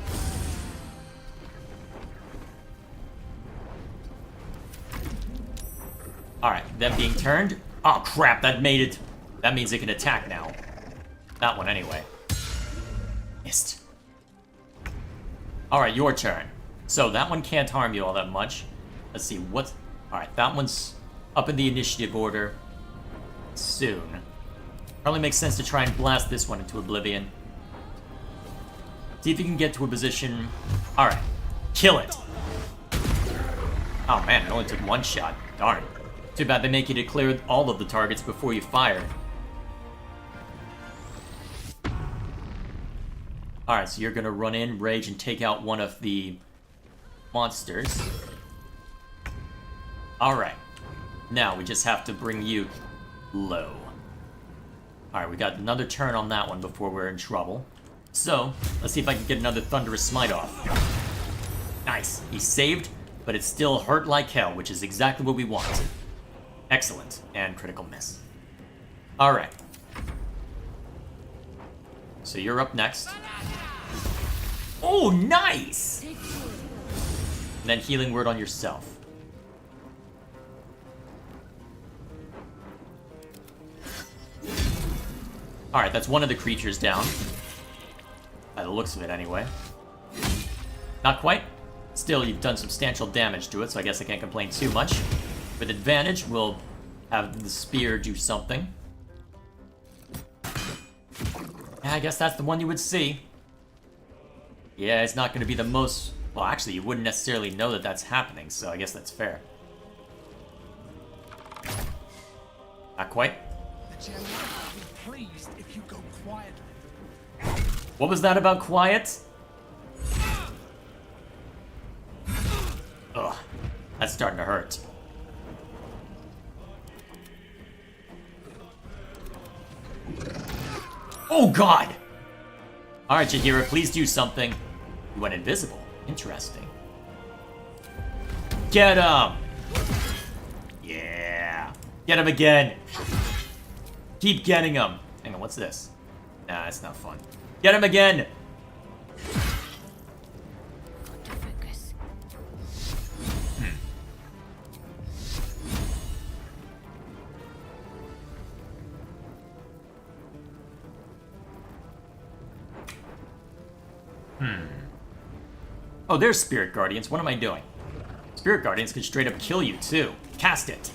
Alright, them being turned. Oh crap, that made it. That means it can attack now. That one anyway. Missed. Alright, your turn. So that one can't harm you all that much. Let's see, what's... Alright, that one's up in the initiative order soon. Probably makes sense to try and blast this one into oblivion. See if you can get to a position... Alright, kill it! Oh man, it only took one shot. Darn. Too bad they make you declare all of the targets before you fire. Alright, so you're gonna run in, rage, and take out one of the monsters. Alright. Now, we just have to bring you low. Alright, we got another turn on that one before we're in trouble. So, let's see if I can get another Thunderous Smite off. Nice. He's saved, but it still hurt like hell, which is exactly what we want. Excellent. And critical miss. Alright. So you're up next. Oh, nice! And then healing word on yourself. Alright, that's one of the creatures down. By the looks of it, anyway. Not quite. Still, you've done substantial damage to it, so I guess I can't complain too much. With advantage, we'll have the spear do something. Yeah, I guess that's the one you would see. Yeah, it's not going to be the most... Well, actually, you wouldn't necessarily know that that's happening, so I guess that's fair. Not quite. The general will be pleased if you go quietly. What was that about quiet? starting to hurt. Oh god! Alright, Jaheira, please do something. You went invisible. Interesting. Get him! Yeah. Get him again. Keep getting him. Hang on, what's this? Nah, it's not fun. Get him again! Oh, there's Spirit Guardians. What am I doing? Spirit Guardians can straight up kill you, too. Cast it.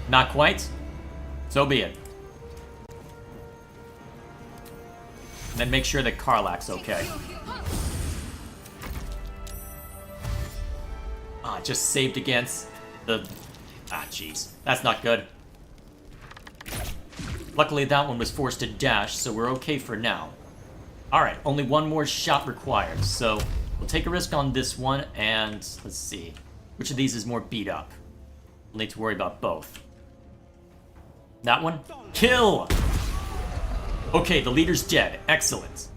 Not quite? So be it. And then make sure that Karlach's okay. Ah, just saved against the... Ah, jeez. That's not good. Luckily, that one was forced to dash, so we're okay for now. Alright, only one more shot required, so we'll take a risk on this one, and let's see. Which of these is more beat up? We'll need to worry about both. That one? Kill! Okay, the leader's dead. Excellent.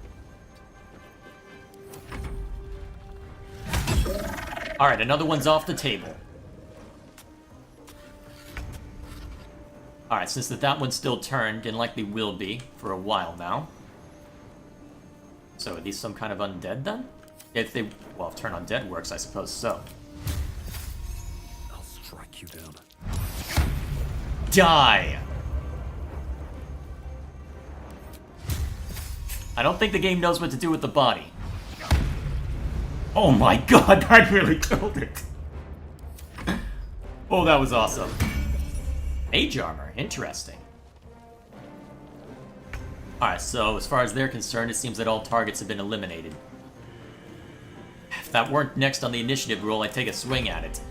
Alright, another one's off the table. Alright, since that one's still turned, and likely will be for a while now. So are these some kind of undead then? If they... well, if turn undead works, I suppose so. I'll strike you down. Die! I don't think the game knows what to do with the body. Oh my god, that really killed it! Oh, that was awesome. Mage armor, interesting. Alright, so as far as they're concerned, it seems that all targets have been eliminated. If that weren't next on the initiative roll, I'd take a swing at it.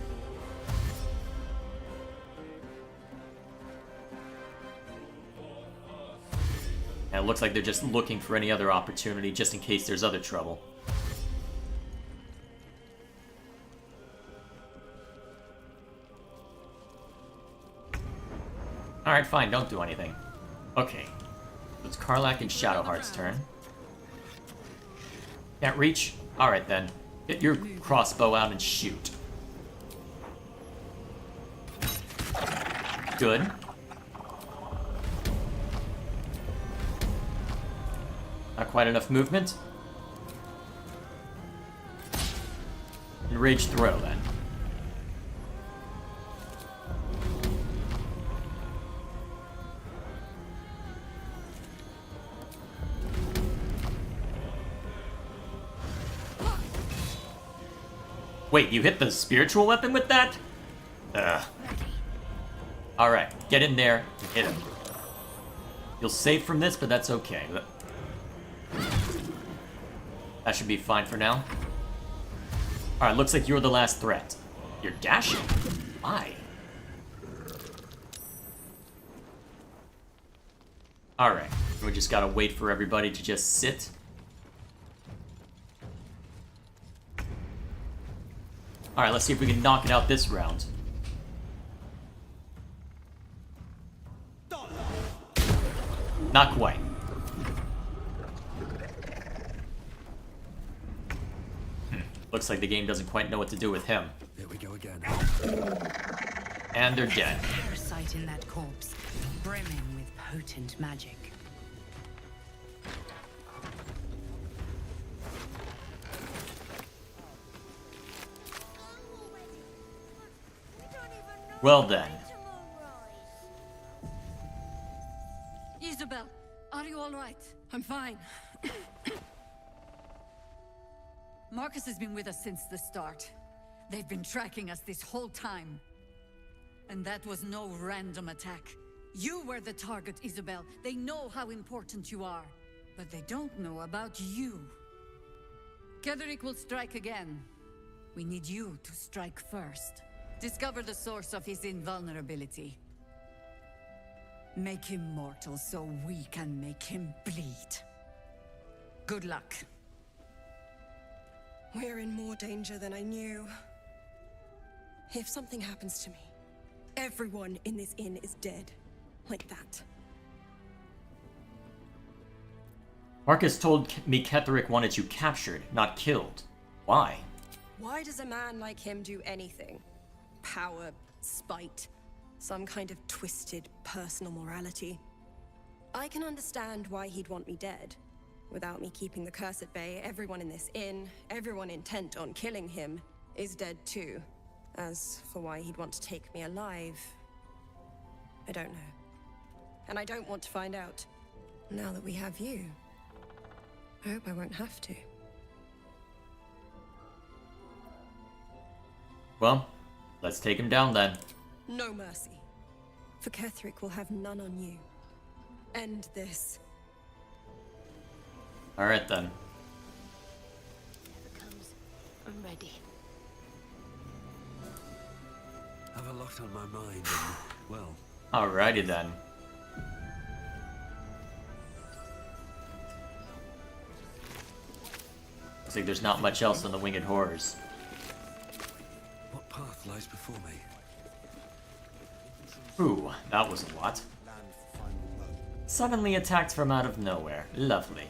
And it looks like they're just looking for any other opportunity, just in case there's other trouble. Alright, fine, don't do anything. Okay. It's Karlach and Shadowheart's turn. Can't reach? Alright then. Get your crossbow out and shoot. Good. Not quite enough movement. Enraged throw then. Wait, you hit the spiritual weapon with that? Ugh. Alright, get in there and hit him. You'll save from this, but that's okay. That should be fine for now. Alright, looks like you're the last threat. You're dashing? Why? Alright, we just gotta wait for everybody to just sit. Alright, let's see if we can knock it out this round. Not quite. Looks like the game doesn't quite know what to do with him. Here we go again. And they're dead. Parasite in that corpse, brimming with potent magic. Well then. Isabel, are you all right? I'm fine. Marcus has been with us since the start. They've been tracking us this whole time. And that was no random attack. You were the target, Isabel. They know how important you are. But they don't know about you. Kedrick will strike again. We need you to strike first. Discover the source of his invulnerability. Make him mortal so we can make him bleed. Good luck. We're in more danger than I knew. If something happens to me, everyone in this inn is dead. Like that. Marcus told me Ketherick wanted you captured, not killed. Why? Why does a man like him do anything? Power, spite, some kind of twisted personal morality. I can understand why he'd want me dead. Without me keeping the curse at bay, everyone in this inn, everyone intent on killing him, is dead too. As for why he'd want to take me alive, I don't know. And I don't want to find out. Now that we have you, I hope I won't have to. Well, let's take him down then. No mercy. For Ketherick will have none on you. End this. Alright then. I'm ready. Have a lot on my mind and, well... Alrighty then. Looks like there's not much else on the Winged Horrors. What path lies before me? Ooh, that was a lot. Suddenly attacked from out of nowhere. Lovely.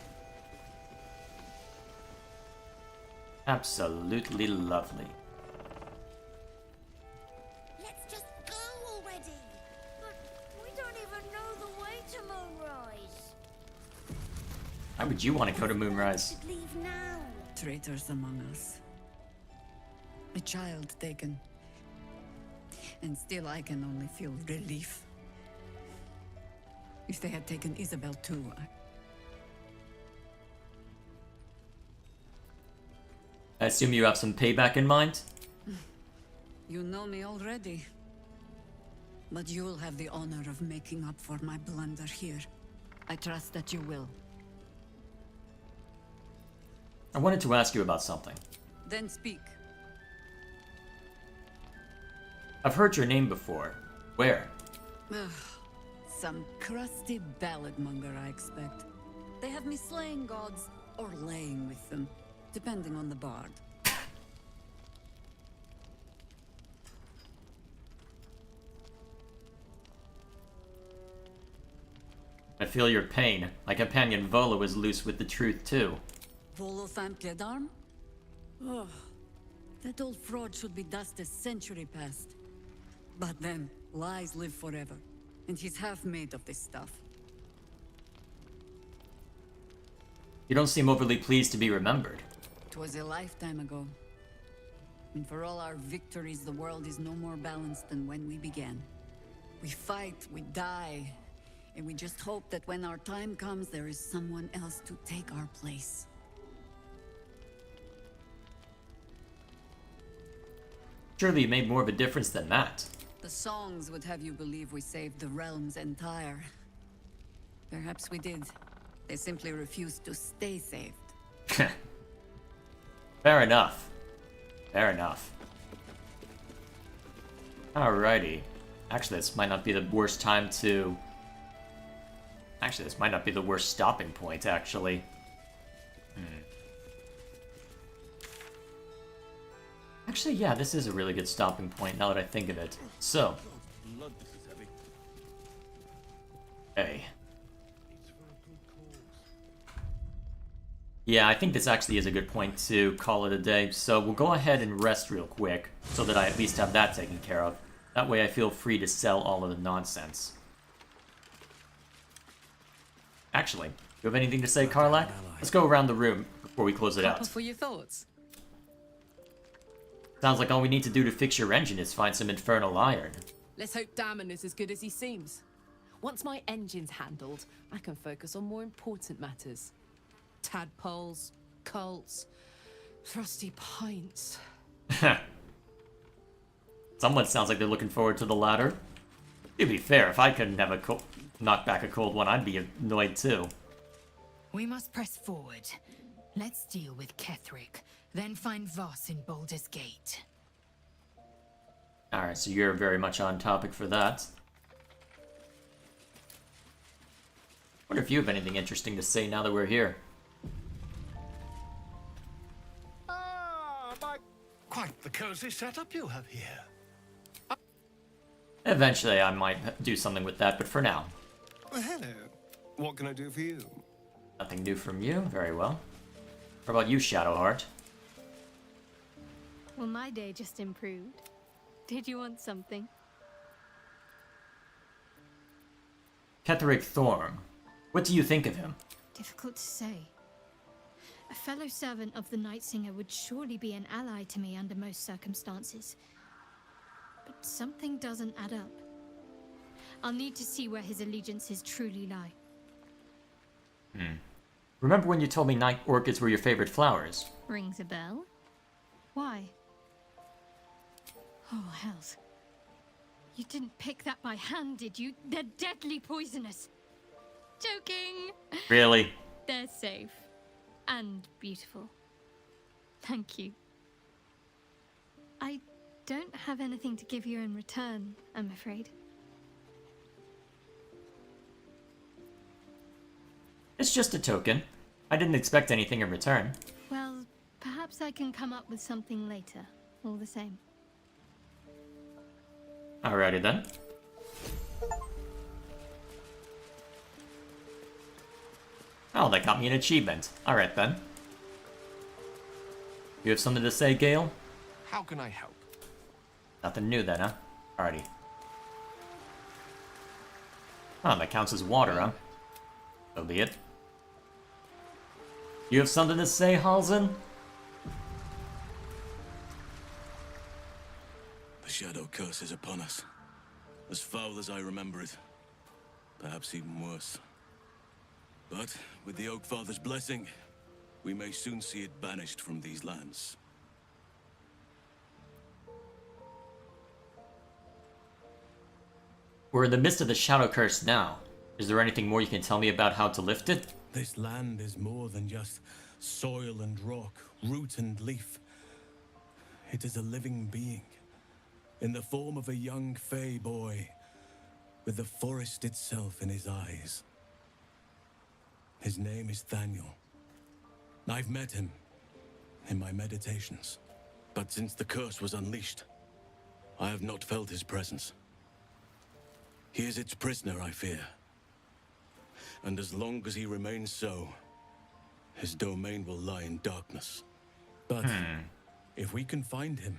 Absolutely lovely. Let's just go already. But we don't even know the way to Moonrise. Why would you want to go to Moonrise? Leave now. Traitors among us. A child taken. And still I can only feel relief. If they had taken Isabel too, I assume you have some payback in mind? You know me already. But you'll have the honor of making up for my blunder here. I trust that you will. I wanted to ask you about something. Then speak. I've heard your name before. Where? Some crusty ballad monger, I expect. They have me slaying gods or laying with them, depending on the bard. I feel your pain. My companion Volo is loose with the truth too. Volo Thampledarm? Oh, that old fraud should be dust a century past. But then, lies live forever, and he's half made of this stuff. You don't seem overly pleased to be remembered. 'Twas a lifetime ago. And for all our victories, the world is no more balanced than when we began. We fight, we die, and we just hope that when our time comes, there is someone else to take our place. Surely you made more of a difference than that. The songs would have you believe we saved the realm's entire. Perhaps we did. They simply refused to stay saved. Fair enough. Fair enough. Alrighty. Actually, this might not be the worst time to... Actually, this might not be the worst stopping point, actually. Actually, yeah, this is a really good stopping point now that I think of it. So. Hey. Yeah, I think this actually is a good point to call it a day. So we'll go ahead and rest real quick so that I at least have that taken care of. That way I feel free to sell all of the nonsense. Actually, do you have anything to say, Karlach? Let's go around the room before we close it out. For your thoughts. Sounds like all we need to do to fix your engine is find some infernal iron. Let's hope Damon is as good as he seems. Once my engine's handled, I can focus on more important matters. Tadpoles, cults, frosty pints. Someone sounds like they're looking forward to the latter. To be fair, if I couldn't have a knock back a cold one, I'd be annoyed too. We must press forward. Let's deal with Ketherick, then find Voss in Baldur's Gate. Alright, so you're very much on topic for that. Wonder if you have anything interesting to say now that we're here. Quite the cozy setup you have here. Eventually, I might do something with that, but for now. Well, hello. What can I do for you? Nothing new from you. Very well. What about you, Shadowheart? Well, my day just improved. Did you want something? Ketheric Thorm. What do you think of him? Difficult to say. A fellow servant of the Night Singer would surely be an ally to me under most circumstances. But something doesn't add up. I'll need to see where his allegiances truly lie. Remember when you told me night orchids were your favorite flowers? Rings a bell? Why? Oh, hells. You didn't pick that by hand, did you? They're deadly poisonous. Joking! Really? They're safe. And beautiful. Thank you. I don't have anything to give you in return, I'm afraid. It's just a token. I didn't expect anything in return. Well, perhaps I can come up with something later, all the same. Alrighty then. Oh, that got me an achievement. Alright then. You have something to say, Gale? How can I help? Nothing new then, huh? Alrighty. Oh, that counts as water, huh? So be it. You have something to say, Halzen? The shadow curse is upon us. As foul as I remember it. Perhaps even worse. But with the Oak Father's blessing, we may soon see it banished from these lands. We're in the midst of the Shadow Curse now. Is there anything more you can tell me about how to lift it? This land is more than just soil and rock, root and leaf. It is a living being, in the form of a young Fey boy, with the forest itself in his eyes. His name is Thaniel. I've met him in my meditations, but since the curse was unleashed, I have not felt his presence. He is its prisoner, I fear. And as long as he remains so, his domain will lie in darkness. But if we can find him,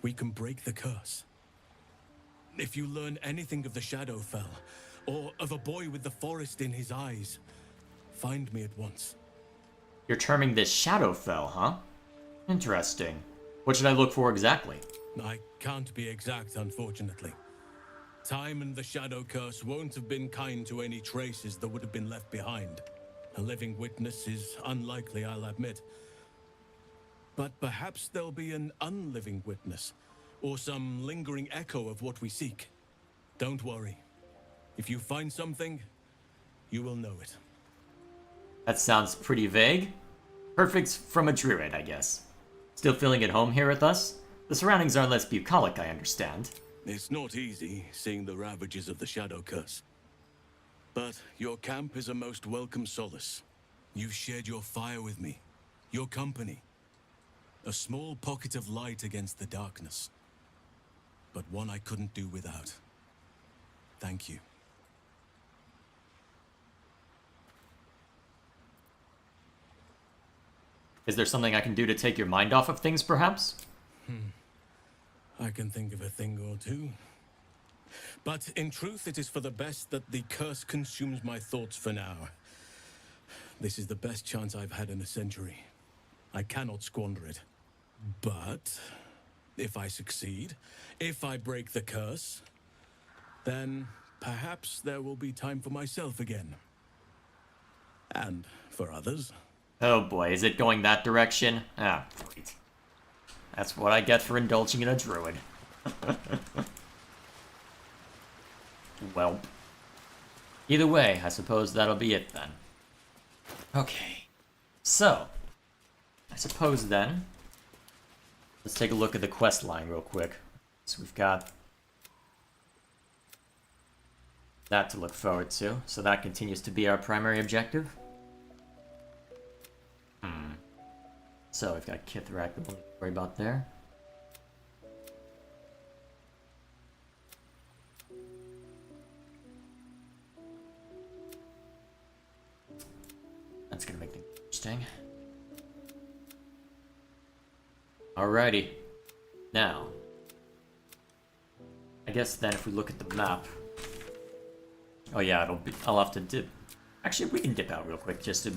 we can break the curse. If you learn anything of the Shadowfell, or of a boy with the forest in his eyes, find me at once. You're terming this Shadowfell, huh? Interesting. What should I look for exactly? I can't be exact, unfortunately. Time and the Shadow Curse won't have been kind to any traces that would have been left behind. A living witness is unlikely, I'll admit. But perhaps there'll be an unliving witness, or some lingering echo of what we seek. Don't worry. If you find something, you will know it. That sounds pretty vague. Perfect from a druid, I guess. Still feeling at home here with us? The surroundings are less bucolic, I understand. It's not easy seeing the ravages of the Shadow Curse. But your camp is a most welcome solace. You've shared your fire with me, your company. A small pocket of light against the darkness. But one I couldn't do without. Thank you. Is there something I can do to take your mind off of things, perhaps? I can think of a thing or two. But in truth, it is for the best that the curse consumes my thoughts for now. This is the best chance I've had in a century. I cannot squander it. But if I succeed, if I break the curse, then perhaps there will be time for myself again. And for others. Oh boy, is it going that direction? Ah, great. That's what I get for indulging in a druid. Well. Either way, I suppose that'll be it then. Okay. So, I suppose then, let's take a look at the quest line real quick. So we've got that to look forward to. So that continues to be our primary objective. So we've got Kithrak that we'll worry about there. That's gonna make things interesting. Alrighty. Now, I guess then if we look at the map... Oh yeah, I'll have to dip... Actually, we can dip out real quick just to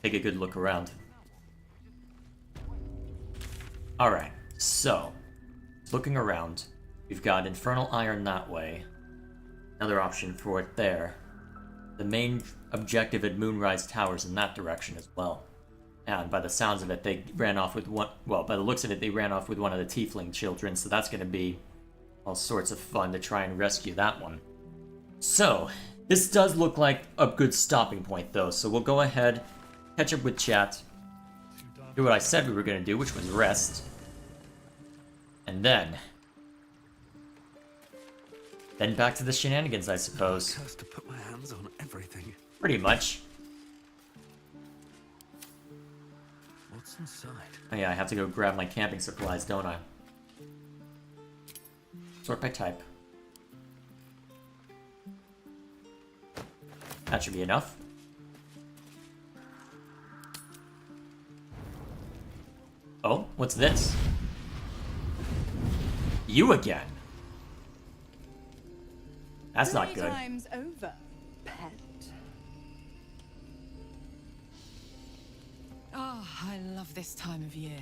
take a good look around. Alright, so, looking around, we've got Infernal Iron that way. Another option for it there. The main objective at Moonrise Towers in that direction as well. And by the sounds of it, they ran off with one... Well, by the looks of it, they ran off with one of the Tiefling children, so that's going to be all sorts of fun to try and rescue that one. So, this does look like a good stopping point, though, so we'll go ahead, catch up with chat, do what I said we were going to do, which was rest. And then back to the shenanigans, I suppose. Cursed to put my hands on everything. Pretty much. What's inside? Oh yeah, I have to go grab my camping supplies, don't I? Sort by type. That should be enough. Oh, what's this? You again. That's not good. Time's over, pet. Oh, I love this time of year.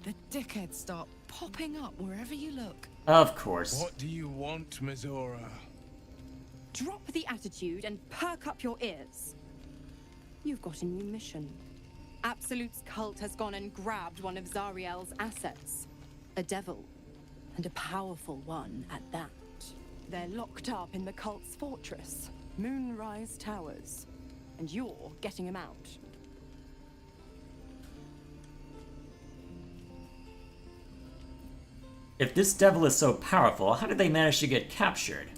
The dickheads start popping up wherever you look. Of course. What do you want, Mizora? Drop the attitude and perk up your ears. You've got a new mission. Absolute's cult has gone and grabbed one of Zariel's assets. A devil. And a powerful one at that. They're locked up in the cult's fortress, Moonrise Towers. And you're getting him out. If this devil is so powerful, how did they manage to get captured?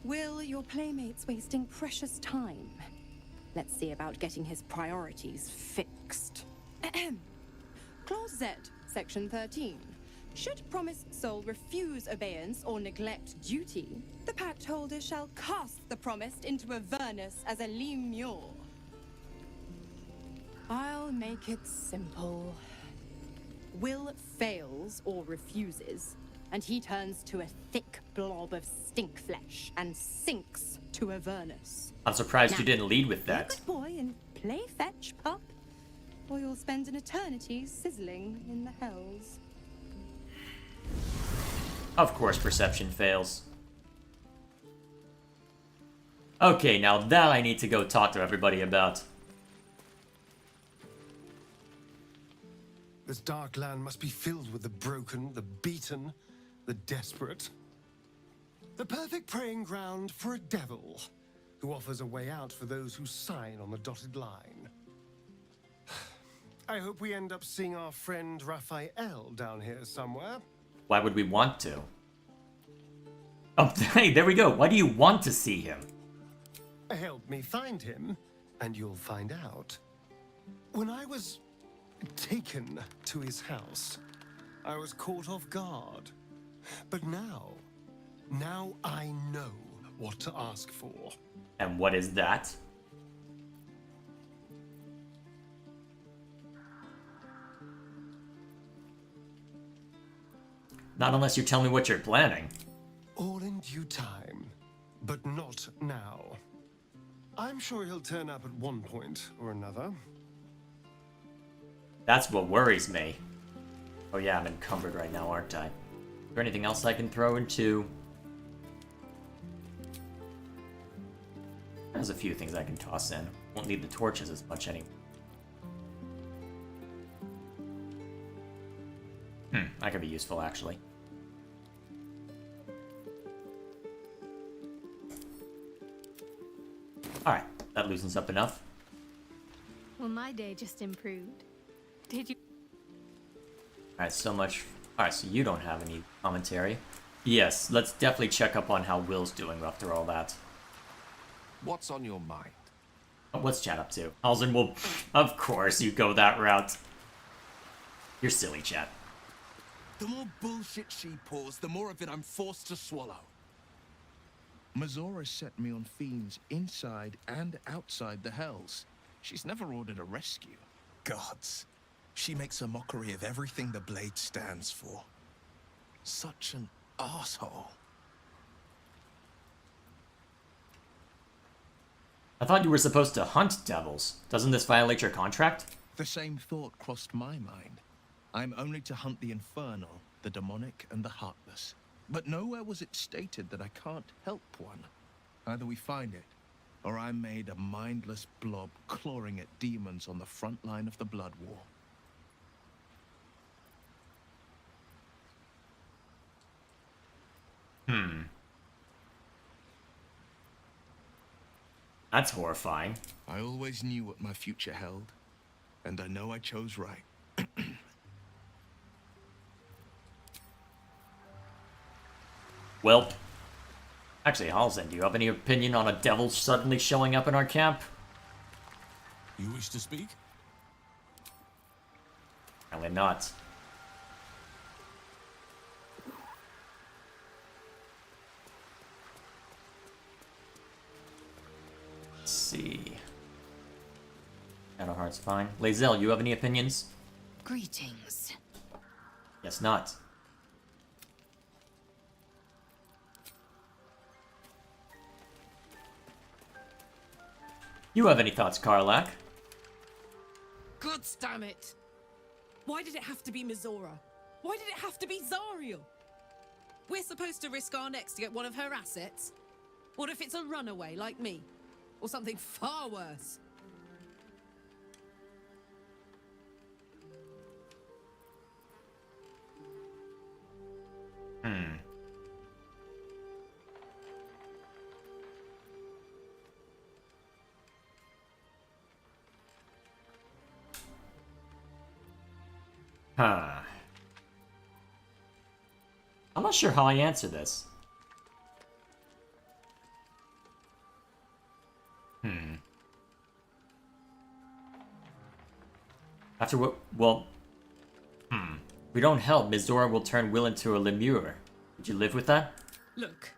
Will your playmates wasting precious time? Let's see about getting his priorities fixed. Clause Z, Section 13. Should promised soul refuse obeyance or neglect duty, the pact holder shall cast the promised into Avernus as a lemure. I'll make it simple. Will fails or refuses, and he turns to a thick blob of stink flesh and sinks to Avernus. I'm surprised Now, you didn't lead with be a that. good boy and play fetch, pup, or you'll spend an eternity sizzling in the hells. Of course perception fails. Okay, now that I need to go talk to everybody about. This dark land must be filled with the broken, the beaten, the desperate. The perfect preying ground for a devil who offers a way out for those who sign on the dotted line. I hope we end up seeing our friend Raphael down here somewhere. Why would we want to? Oh, hey, there we go. Why do you want to see him? Help me find him, and you'll find out. When I was taken to his house, I was caught off guard. But now I know what to ask for. And what is that? Not unless you tell me what you're planning. All in due time, but not now. I'm sure he'll turn up at one point or another. That's what worries me. Oh yeah, I'm encumbered right now, aren't I? Is there anything else I can throw into? There's a few things I can toss in. Won't need the torches as much anymore. That could be useful, actually. Alright, that loosens up enough. Well, my day just improved. Did you? Alright, so much. Alright, so you don't have any commentary. Yes, let's definitely check up on how Will's doing after all that. What's on your mind? What's Chad up to? Halsey will... Of course you go that route. You're silly, Chad. The more bullshit she pours, the more of it I'm forced to swallow. Mazora set me on fiends inside and outside the Hells. She's never ordered a rescue. Gods. She makes a mockery of everything the Blade stands for. Such an asshole. I thought you were supposed to hunt devils. Doesn't this violate your contract? The same thought crossed my mind. I'm only to hunt the infernal, the demonic, and the heartless. But nowhere was it stated that I can't help one. Either we find it, or I'm made a mindless blob clawing at demons on the front line of the Blood War. That's horrifying. I always knew what my future held, and I know I chose right. Well, actually, Halsey, do you have any opinion on a devil suddenly showing up in our camp? You wish to speak? Apparently not. Let's see. Shadowheart's fine. Lae'zel, you have any opinions? Greetings. Yes, not. You have any thoughts, Karlach? God damn it! Why did it have to be Mazora? Why did it have to be Zariel? We're supposed to risk our necks to get one of her assets? What if it's a runaway like me? Or something far worse? Huh. I'm not sure how I answer this. After what? Well, we don't help. Mizora will turn Will into a lemure. Would you live with that? Look,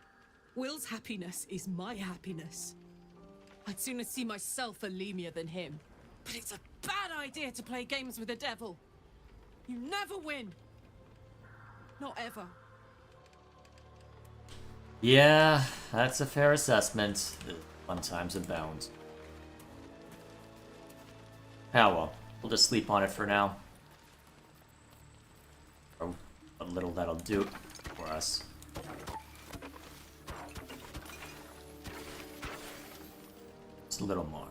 Will's happiness is my happiness. I'd sooner see myself a lemure than him. But it's a bad idea to play games with the devil. You never win. Not ever. Yeah, that's a fair assessment. Fun times abound. Ah well, we'll just sleep on it for now. Or what little that'll do for us. Just a little more.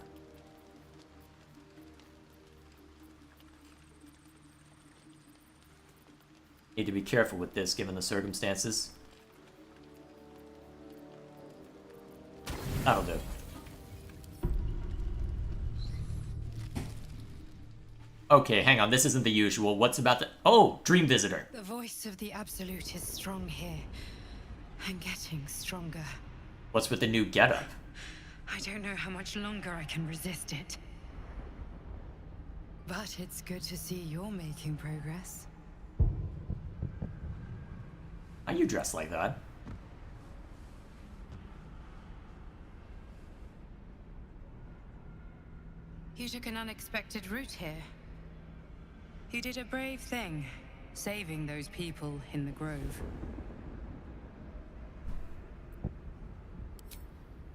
Need to be careful with this given the circumstances. That'll do. Okay, hang on, this isn't the usual. What's about the... Oh, Dream Visitor. The voice of the Absolute is strong here, and getting stronger. What's with the new getup? I don't know how much longer I can resist it. But it's good to see you're making progress. Are you dressed like that? You took an unexpected route here. You did a brave thing, saving those people in the grove.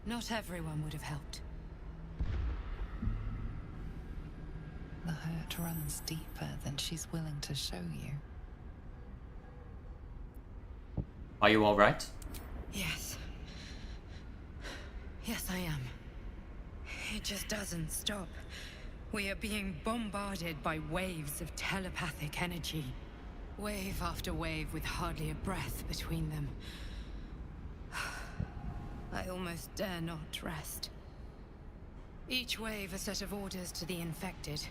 Not everyone would have helped. The hurt runs deeper than she's willing to show you. Are you alright? Yes. Yes, I am. It just doesn't stop. We are being bombarded by waves of telepathic energy. Wave after wave with hardly a breath between them. I almost dare not rest. Each wave a set of orders to the infected.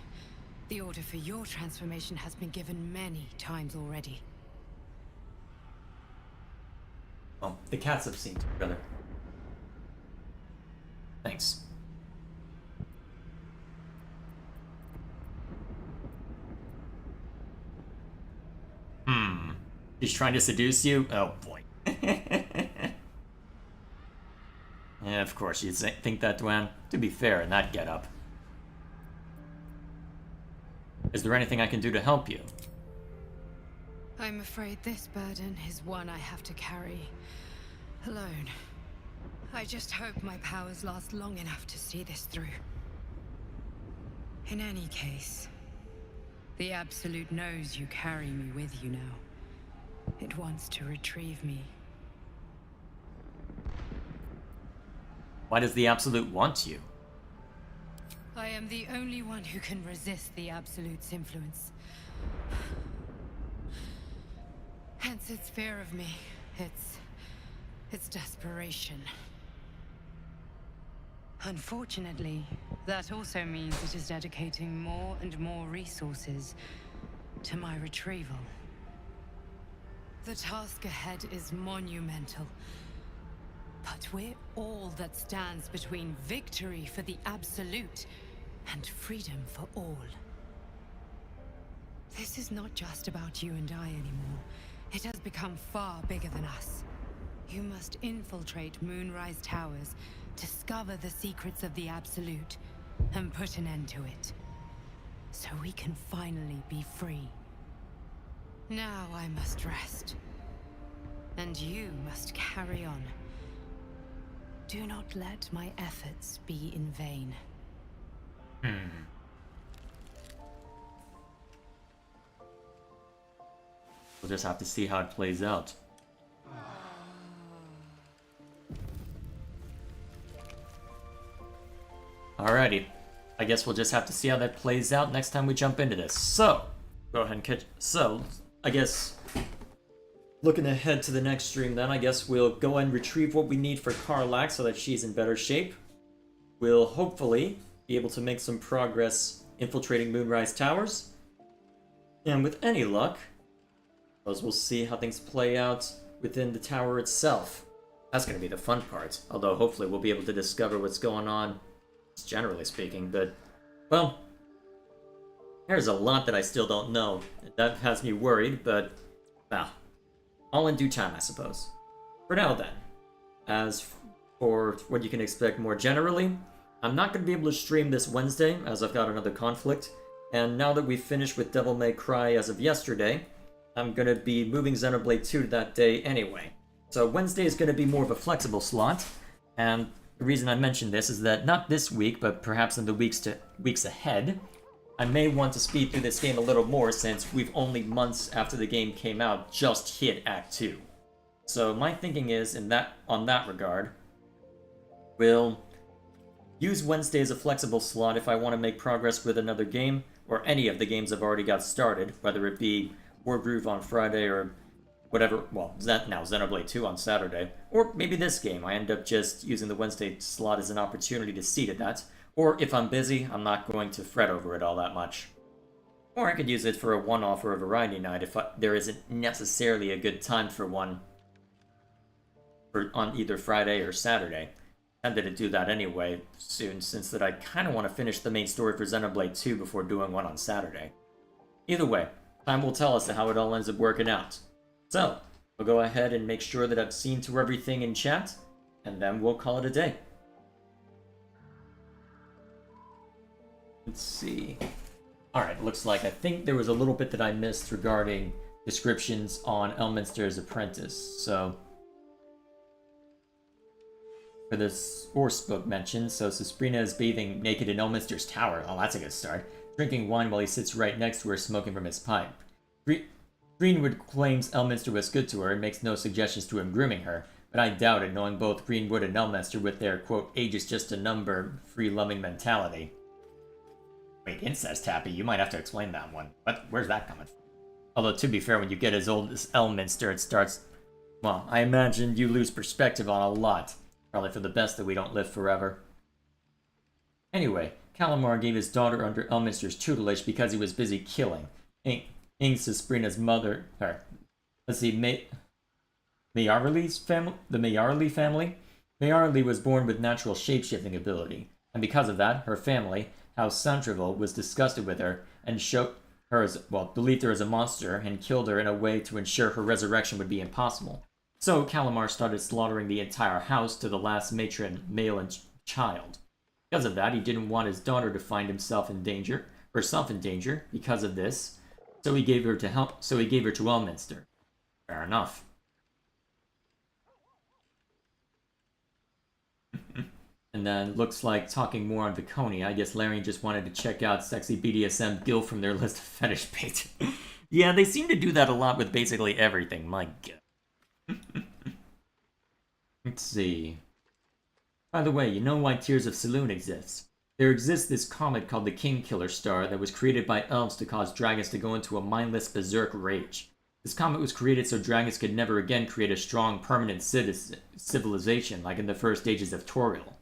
The order for your transformation has been given many times already. Well, the cats have seen together. Thanks. She's trying to seduce you? Oh boy. Yeah, of course you'd think that, Dwan. To be fair, in that getup. Is there anything I can do to help you? I'm afraid this burden is one I have to carry alone. I just hope my powers last long enough to see this through. In any case, the Absolute knows you carry me with you now. It wants to retrieve me. Why does the Absolute want you? I am the only one who can resist the Absolute's influence. Hence its fear of me, its desperation. Unfortunately, that also means it is dedicating more and more resources to my retrieval. The task ahead is monumental, but we're all that stands between victory for the Absolute and freedom for all. This is not just about you and I anymore. It has become far bigger than us. You must infiltrate Moonrise Towers, discover the secrets of the Absolute, and put an end to it. So we can finally be free. Now I must rest. And you must carry on. Do not let my efforts be in vain. We'll just have to see how it plays out. Alrighty. I guess we'll just have to see how that plays out next time we jump into this. So, go ahead and catch... So, I guess... Looking ahead to the next stream then, I guess we'll go and retrieve what we need for Karlach so that she's in better shape. We'll hopefully be able to make some progress infiltrating Moonrise Towers. And with any luck, we'll see how things play out within the tower itself. That's going to be the fun part. Although hopefully we'll be able to discover what's going on, generally speaking. But, well, there's a lot that I still don't know. That has me worried, but, well, all in due time, I suppose. For now, then, as for what you can expect more generally, I'm not going to be able to stream this Wednesday, as I've got another conflict. And now that we've finished with Devil May Cry as of yesterday, I'm going to be moving Xenoblade 2 to that day anyway. So Wednesday is going to be more of a flexible slot, and the reason I mention this is that not this week, but perhaps in the weeks ahead, I may want to speed through this game a little more since we've only months after the game came out just hit Act 2. So my thinking is, on that regard, we'll use Wednesday as a flexible slot if I want to make progress with another game, or any of the games I've already got started, whether it be Wargroove on Friday or whatever, well, now Xenoblade 2 on Saturday, or maybe this game, I end up just using the Wednesday slot as an opportunity to see to that, or if I'm busy, I'm not going to fret over it all that much. Or I could use it for a one-off or a variety night if there isn't necessarily a good time for one on either Friday or Saturday. I'm tempted to do that anyway soon, since that I kind of want to finish the main story for Xenoblade 2 before doing one on Saturday. Either way, time will tell us how it all ends up working out. So, we'll go ahead and make sure that I've seen to everything in chat, and then we'll call it a day. Let's see. Alright, looks like I think there was a little bit that I missed regarding descriptions on Elminster's Apprentice, so... For this Orse book mentioned, so Susprina is bathing naked in Elminster's tower. Oh, that's a good start. Drinking wine while he sits right next to her, smoking from his pipe. Greenwood claims Elminster was good to her and makes no suggestions to him grooming her, but I doubt it, knowing both Greenwood and Elminster with their, quote, age is just a number, free-loving mentality. Wait, incest, Happy? You might have to explain that one. Where's that coming from? Although, to be fair, when you get as old as Elminster, it starts... Well, I imagine you lose perspective on a lot. Probably for the best that we don't live forever. Anyway, Calamar gave his daughter under Elminster's tutelage because he was busy killing. Susprina's mother... Let's see, the Mayarly family Mayarli was born with natural shape-shifting ability, and because of that, her family, House Santravel, was disgusted with her and believed her as a monster and killed her in a way to ensure her resurrection would be impossible. So Calamar started slaughtering the entire house to the last matron, male and child. Because of that, he didn't want his daughter to find herself in danger because of this, so he gave her to Elminster. Fair enough. And then, looks like talking more on Viconia, I guess Larian just wanted to check out sexy BDSM Gil from their list of fetish pages. Yeah, they seem to do that a lot with basically everything, my god. Let's see. By the way, you know why Tears of Saloon exists? There exists this comet called the King Killer Star that was created by elves to cause dragons to go into a mindless berserk rage. This comet was created so dragons could never again create a strong, permanent civilization like in the first ages of Toriel.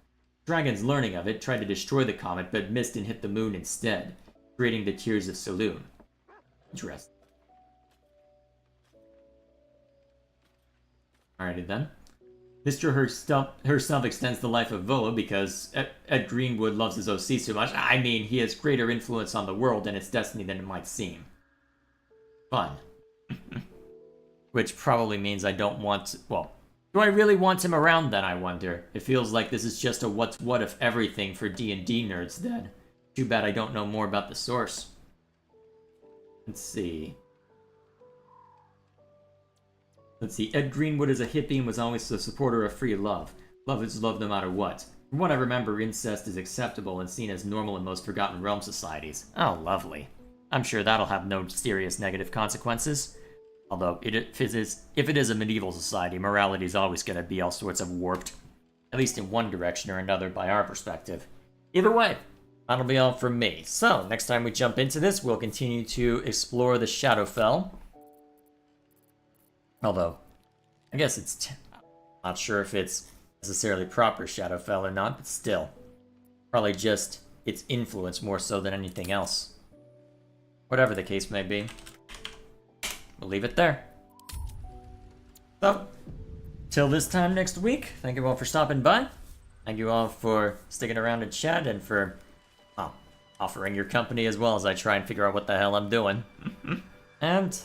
Dragons, learning of it, tried to destroy the comet but missed and hit the moon instead, creating the Tears of Saloon. Interesting. Alrighty then. Mr. herself extends the life of Voa because Ed Greenwood loves his OC so much. I mean, he has greater influence on the world and its destiny than it might seem. Fun. Which probably means I don't want... Well, do I really want him around then, I wonder? It feels like this is just a what's what of everything for D&D nerds then. Too bad I don't know more about the source. Let's see. Ed Greenwood is a hippie and was always a supporter of free love. Love is love no matter what. From what I remember, incest is acceptable and seen as normal in most Forgotten Realm societies. Oh, lovely. I'm sure that'll have no serious negative consequences. Although, if it is a medieval society, morality is always going to be all sorts of warped. At least in one direction or another by our perspective. Either way, that'll be all from me. So, next time we jump into this, we'll continue to explore the Shadowfell. Although, I guess it's... not sure if it's necessarily proper Shadowfell or not, but still. Probably just its influence more so than anything else. Whatever the case may be. We'll leave it there. So, till this time next week, thank you all for stopping by. Thank you all for sticking around and chat and for, well, offering your company as well as I try and figure out what the hell I'm doing. And...